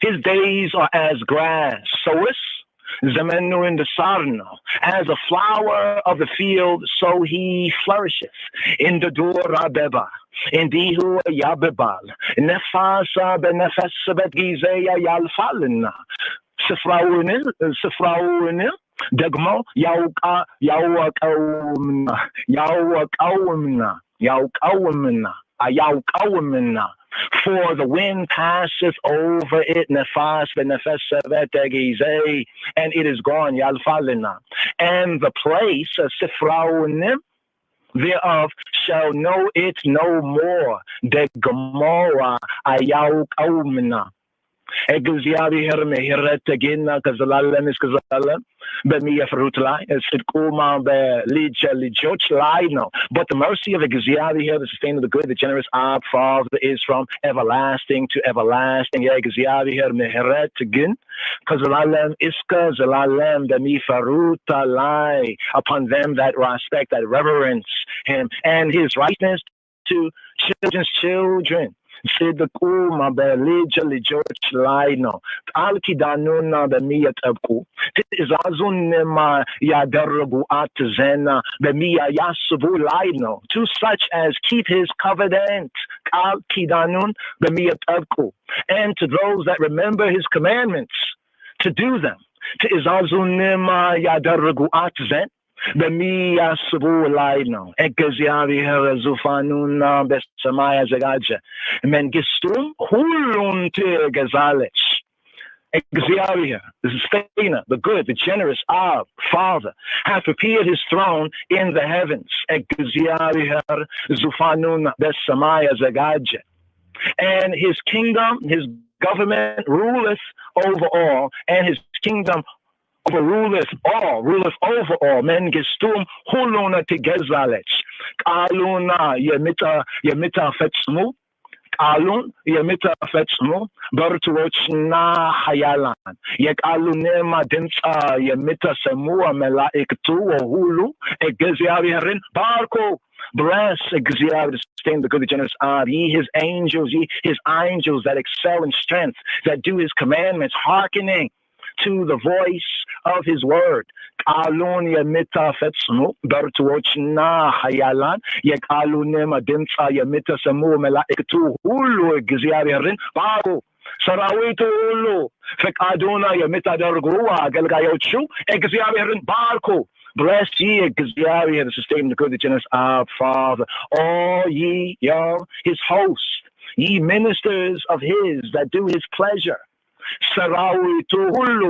S2: his days are as grass. So is Zemenu in the Sarno, as a flower of the field, so he flourisheth. In the Dura Beba, in the Hua Yababal, Nefasa benefesa bet Gizeya Yalfalina, Sifraunin. Degmo yauka yaukawmina. For the wind passeth over it, nefas benefesavetegize, and it is gone, yalfalina. And the place, sifraunim, thereof shall know it no more. Degmora ayaukawmina. Exavi herme hirretagina kazalalan is kazalan, Bemia frutlai, as it kuma be lijoch lino. But the mercy of Exavi here, the sustainer, the good, the generous Father is from everlasting to everlasting. Exavi here mehiretagin, kazalalem iska zalalem bemi frutalai upon them that respect, that reverence him, and his rightness to children's children. ጽድቁ በልጅ ልጆች ላይ ነው። ቃል ኪዳኑን በሚጠብቁ ትእዛዙን ያደረጉ አትዘን በሚያስቡ ላይ ነው። To such as keep his covenant, ቃል ኪዳኑን በሚጠብቁ, and to those that remember his commandments to do them. ትእዛዙን ያደረጉ አትዘን በሚያስቡ ላይ ነው። እግዚአብሔር ዙፋኑን በሰማይ አዘጋጀ፣ መንግስቱም ሁሉን ትገዛለች። Xavier, the sustainer, the good, the generous Father, hath prepared his throne in the heavens. Xavier zufanun besamai azagaje. And his kingdom, his government ruleth over all, and his kingdom ruleth over all. Men gestum huluna tigezalech. Kaluna yemita fetsmu. ቃሉን የሚተፈጽሙ በርቱዎችና ኃያላን የቃሉንም ድምፅ የሚሰሙ መላእክቱ ሁሉ እግዚአብሔርን ባርኩ። Bless Xavier, sustain the good, the generous ye his angels that excel in strength, that do his commandments, hearkening to the voice of his word. ቃሉን የሚተፈጽሙ በርቱዎችና ኃያላን የቃሉንም ድምፅ የሚሰሙ መላእክቱ ሁሉ እግዚአብሔርን ባርኩ። ሰራዊቱ ሁሉ ፈቃዱን የሚያደርጉ አገልጋዮቹ እግዚአብሔርን ባርኩ። Bless ye Xavier, to sustain the good, the generous Father. All ye his hosts, ye ministers of his that do his pleasure. ሰራዊቱ ሁሉ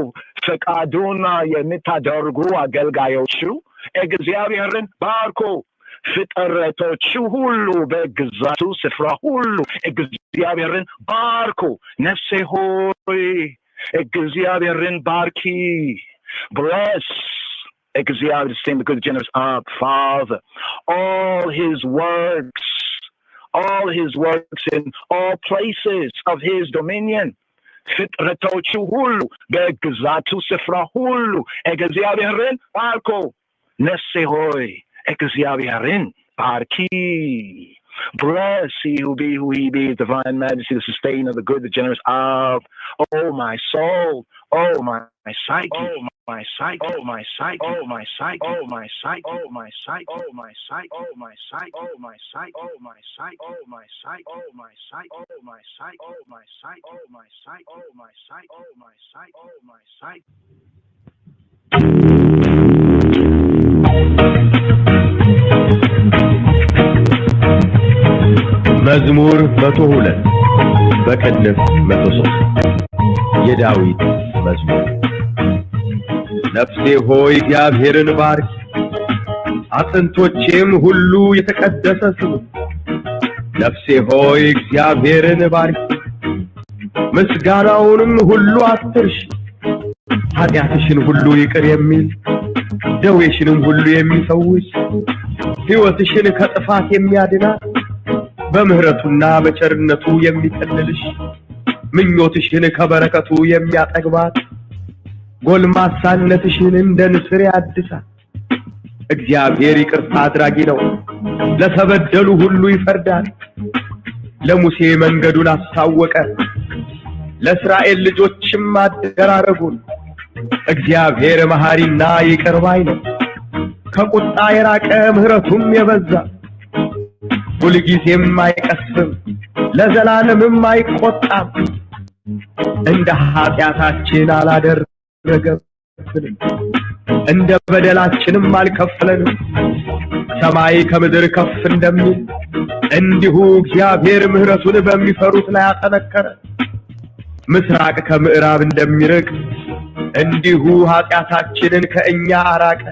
S2: ፈቃዱን የሚያደርጉ አገልጋዮቹ እግዚአብሔርን ባርኩ። ፍጥረቶቹ ሁሉ በግዛቱ ስፍራ ሁሉ እግዚአብሔርን ባርኩ። ነፍሴ ሆይ እግዚአብሔርን ባርኪ። Bless Xavier, to sustain the good, generous Father. All his works in all places of his dominion. ፍጥረቶቹ ሁሉ በግዛቱ ስፍራ ሁሉ እግዚአብሔርን ባርኩ። ነፍሴ ሆይ እግዚአብሔርን ባርኪ። Bless he who he be, divine majesty, the sustainer, the good, the generous of, oh my soul, oh my psyche, oh my sight, oh my sight, oh my sight, oh my sight, oh my sight, oh my sight, oh my sight, oh my sight, oh my sight, oh my sight, oh my sight, oh my sight, oh my sight, oh my sight, oh my sight, oh my sight, oh my sight.
S9: መዝሙር 102 በቅንፍ 103 የዳዊት መዝሙር። ነፍሴ ሆይ እግዚአብሔርን ባርክ፣ አጥንቶቼም ሁሉ የተቀደሰ ስሙ። ነፍሴ ሆይ እግዚአብሔርን ባርክ፣ ምስጋናውንም ሁሉ አትርሺ። ኃጢአትሽን ሁሉ ይቅር የሚል ደዌሽንም ሁሉ የሚፈውስ ሕይወትሽን ከጥፋት የሚያድናት በምህረቱና በቸርነቱ የሚከልልሽ ምኞትሽን ከበረከቱ የሚያጠግባት ጎልማሳነትሽን እንደ ንስር ያድሳል። እግዚአብሔር ይቅርታ አድራጊ ነው፣ ለተበደሉ ሁሉ ይፈርዳል። ለሙሴ መንገዱን አስታወቀ፣ ለእስራኤል ልጆችም አደራረጉን። እግዚአብሔር መሐሪና ይቅር ባይ ነው፣ ከቁጣ የራቀ ምህረቱም የበዛ። ሁልጊዜም አይቀስም፣ ለዘላለምም አይቆጣም። እንደ ኃጢአታችን አላደረገብንም፣ እንደ በደላችንም አልከፈለንም። ሰማይ ከምድር ከፍ እንደሚል እንዲሁ እግዚአብሔር ምህረቱን በሚፈሩት ላይ አጠነከረ። ምስራቅ ከምዕራብ እንደሚርቅ እንዲሁ ኃጢአታችንን ከእኛ አራቀ።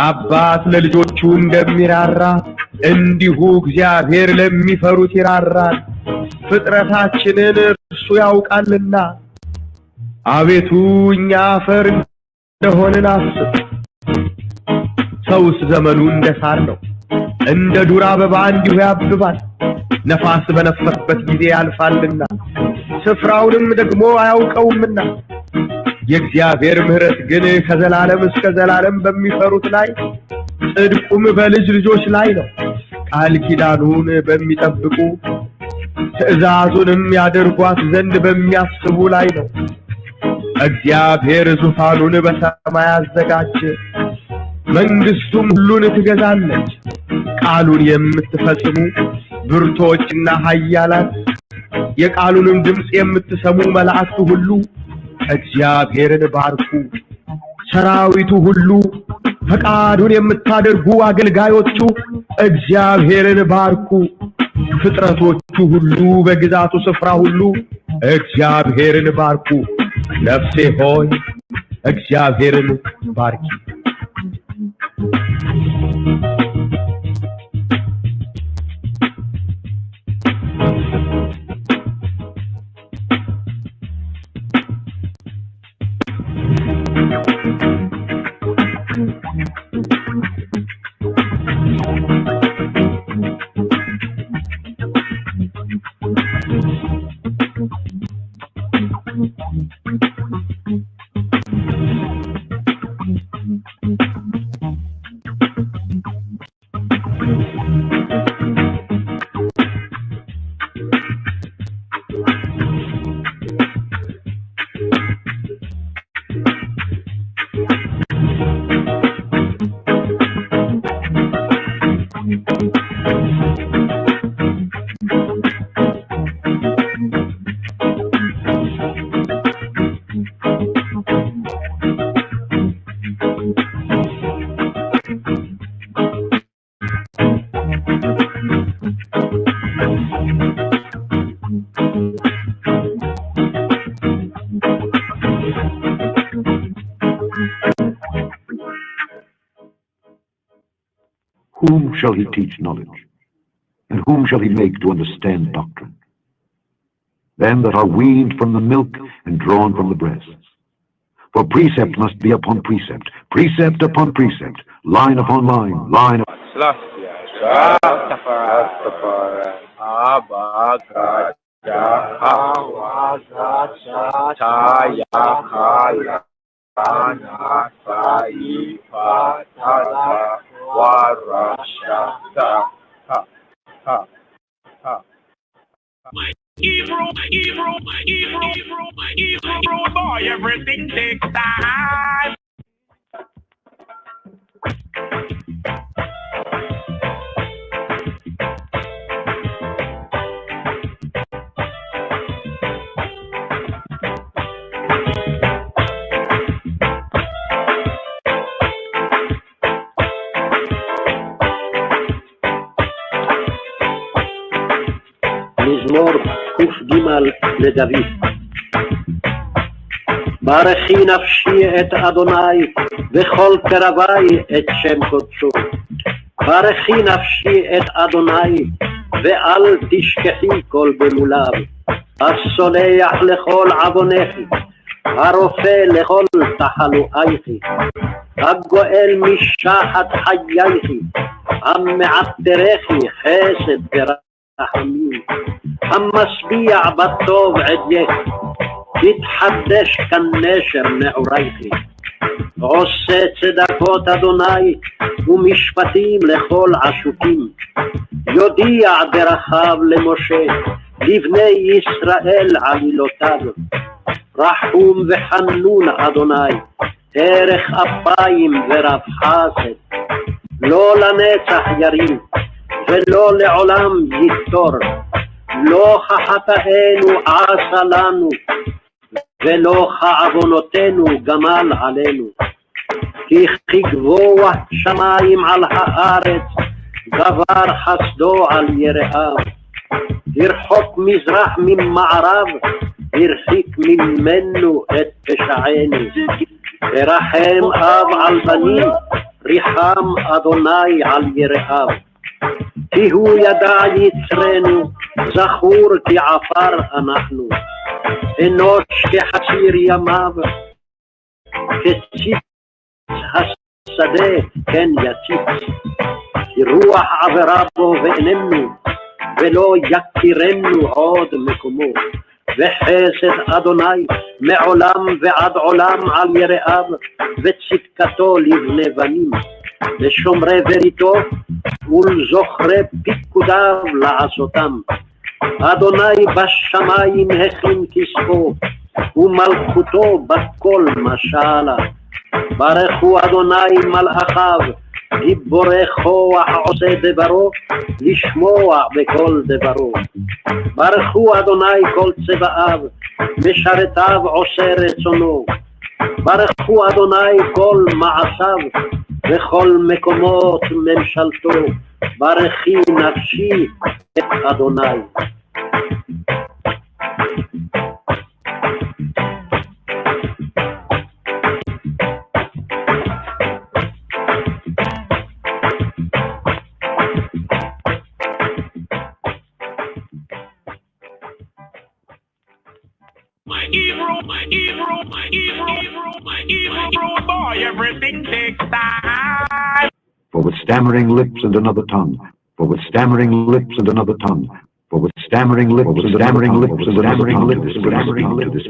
S9: አባት ለልጆቹ እንደሚራራ እንዲሁ እግዚአብሔር ለሚፈሩት ይራራል። ፍጥረታችንን እርሱ ያውቃልና አቤቱ እኛ አፈር እንደሆንን አስብ። ሰውስ ዘመኑ እንደ ሳር ነው፣ እንደ ዱር አበባ እንዲሁ ያብባል። ነፋስ በነፈሰበት ጊዜ ያልፋልና ስፍራውንም ደግሞ አያውቀውምና። የእግዚአብሔር ምሕረት ግን ከዘላለም እስከ ዘላለም በሚፈሩት ላይ ጽድቁም በልጅ ልጆች ላይ ነው። ቃል ኪዳኑን በሚጠብቁ ትእዛዙንም ያደርጓት ዘንድ በሚያስቡ ላይ ነው። እግዚአብሔር ዙፋኑን በሰማይ አዘጋጀ፣ መንግስቱም ሁሉን ትገዛለች። ቃሉን የምትፈጽሙ ብርቶችና ኃያላን፣ የቃሉንም ድምፅ የምትሰሙ መላእክቱ ሁሉ እግዚአብሔርን ባርኩ። ሰራዊቱ ሁሉ፣ ፈቃዱን የምታደርጉ አገልጋዮቹ እግዚአብሔርን ባርኩ። ፍጥረቶቹ ሁሉ በግዛቱ ስፍራ ሁሉ እግዚአብሔርን ባርኩ። ነፍሴ ሆይ እግዚአብሔርን ባርኪ።
S4: Whom shall he teach knowledge? And whom shall he make to understand doctrine? Them that are weaned from the milk and drawn from the breasts. For precept must be upon precept, precept upon precept, line upon line, line upon
S1: Evil boy, everything takes time.
S5: מזמור ק"ג לדוד. ברכי נפשי את אדוני וכל קרבי את שם קודשו. ברכי נפשי את אדוני ואל תשכחי כל במוליו. הסולח לכל עוונך, הרופא לכל תחלואייך, הגואל משחת חייך, המעטרך חסד ורחמים, המשביע בטוב עדייך, תתחדש כנשר נעורייך. עושה צדקות אדוני ומשפטים לכל עשוקים, יודיע דרכיו למשה, לבני ישראל עלילותיו. רחום וחנון אדוני, ערך אפיים ורב חסד, לא לנצח ירים ולא לעולם יתור. לא כחטאינו עשה לנו ולא כעוונותינו גמל עלינו. כי גבוה שמיים על הארץ, גבר חסדו על יראיו. ירחוק מזרח ממערב, הרחיק ממנו את פשענו. ורחם אב על בנים, ריחם אדוני על יראיו. כי הוא ידע יצרנו, זכור כי עפר אנחנו. אנוש כחציר ימיו, כציץ השדה כן יציץ. כי רוח עברה בו ואיננו, ולא יכירנו עוד מקומו. וחסד אדוני מעולם ועד עולם על יראיו, וצדקתו לבני בנים. לשומרי בריתו ולזוכרי פיקודיו לעשותם. אדוני בשמיים הכין כספו, ומלכותו בכל משלה. ברכו אדוני מלאכיו, גיבורי כוח עושה דברו, לשמוע בכל דברו. ברכו אדוני כל צבאיו, משרתיו עושה רצונו. ברכו אדוני כל מעשיו, בכל מקומות ממשלתו. ברכי נפשי את אדוני.
S1: Everything takes time.
S4: For with stammering lips and another tongue, for with stammering lips and another tongue, for with stammering lips and stammering lips and stammering lips,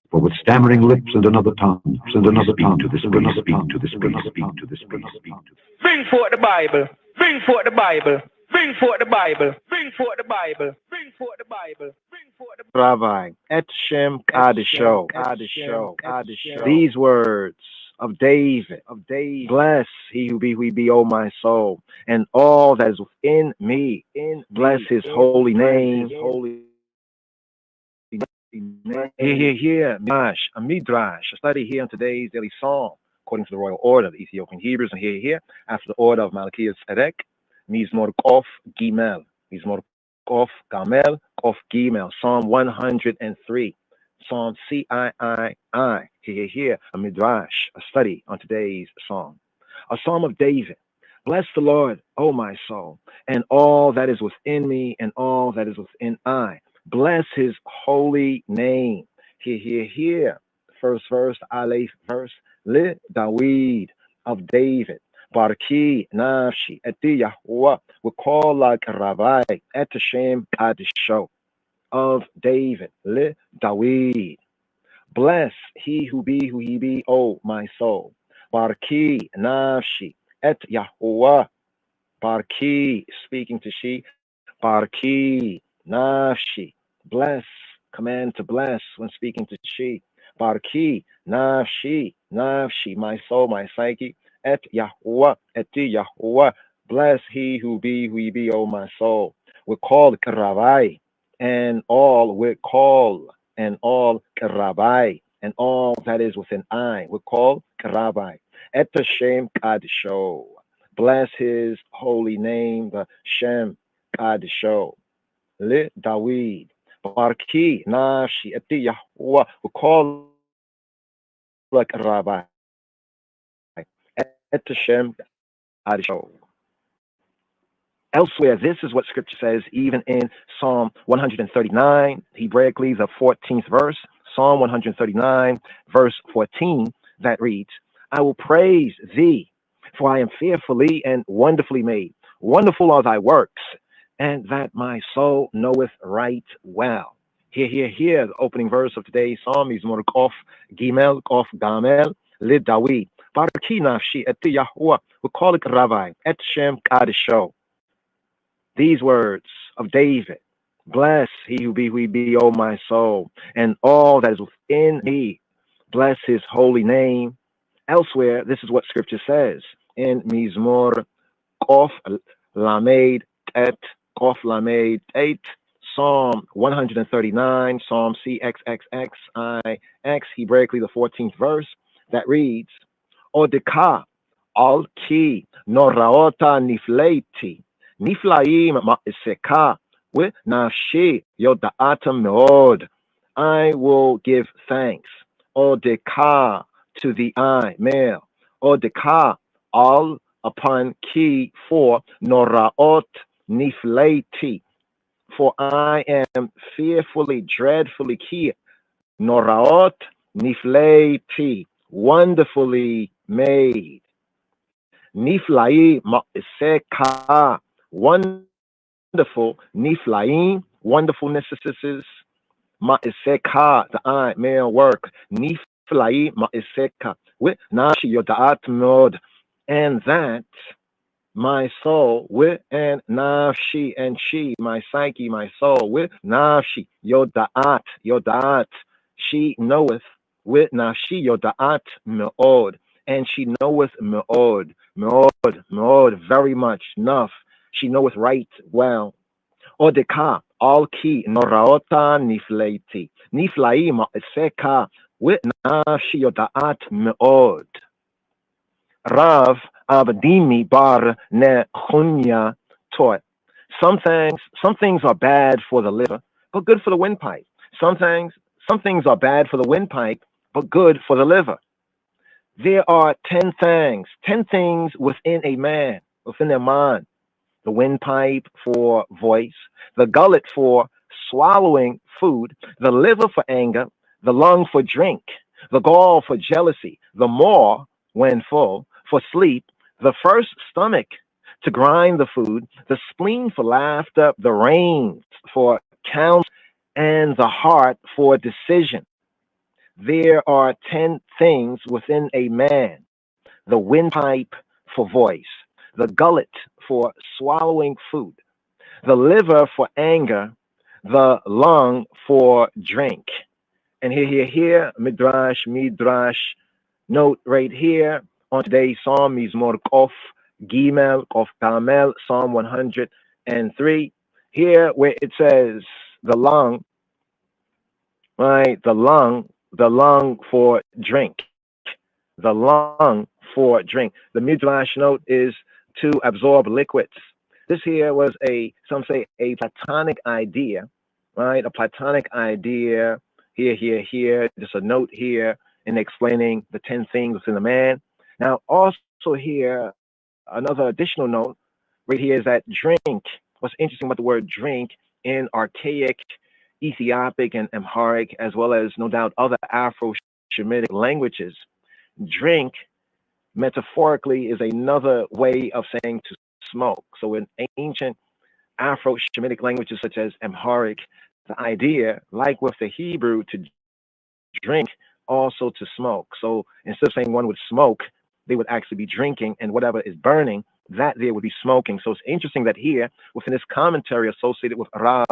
S4: for with stammering lips and another tongue, and another tongue to this speak to this speak to this speak.
S1: Bring forth the Bible. Bring forth the Bible. Bring forth the Bible. Bring forth the Bible. Bring forth the Bible. Bring forth the Bible.
S2: Rabbi, et Shem Kadisho. These words of David, bless he who be, O my soul, and all that is within me. Bless his holy name. Here, a midrash, a study here on today's daily psalm, according to the royal order of the Ethiopian Hebrews, and here, after the order of Malachias Tzedek, Mizmor Kof Gimel, Mizmor Kof Gamel, Kof Gimel, Psalm 103, Psalm CIII, here, a midrash, a study on today's psalm, a psalm of David. Bless the Lord, O my soul, and all that is within me, and all that is within I. Bless his holy name. Here, first verse, Aleph verse, Le Dawid of David. Barki nafshi eti Yahuwah, we call like Rabbi et Hashem Kadisho of David. Le Dawid. Bless he who be, O my soul. Barki nafshi et Yahuwah. Barki, speaking to she. Barki nafshi. Bless, command to bless when speaking to she. Barki nafshi, my soul, my psyche. Et Yahuwah, eti Yahuwah. Bless he who be, O my soul. We call Rabbi, and all we call, and all Rabbi, and all that is within I. We call Rabbi. Et Hashem Kadisho. Bless his holy name, the Shem Kadisho. Le Dawid. Barki nafshi eti Yahuwah. We call like Rabbi. Et Hashem Kadisho. Elsewhere, this is what Scripture says, even in Psalm 139, Hebraically the 14th verse, Psalm 139, verse 14, that reads, I will praise thee, for I am fearfully and wonderfully made. Wonderful are thy works, and that my soul knoweth right well. Here, the opening verse of today's psalm is Mizmor Kof Gimel, Kof Gamel, Le Dawid. Barki nafshi eti Yahuwah, we call it Rabbi, et Shem Kadisho. These words of David, bless he who be, O my soul, and all that is within me. Bless his holy name. Elsewhere, this is what Scripture says in Mizmor Kof Lamed Et, Kof Lamed 8, Psalm 139, Psalm CXXXIX, Hebraically the 14th verse, that reads, Odeka al ki noraota nifleiti, niflaim ma'iseka, with nafshi yoda'atam meod. I will give thanks. Odeka, to the I, male. Odeka, all upon ki, for noraot nifleiti, for I am fearfully, dreadfully ki, noraot nifleiti, wonderfully made. Niflai ma'iseka, wonderful. Niflaim, wonderfulnesses. Ma'iseka, the I, male work. Niflai ma'iseka, with nashi yodaat mod, and that my soul, with and nafshi, and she, my psyche, my soul, with nafshi, yodaat, she knoweth, with nafshi, yodaat, me'od, and she knoweth me'od, very much, enough, she knoweth right well. Odeka, all key, noraota nifleiti, niflai ma'aseka, with nafshi, yodaat, me'od. Rav Abadimi Bar Nechunya taught, some things are bad for the liver, but good for the windpipe. Some things are bad for the windpipe, but good for the liver. There are 10 things within a man, within their mind. The windpipe for voice, the gullet for swallowing food, the liver for anger, the lung for drink, the gall for jealousy, the maw, when full, for sleep, the first stomach to grind the food, the spleen for laughter, the reins for count, and the heart for decision. There are 10 things within a man: the windpipe for voice, the gullet for swallowing food, the liver for anger, the lung for drink. And here, Midrash, note right here on today's Psalm, Mizmor Kof Gimel, Kof Gamel, Psalm 103. Here where it says the lung, right? The lung for drink. The lung for drink. The Midrash note is to absorb liquids. This here was some say a Platonic idea, right? A Platonic idea. Here. Just a note here in explaining the 10 things within a man. Now, also here, another additional note right here is that drink. What's interesting about the word drink in archaic Ethiopic and Amharic, as well as no doubt other Afro-Shemitic languages, drink metaphorically is another way of saying to smoke. So in ancient Afro-Shemitic languages such as Amharic, the idea, like with the Hebrew, to drink, also to smoke. So instead of saying one would smoke, they would actually be drinking, and whatever is burning, that there would be smoking. So it's interesting that here, within this commentary associated with Rav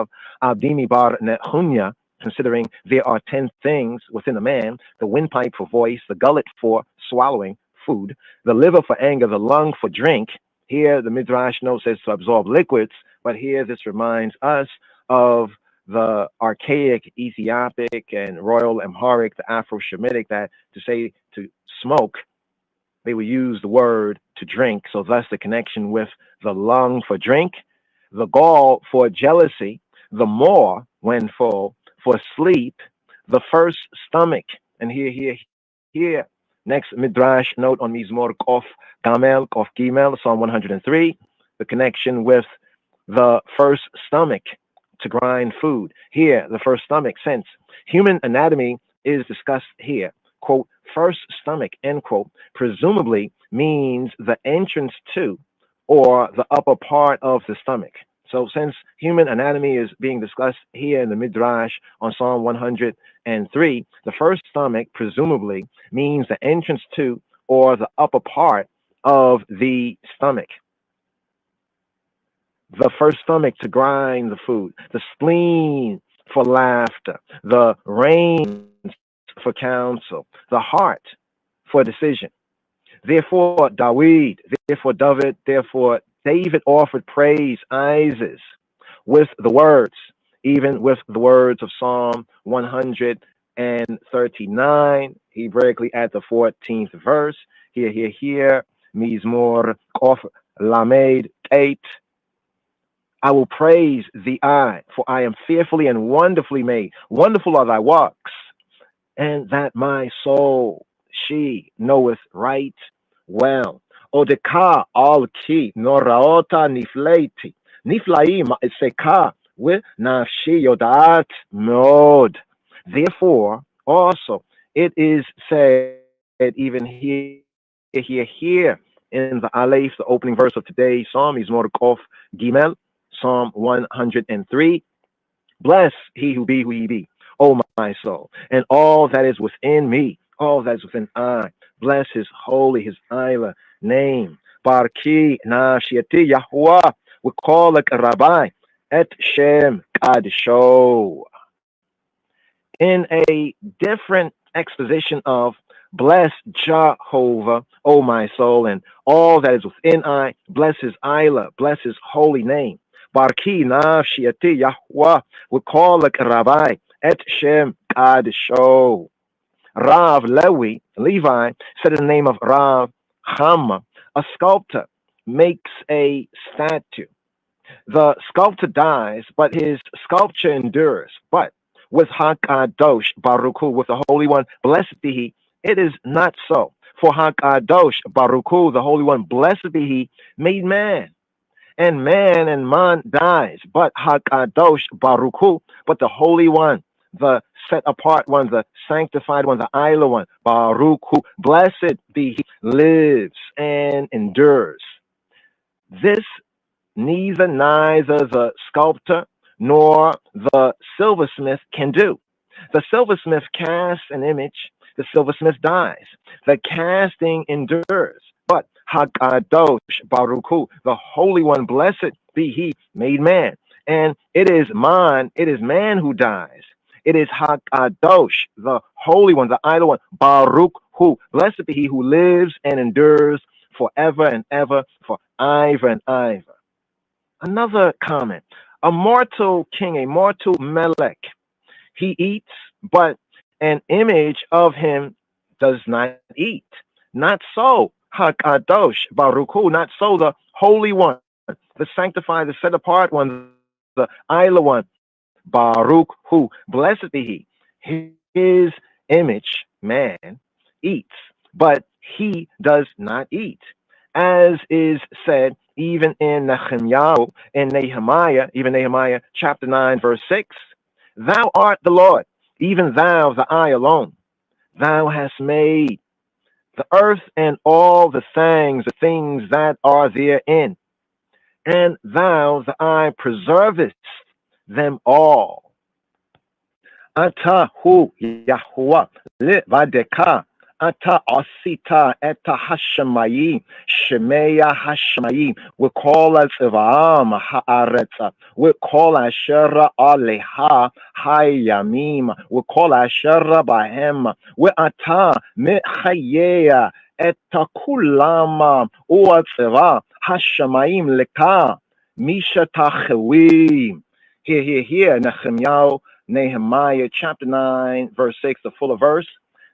S2: Abdimi Bar Nehunya, considering there are 10 things within a man: the windpipe for voice, the gullet for swallowing food, the liver for anger, the lung for drink. Here, the Midrash note says to absorb liquids, but here this reminds us of the archaic Ethiopic and Royal Amharic, the Afro-Shemitic, that to say to smoke, they would use the word to drink. So thus the connection with the lung for drink, the gall for jealousy, the maw, when full, for sleep, the first stomach. And here, next Midrash note on Mizmor Kof Gamel, Kof Gimel, Psalm 103, the connection with the first stomach to grind food. Here, the first stomach, since human anatomy is discussed here, quote, first stomach, end quote, presumably means the entrance to or the upper part of the stomach. So since human anatomy is being discussed here in the Midrash on Psalm 103, the first stomach presumably means the entrance to or the upper part of the stomach. The first stomach to grind the food, the spleen for laughter, the reins for counsel, the heart for decision. Therefore, David offered praise Isis with the words, even with the words of Psalm 139, Hebraically at the 14th verse. Here, Mizmor Kof Lamed 8. I will praise thee, for I am fearfully and wonderfully made. Wonderful are thy works, and that my soul, she knoweth right well. Odeka al ki noraota nifleiti. Niflai ma'aseka with nafshi yodat mod. Therefore, also, it is said even here in the Aleph, the opening verse of today's Psalm, is Mordekov Gimel, Psalm 103. Bless he who he be, O my soul, and all that is within me, all that is within I. Bless his holy, his Isla name. Barki Nafshiyati Yahuwah. We call like a rabbi et Shem Kadisho. In a different exposition of bless Jehovah, O my soul, and all that is within I, bless his Isla, bless his holy name. Barki Nafshiyati Yahuwah. We call like a rabbi et Shem Kadisho. Rav Levi, said in the name of Rav Chama, a sculptor makes a statue. The sculptor dies, but his sculpture endures. But with Hakadosh Baruch Hu, with the Holy One, blessed be He, it is not so. For Hakadosh Baruch Hu, the Holy One, blessed be He, made man. And man dies, but Hakadosh Baruch Hu, but the Holy One, the set apart one, the sanctified one, the Isla one, Baruch Hu, blessed be He, lives and endures. This neither the sculptor nor the silversmith can do. The silversmith casts an image, the silversmith dies. The casting endures. But Hakadosh Baruch Hu, the Holy One, blessed be He, made man. And it is man who dies. It is Hakadosh, the Holy One, the Idol One, Baruch Hu, blessed be He who lives and endures forever and ever, for ever and ever. Another comment. A mortal king, a mortal melech, he eats, but an image of him does not eat. Not so, Hakadosh Baruch Hu, not so the Holy One, the sanctified, the set apart one, the Isla one, Baruch Hu, blessed be He. His image, man, eats, but he does not eat. As is said even in Nehemiah chapter 9, verse 6, Thou art the Lord, even thou, the I alone. Thou hast made the earth and all the things that are therein, and thou, the I, preservest them all. Ata hu Yahuwah livadeka. Ata asita eta hashemayim shemeya hashemayim. We call as Evam haaretza. We call Ashera aleha hayamim. We call Ashera bahem. We ata mechayeya eta kulama uatzeva hashemayim leka misha tachewim. Here, Nehemiah chapter 9, verse 6, the fuller verse.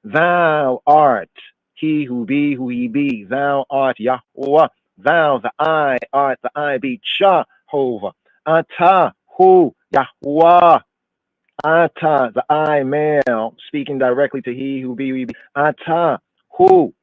S2: Thou art he who be, who he be. Thou art Yahuwah. Thou, the I, art the I be Jehovah. Ata hu Yahuwah. Ata, the I male, speaking directly to he who be, who he be. Ata hu,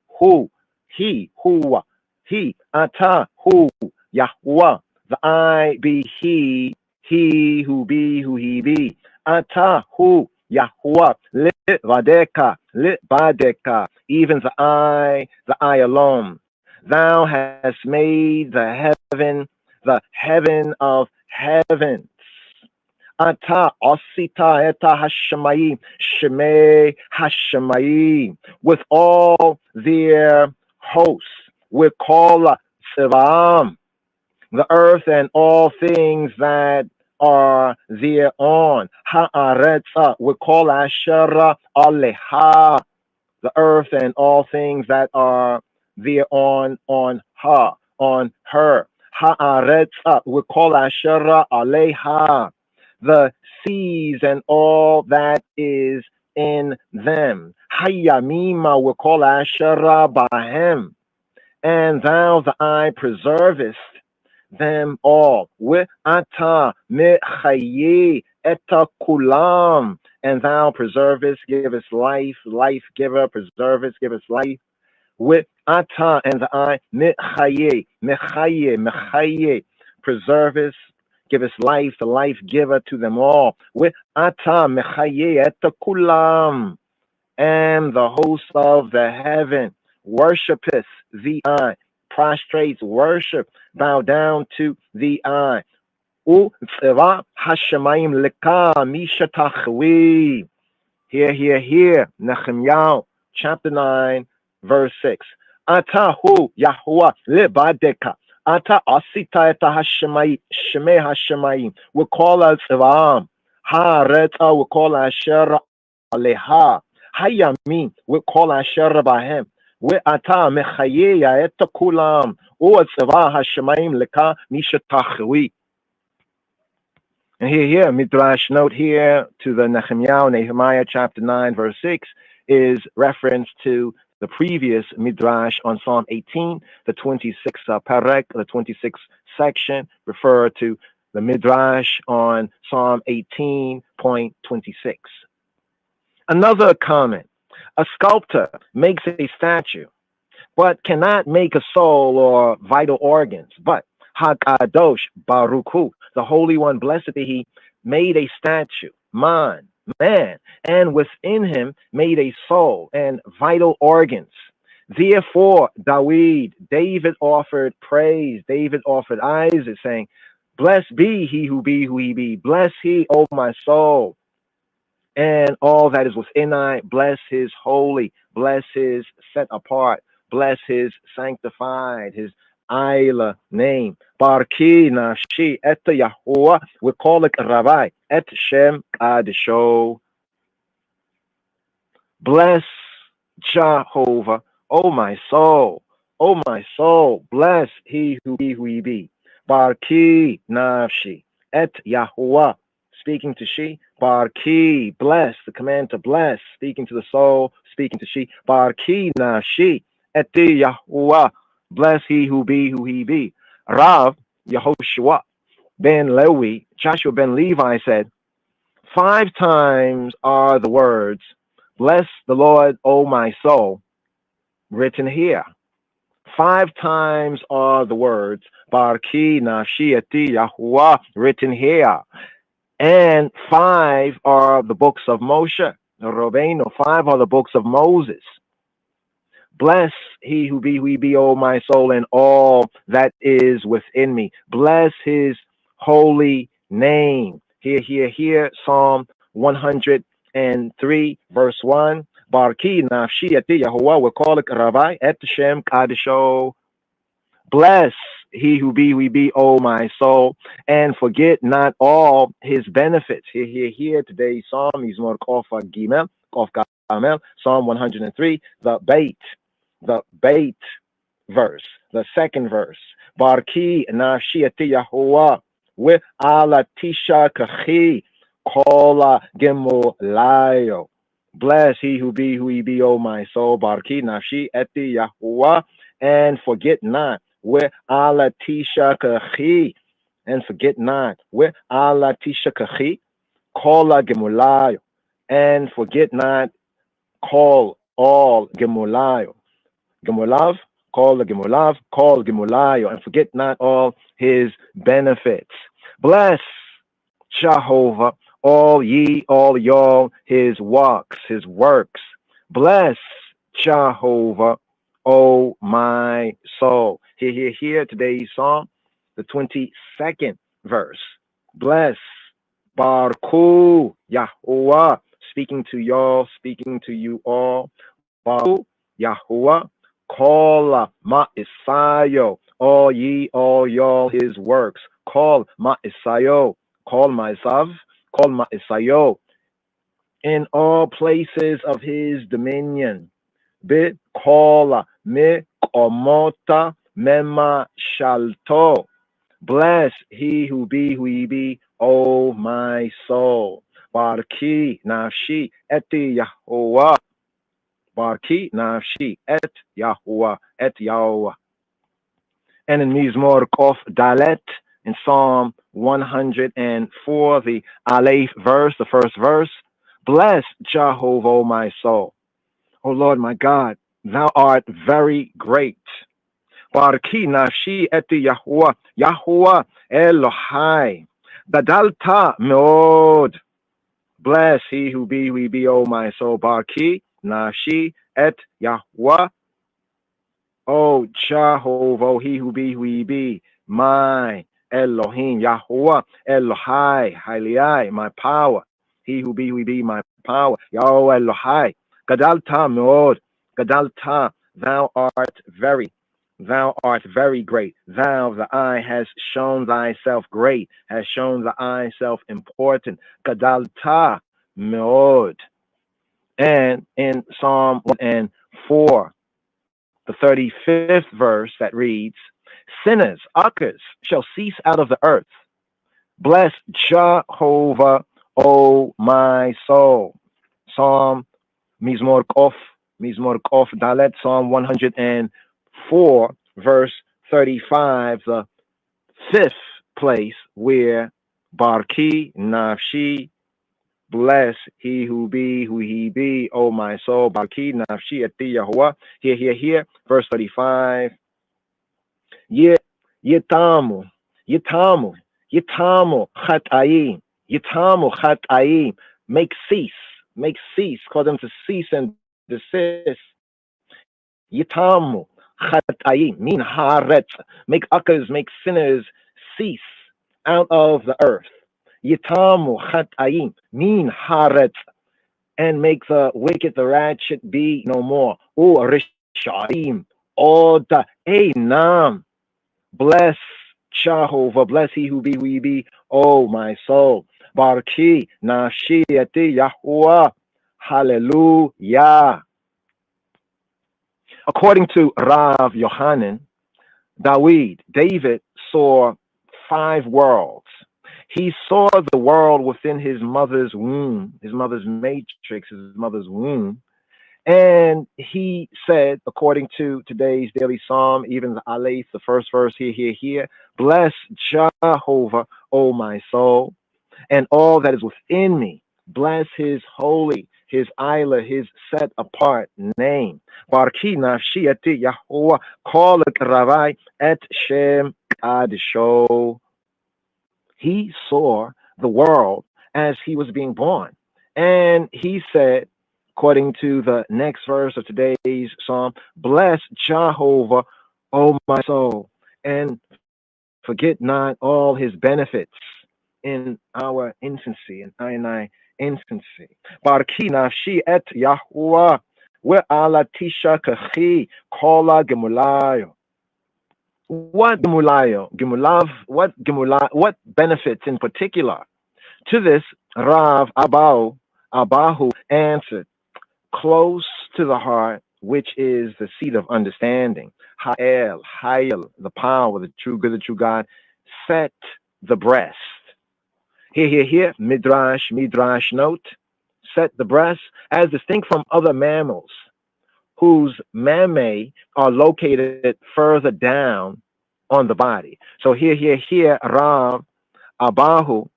S2: he, huwa, he. Ata hu Yahuwah. The I be he who be, who he be. Ata hu Yahuwah, Litvadeka, Litvadeka, even the I alone. Thou hast made the heaven of heavens. Ata osita eta hashemayim, shemei hashemayim, with all their hosts. We call Sevam, the earth and all things that are thereon. Haaretza, we call Ashera aleha, the earth and all things that are thereon, on her, on her. Haaretza, we call Ashera aleha, the seas and all that is in them. Hayamima, we call Ashera bahem, and thou, the I, preservest them all. We ata mechaye eta kulam, and thou preservest, givest life, life giver, preservest, givest life. We ata, and the I, mechaye, preservest, givest life, the life giver to them all. We ata mechaye eta kulam, and the host of the heaven worshipeth the I, prostrates, worship, bow down to the I. U'tzeva hashemayim leka mishatachwi. Here, Nehemiah chapter 9, verse 6. Ata hu Yahuwah lebadeka. Ata asita eta hashemai sheme hashemayim. We call us Tzavam. Ha reta we call Asher aleha. Hayamin we call Asher bahem. We ata mechayeya eta kulam. U tzava hashemayim leka mishatachwi. And here, Midrash note here to the Nehemiah chapter 9, verse 6 is reference to the previous Midrash on Psalm 18, the 26th parek, the 26th section, refer to the Midrash on Psalm 18.26. Another comment, a sculptor makes a statue, but cannot make a soul or vital organs, but Hakadosh Baruch Hu, the Holy One, blessed be He, made a statue, man, and within him made a soul and vital organs. Therefore, David offered praise, David offered Isaac, saying, blessed be he who he be, bless he, O my soul, and all that is within I, bless his holy, bless his set apart, bless his sanctified, his Ayla name. Barki nafshi et Yahuwah, we call it Rabbi, et Shem Kadisho. Bless Jehovah, O my soul, bless he who he be. Barki nafshi et Yahuwah, speaking to she. Barki, bless, the command to bless, speaking to the soul, speaking to she. Barki nafshi et Yahuwah, bless he who he be. Rav Yehoshua ben Levi, Joshua ben Levi said, 5 times are the words, bless the Lord, O my soul, written here. 5 times are the words, Barki nafshi et Yahuwah, written here. And 5 are the books of Moshe, Rabbeinu. 5 are the books of Moses. Bless he who be, O my soul, and all that is within me. Bless his holy name. Here, Psalm 103, verse 1. Barki nafshi et Yahuwah, we call it Rabbi et Shem Kadisho. Bless he who be, O my soul, and forget not all his benefits. Here, today's Psalm is more Kof Gimel, Psalm 103, the bait verse, the second verse. Barki nafshi et Yahuwah, we ala tisha kachi kola gemolayo. Bless he who be, O my soul. Barki nafshi et Yahuwah, and forget not. We ala tisha kachi, and forget not. We ala tisha kachi kola gemolayo, and forget not. Call all gemolayo. Gemolav, call Gemolayo, and forget not all his benefits. Bless Jehovah, all y'all, his works. Bless Jehovah, O my soul. Here, today's Psalm, the 22nd verse. Bless Baruch Yahuwah, speaking to y'all, speaking to you all. Baruch Yahuwah, call Ma'isayo, all y'all his works. Call Ma'isayo, call myself, call Ma'isayo, in all places of his dominion. Bit call me omota mema shalto. Bless he who be, O my soul. Barki nafshi et Yahuwah. Barki nafshi et Yahuwah, et Yahuwah. And in Mizmor Kof Dalet, in Psalm 104, the Aleph verse, the first verse, bless Jehovah, O my soul. O Lord my God, thou art very great. Barki nafshi et Yahuwah, Yahuwah Elohai, Gadalta meod. Bless he who be, O my soul. Barki nafshi et Yahuwah, O Jehovah, he who be, my Elohim, Yahuwah Elohai, Haliai, my power. He who be, my power. Yahweh Elohai. Gadalta meod. Gadalta Thou art very great. Thou, the I, has shown thyself great, has shown the I self important. Gadalta meod. And in Psalm 104, the 35th verse that reads, sinners, uckers, shall cease out of the earth. Bless Jehovah, O my soul. Psalm Mizmor Kof Dalet, Psalm 104, verse 35, the fifth place where Barki Nafshi, bless he who he be, O my soul, Barki Nafshi Eti Yahuwah. Here, verse 35. Yitamu Chatayim, make cease, cause them to cease and desist. Yitamu Chatayim, mean Haaretz, make uckers, make sinners cease out of the earth. Yitamu Chatayim, mean Haaretz, and make the wicked, the ratchet be no more. O Rishaim, Oda Einam, bless Jehovah, bless he who be, oh my soul. Barki Nafshi Eti Yahuwah. Hallelujah. According to Rav Yohanan, David saw 5 worlds. He saw the world within his mother's womb, his mother's matrix, his mother's womb. And he said, according to today's daily psalm, even the Aleph, the first verse here, bless Jehovah, O my soul, and all that is within me. Bless his holy, his Isla, his set apart name. Barki nafshi eti Yahuwah, call it Ravai et Shem Adisho. He saw the world as he was being born. And he said, according to the next verse of today's psalm, bless Jehovah, O my soul, and forget not all his benefits in our infancy, in I infancy. Barki nafshi et Yahuwah, we'ala tisha kachi kola gemulayo. What gemulayo? What benefits in particular? To this, Rav Abahu answered, close to the heart, which is the seat of understanding. Hayel, the power, the true good, the true God, set the breast. Here, Midrash note, set the breast as distinct from other mammals, whose mammae are located further down on the body. So here, Rav Abahu,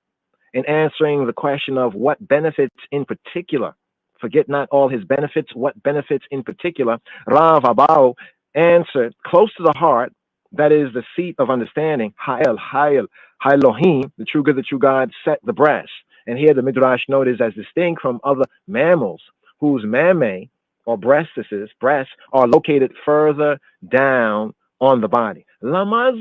S2: in answering the question of what benefits in particular, forget not all his benefits, what benefits in particular, Rav Abahu answered, close to the heart, that is the seat of understanding, Hayel, Elohim, the true good, the true God, set the breast. And here the Midrash note is as distinct from other mammals, whose mammae, or breasts, are located further down on the body. Lama,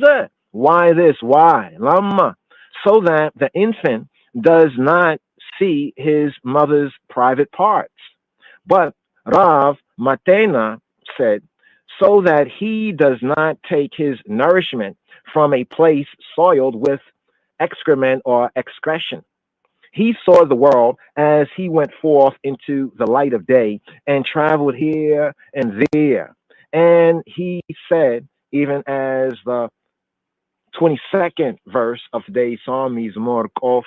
S2: why this? Why? Lama, so that the infant does not see his mother's private parts. But Rav Matena said, so that he does not take his nourishment from a place soiled with excrement or excretion. He saw the world as he went forth into the light of day and traveled here and there. And he said, even as the 22nd verse of today's psalm, Mizmor Kof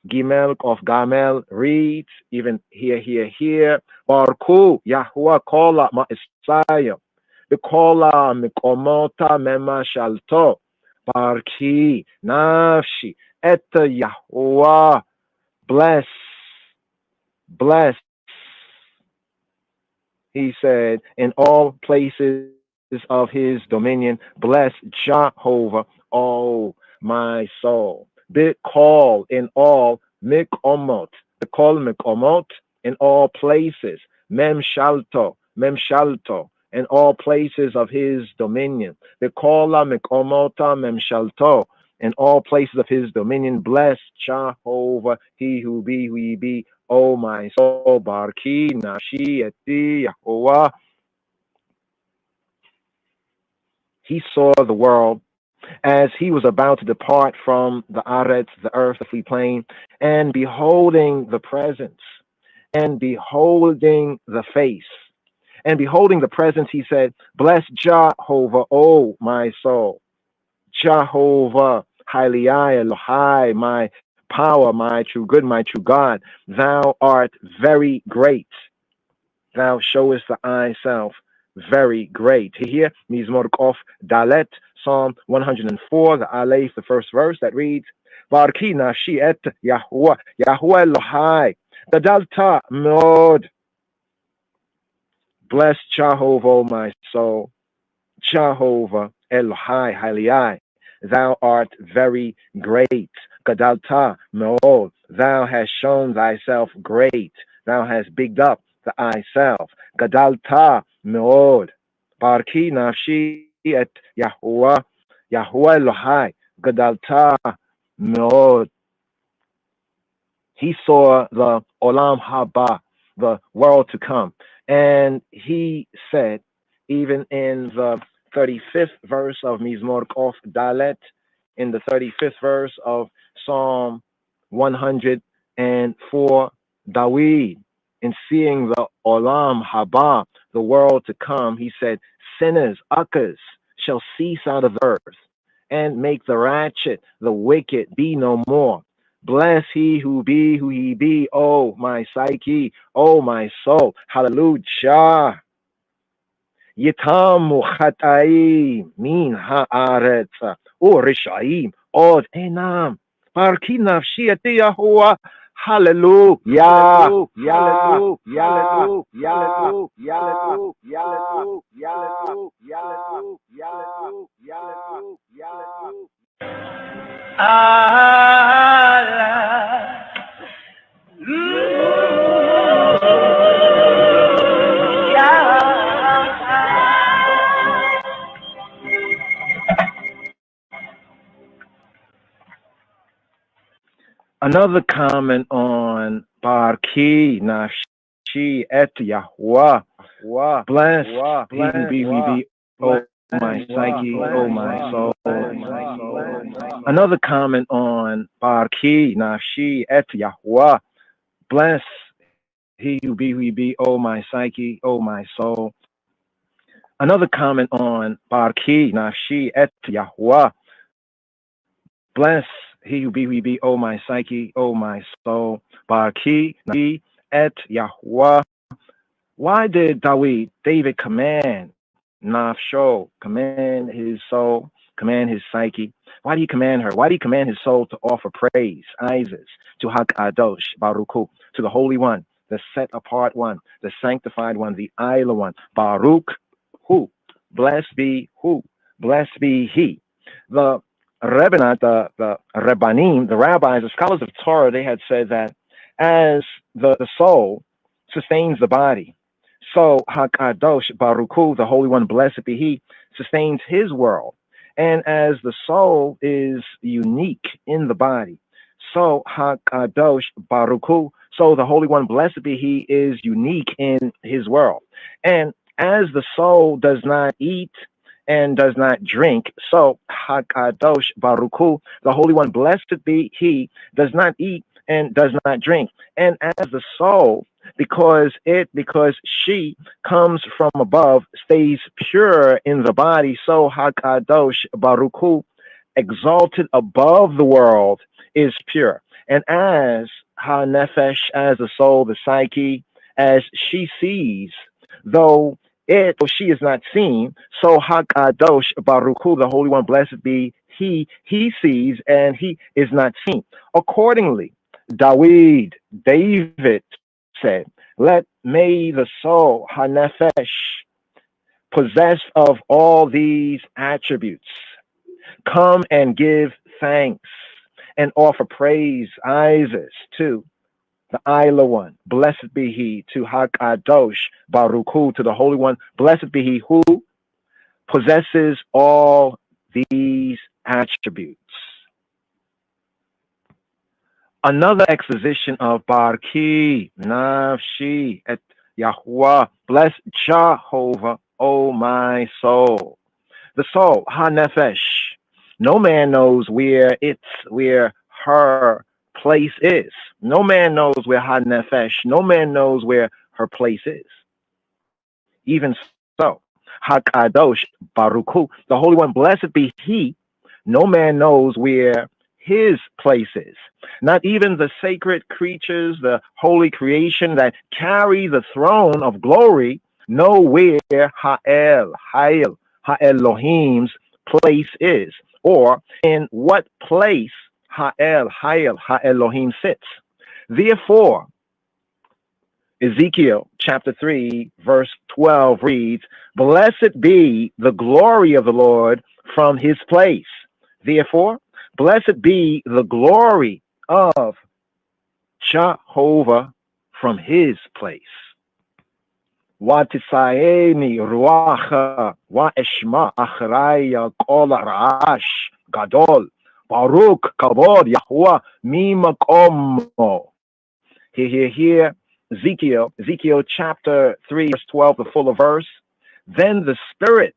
S2: Gamel reads, even here, Barku Yahuwah Kola Ma'isaya, Kola Mikomota Mema Shalto, Barki Nafshi Et Yahuwah, bless, he said, in all places of his dominion, bless Jehovah, oh my soul. Bit call in all mikomot, the call mikomot in all places, mem shalto, in all places of his dominion. The kola mikomota mem shalto, in all places of his dominion. Bless Jehovah, he who be, oh my soul. Barki nafshi eti Yahuwah. he saw the world as he was about to depart from the Aretz, the earth, the free plain, and beholding the presence, and beholding the face, and beholding the presence, he said, "Bless Jehovah, O my soul. Jehovah, highly I, Elohai, my power, my true good, my true God. Thou art very great. Thou showest the eye self very great." Here, Mizmor Kof Dalet, Psalm 104, the Aleph, the first verse that reads, Barki nafshi et Yahuwah, Yahuwah Elohai, Gadalta Mod. Bless Jehovah, O my soul. Jehovah Elohai, highly I. Thou art very great. Gadalta Mod. Thou hast shown thyself great. Thou hast bigged up the I self. Gadalta Mod. Barki nafshi et Yahuwah, Yahuwah Elohai. Gadalta Mod. He saw the Olam Haba, the world to come. And he said, even in the 35th verse of Mizmor Kof Dalet, in the 35th verse of Psalm 104, Dawid, in seeing the Olam Haba, the world to come, he said, sinners, uckers, shall cease out of the earth, and make the ratchet, the wicked, be no more. Bless he who he be, oh my psyche, oh my soul. Hallelujah. Yitamu chatai min haaretz urishaim od enam. Barki nafshi et Yahuwah. Hallelujah. Another comment on Barki Nafshi et Yahuwah. Bless he who be, oh my psyche, oh my soul. Another comment on Barki Nafshi et Yahuwah. Bless he who be, oh my psyche, oh my soul. Another comment on Barki Nafshi et Yahuwah. Bless he who be, oh my psyche, oh my soul. Barki Nafshi et Yahuwah. Why did David command Nafsho, command his soul, command his psyche? Why do you command her? Why do you command his soul to offer praise, Isis, to Hakadosh, Baruch, to the Holy One, the set apart one, the sanctified one, the Isla one, Baruch, who? Blessed be who? Blessed be he. The Rebbeinu, the Rebbanim, the rabbis, the scholars of Torah, they had said that as the soul sustains the body, so Hakadosh Baruch Hu, the Holy One, blessed be he, sustains his world. And as the soul is unique in the body, so Hakadosh Baruch Hu, so the Holy One, blessed be he, is unique in his world. And as the soul does not eat and does not drink, so Hakadosh Baruch Hu, the Holy One, blessed be he, does not eat and does not drink. And as the soul, because she comes from above, stays pure in the body, so Hakadosh Baruch Hu, exalted above the world, is pure. And as HaNefesh, as the soul, the psyche, as she sees, though she is not seen, so Hakadosh Baruch Hu, the Holy One, blessed be he sees and he is not seen. Accordingly, David said, may the soul, HaNefesh, possessed of all these attributes, come and give thanks and offer praise, Isis, to the Isla One, blessed be he, to Hakadosh Baruch Hu, to the Holy One, blessed be he who possesses all these attributes. Another exposition of Barki Nafshi et Yahuwah, bless Jehovah, O my soul. the soul, ha-nefesh. No man knows where her place is. No man knows where ha-nefesh. No man knows where her place is. Even so, ha-kadosh baruchu, the Holy One, blessed be He. No man knows where His place is. Not even the sacred creatures, the holy creation that carry the throne of glory, know where Ha-Elohim's place is, or in what place Ha-Elohim sits. Therefore, Ezekiel chapter 3, verse 12 reads, "Blessed be the glory of the Lord from His place." Therefore, blessed be the glory of Jehovah from His place. Watisayeni ruacha wa eshma achraya kol ra'ash gadol baruch kavod Yahuwah mimakomo. Here, Ezekiel chapter 3, verse 12, the fuller verse. Then the Spirit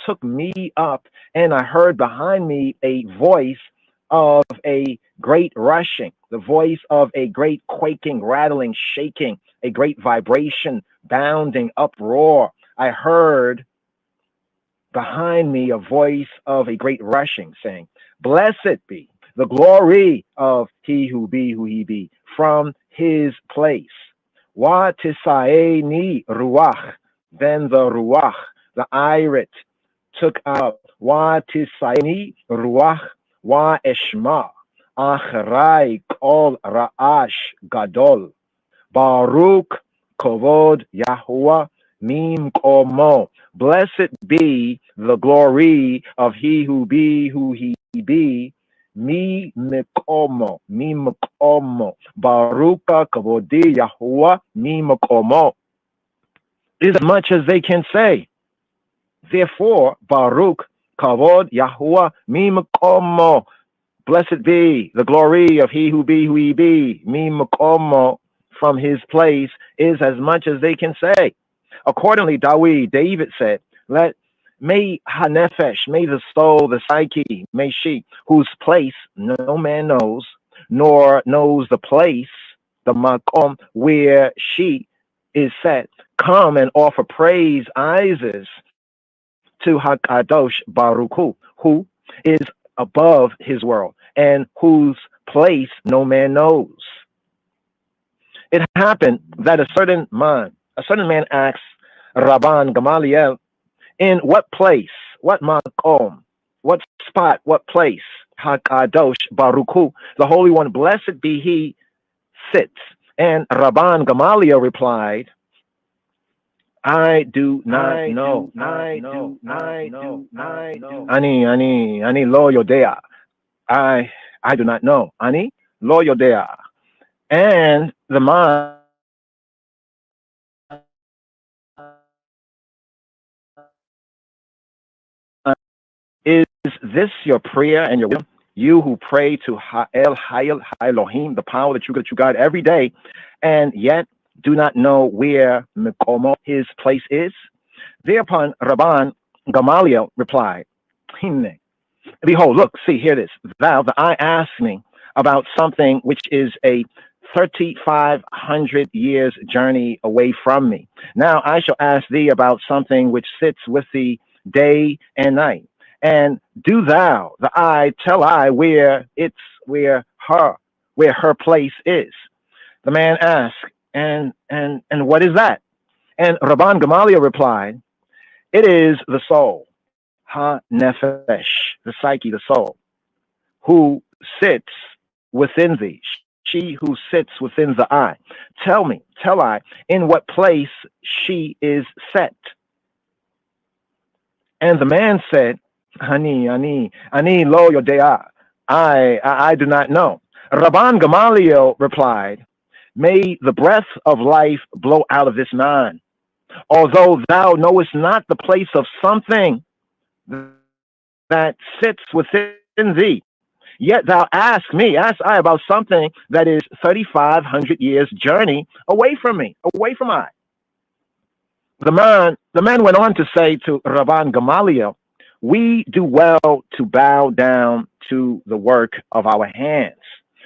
S2: took me up, and I heard behind me a voice of a great rushing, the voice of a great quaking, rattling, shaking, a great vibration, bounding, uproar. I heard behind me a voice of a great rushing, saying, "Blessed be the glory of He who be, from His place." Wa tisaeni ruach. Then the ruach, the irit, took out. Wa tisaeni ruach wa eshma achrai kol ra'ash gadol baruch kovod Yahuwah mimkomo. Blessed be the glory of He who be, mi mikomo, baruka kavodi Yahuwah mimkomo. Is as much as they can say. Therefore, Baruch kavod Yahuwah mimkomo. Blessed be the glory of He who be, mimkomo, from His place, is as much as they can say. Accordingly, David said, may hanefesh, may the soul, the psyche, may she, whose place no man knows, nor knows the place, the makom, where she is set, come and offer praise Isis to Hakadosh Baruch Hu, who is above His world, and whose place no man knows. It happened that a certain man asked Rabban Gamaliel, in what place, what makom, what spot, what place, Hakadosh Baruch Hu, the Holy One, blessed be He, sits. And Rabban Gamaliel replied, I do not know. Ani lo yodea. I do not know. Ani lo yodea. And the man is this your prayer and your will? You who pray to Elohim, the power that you got every day, and yet do not know where Mikomo, His place is? Thereupon Rabban Gamaliel replied, behold, look, see, hear this. Thou, the eye, asked me about something which is a 3,500 years journey away from me. Now I shall ask thee about something which sits with thee day and night. And do thou, the eye, tell I where her place is. The man asked, and what is that? And Rabban Gamaliel replied, it is the soul, ha-nefesh, the psyche, the soul, who sits within thee, she who sits within the eye. Tell I, in what place she is set? And the man said, Ani lo yodea. I do not know. Rabban Gamaliel replied, may the breath of life blow out of this man. Although thou knowest not the place of something that sits within thee, yet thou ask I about something that is 3,500 years journey away from me, away from I. The man went on to say to Rabban Gamaliel, we do well to bow down to the work of our hands,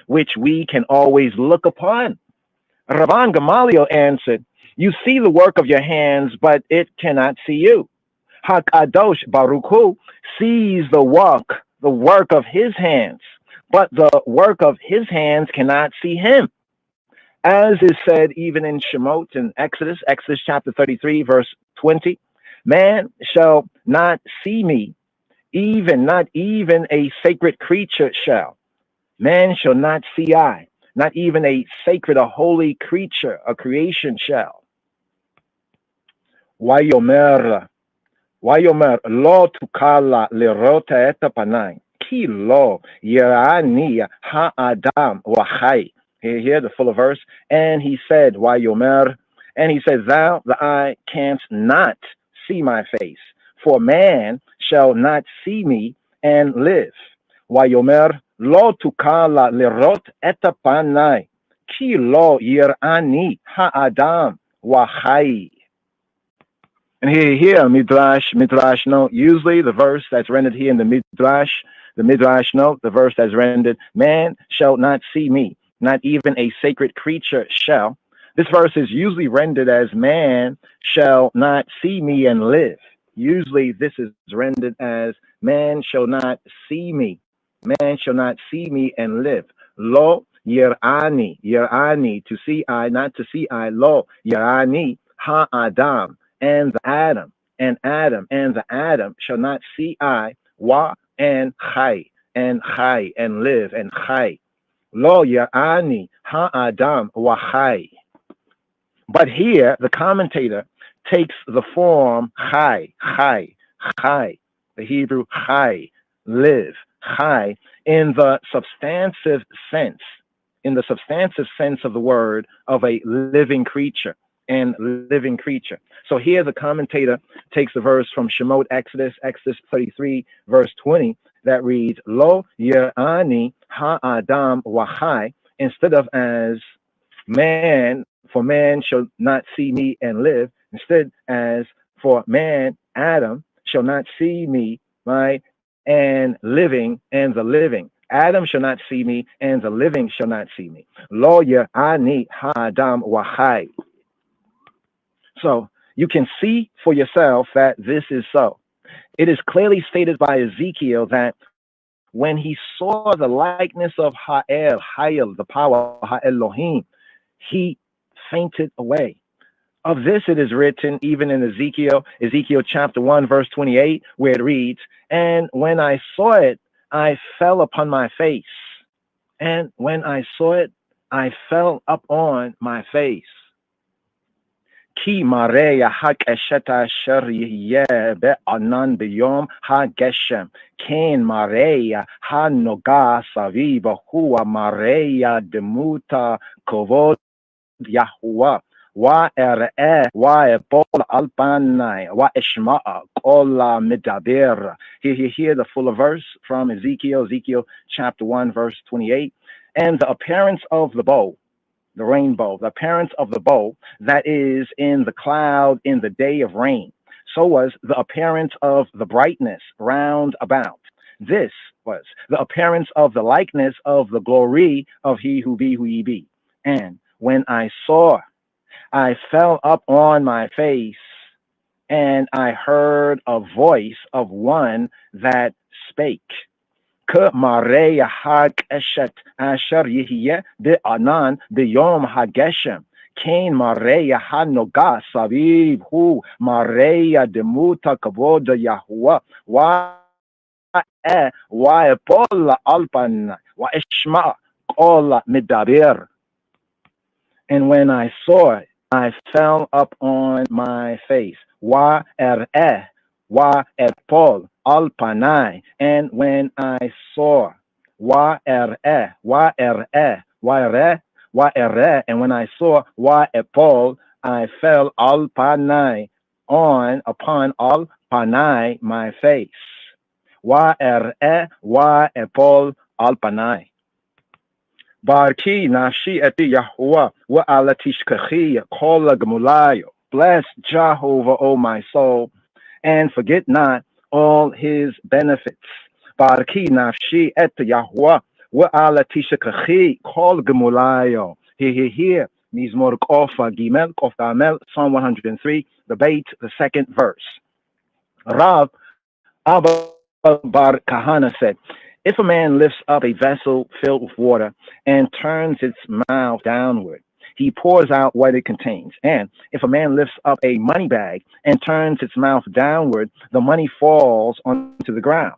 S2: which we can always look upon. Rabban Gamaliel answered, you see the work of your hands, but it cannot see you. Hakadosh Baruch Hu sees the work of his hands, but the work of his hands cannot see him. As is said even in Shemot and Exodus chapter 33, verse 20, man shall not see me, not even a sacred creature shall. Man shall not see I, not even a sacred or holy creature, a creation shall. Wayomer lo tukala lerota et panai, ki lo yerani ha-adam wachai. Here, the full verse. And he said, Wayomer, and he says, thou, the eye, canst not see my face, for man shall not see me and live. Wayomer lo tukala lerot et panai, ki lo yerani ha-adam wachai. And here, Midrash note, usually the verse that's rendered here in the Midrash note, the verse that's rendered, man shall not see me, not even a sacred creature shall. This verse is usually rendered as man shall not see me and live. Usually this is rendered as man shall not see me. Man shall not see me and live. Lo yerani, to see I, not to see I. Lo yerani ha-adam, and the Adam, and the Adam shall not see I, wa and chai, and live, and chai. Lo ya'ani ha-adam wa chai. But here, the commentator takes the form chai, the Hebrew chai, live, chai, in the substantive sense of the word of a living creature. So here the commentator takes the verse from Shemot Exodus 33, verse 20, that reads, Lo yerani ha-adam wachai, instead of as man, for man shall not see me and live, instead as for man, Adam, shall not see me, right, and living, and the living. Adam shall not see me, and the living shall not see me. Lo yerani ha-adam wachai. So you can see for yourself that this is so. It is clearly stated by Ezekiel that when he saw the likeness of Hayel, the power, Ha-Elohim, he fainted away. Of this it is written even in Ezekiel chapter 1, verse 28, where it reads, and when I saw it, I fell upon my face. And when I saw it, I fell up on my face. Ki mareya hakesheta sheriye be anan biyom hageshem ken mareya hanoga saviba hua mareya demuta kovod Yahuwah wa wa bol alpanai wa ishma kola midaber. Hear the full verse from Ezekiel chapter 1, verse 28. And the appearance of the bow, the rainbow, the appearance of the bow that is in the cloud in the day of rain. So was the appearance of the brightness round about. This was the appearance of the likeness of the glory of he who be who ye be. And when I saw, I fell up on my face, and I heard a voice of one that spake. Mareya hag eshet asher yihye de anan de yom hageshem. Kain mareya hanoga saviv hu mareya demuta kavoda Yahuwah wa pola alpan wa ishma kola midaber. And when I saw it, I fell up on my face. Wa pol alpanai. And when I saw, and when I saw pol, I fell alpanai upon alpanai my face. Pol alpanai. Barki nafshi eti Yahuwah wa alatishkachi kol gmulayo. Bless Jehovah, O my soul, and forget not all his benefits. Barki nafshi et Yahweh wa ala tishakachi kol gemulayo. Here. Mizmor Kofa Gimel, Kof Gamel, Psalm 103, the Beit, the second verse. Rav Abba Bar Kahana said, if a man lifts up a vessel filled with water and turns its mouth downward, he pours out what it contains. And if a man lifts up a money bag and turns its mouth downward, the money falls onto the ground.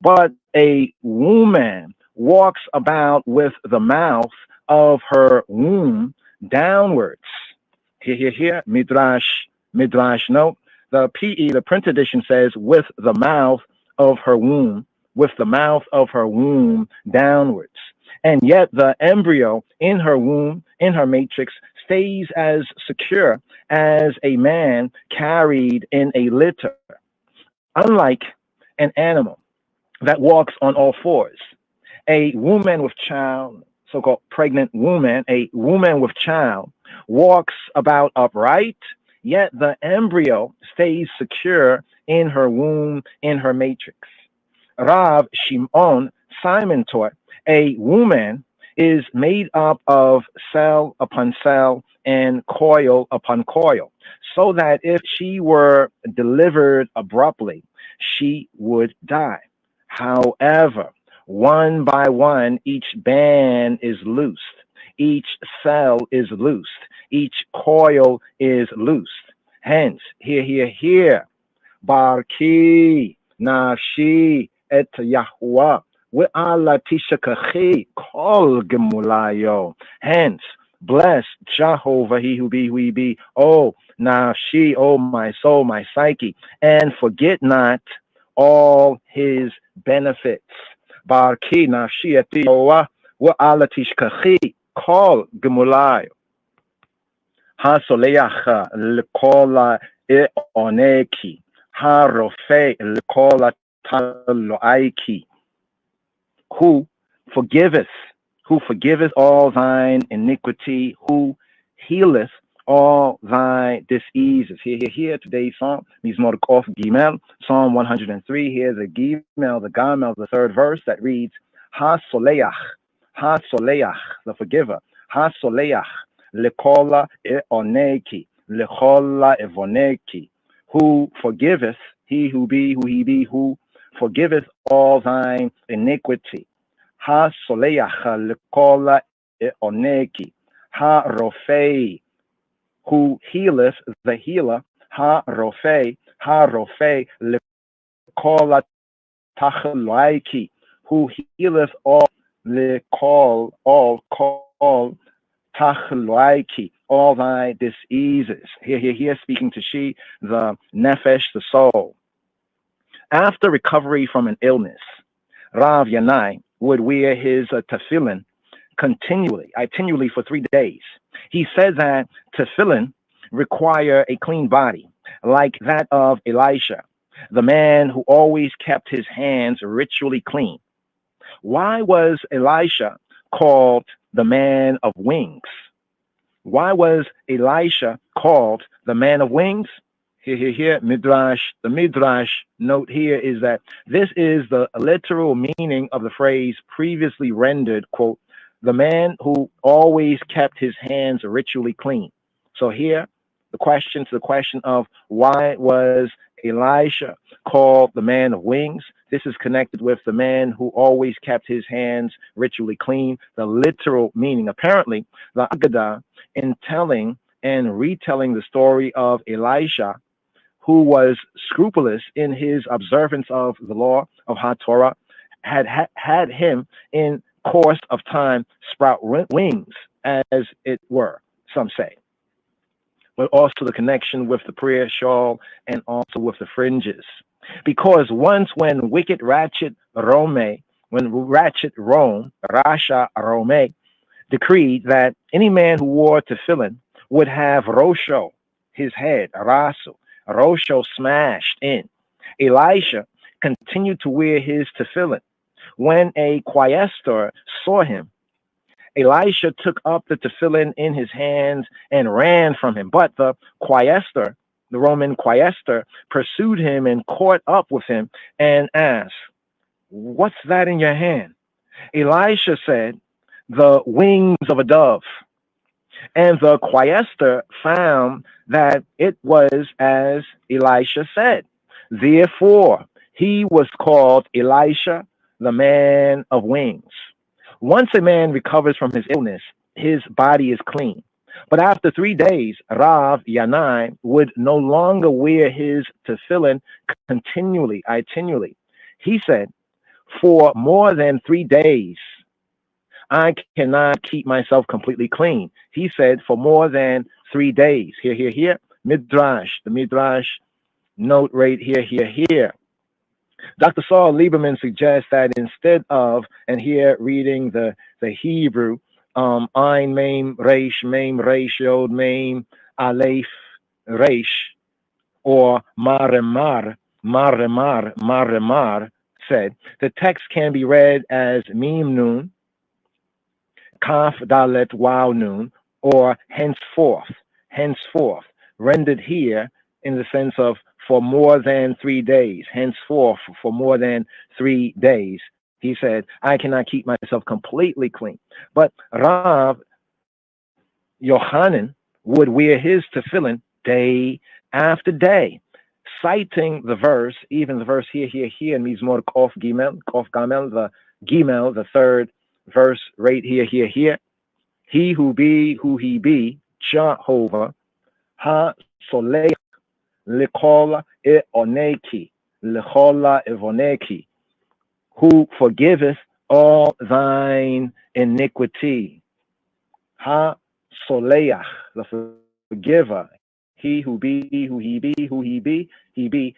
S2: But a woman walks about with the mouth of her womb downwards. Here, Midrash note. The PE, the print edition says, with the mouth of her womb downwards. And yet the embryo in her womb, in her matrix, stays as secure as a man carried in a litter. Unlike an animal that walks on all fours, a woman with child, so-called pregnant woman, a woman with child, walks about upright, yet the embryo stays secure in her womb, in her matrix. Rav Shimon Simon taught a woman is made up of cell upon cell and coil upon coil, so that if she were delivered abruptly, she would die. However, one by one, each band is loosed, each cell is loosed, each coil is loosed. Hence, here, Barki Nafshi et Yahweh We'ala Tishakachi Kol Gemulayo. Hence, bless Jehovah, he who be, oh Nafshi, oh my soul, my psyche, and forget not all his benefits. Barki Nafshi et Yahweh We'ala Tishakachi Kol Gemulayo. Hasoleach Lekola Eoneki. Harofe Lekola Taloaiki. Who forgiveth all thine iniquity, who healeth all thy diseases. Here, today's psalm, Mizmor Kof Gimel, Psalm 103. Here's a Gimel, the Gamel, the third verse that reads, Ha-Soleach, the forgiver, Ha-Soleach, Lekola Eoneki, Lekola Evoneki, who forgiveth, he who be, who forgiveth all thine iniquity. Ha soleach lekola oneki. Ha rofei, who healeth, the healer. Ha rofei lekola tachalaiki, who healeth all tachalaiki, all thy diseases. Here, speaking to she, the nefesh, the soul. After recovery from an illness, Rav Yanai would wear his tefillin continually for 3 days. He said that tefillin require a clean body, like that of Elisha, the man who always kept his hands ritually clean. Why was Elisha called the man of wings? Why was Elisha called the man of wings? Here, Midrash, the Midrash note here is that this is the literal meaning of the phrase previously rendered, quote, the man who always kept his hands ritually clean. So here, the question of why was Elisha called the man of wings? This is connected with the man who always kept his hands ritually clean, the literal meaning. Apparently, the Agadah, in telling and retelling the story of Elisha, who was scrupulous in his observance of the law of HaTorah, had him in course of time sprout wings, as it were, some say. But also the connection with the prayer shawl and also with the fringes. Because once when wicked Ratchet Rome, Rasha Rome, decreed that any man who wore tefillin would have Rosho, his head, Rasu, Rosho smashed in. Elisha continued to wear his tefillin. When a quaestor saw him, Elisha took up the tefillin in his hands and ran from him. But the quaestor, the Roman quaestor, pursued him and caught up with him and asked, "What's that in your hand?" Elisha said, "The wings of a dove." And the quaestor found that it was as Elisha said. Therefore, he was called Elisha, the man of wings. Once a man recovers from his illness, his body is clean. But after 3 days, Rav Yanai would no longer wear his tefillin continually. He said, "For more than 3 days, I cannot keep myself completely clean." He said, "For more than 3 days." Here. Midrash, the Midrash note right here. Dr. Saul Lieberman suggests that instead of, and here reading the Hebrew, Ein Mem Reish Yod Mem Aleph Reish, or Maremar said, the text can be read as Mim Nun, Kaf Dalet Waw Nun, or henceforth, rendered here in the sense of for more than 3 days, henceforth for more than 3 days. He said, "I cannot keep myself completely clean." But Rav Yochanan would wear his tefillin day after day, citing the verse, even the verse here in Mizmor Kof Gamel, the third verse right here. He who be, who he be, Jehovah, ha solech lekola evoneki, who forgiveth all thine iniquity. Ha soleach, the forgiver. He who be, who he be,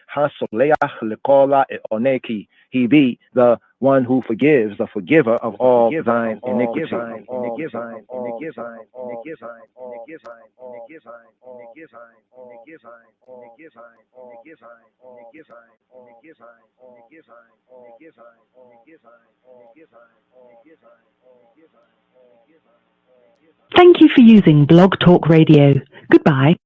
S2: ha soleach lekola evoneki. He be the one who forgives, the forgiver of all thine iniquity.
S10: Thank you for using Blog Talk Radio. Goodbye.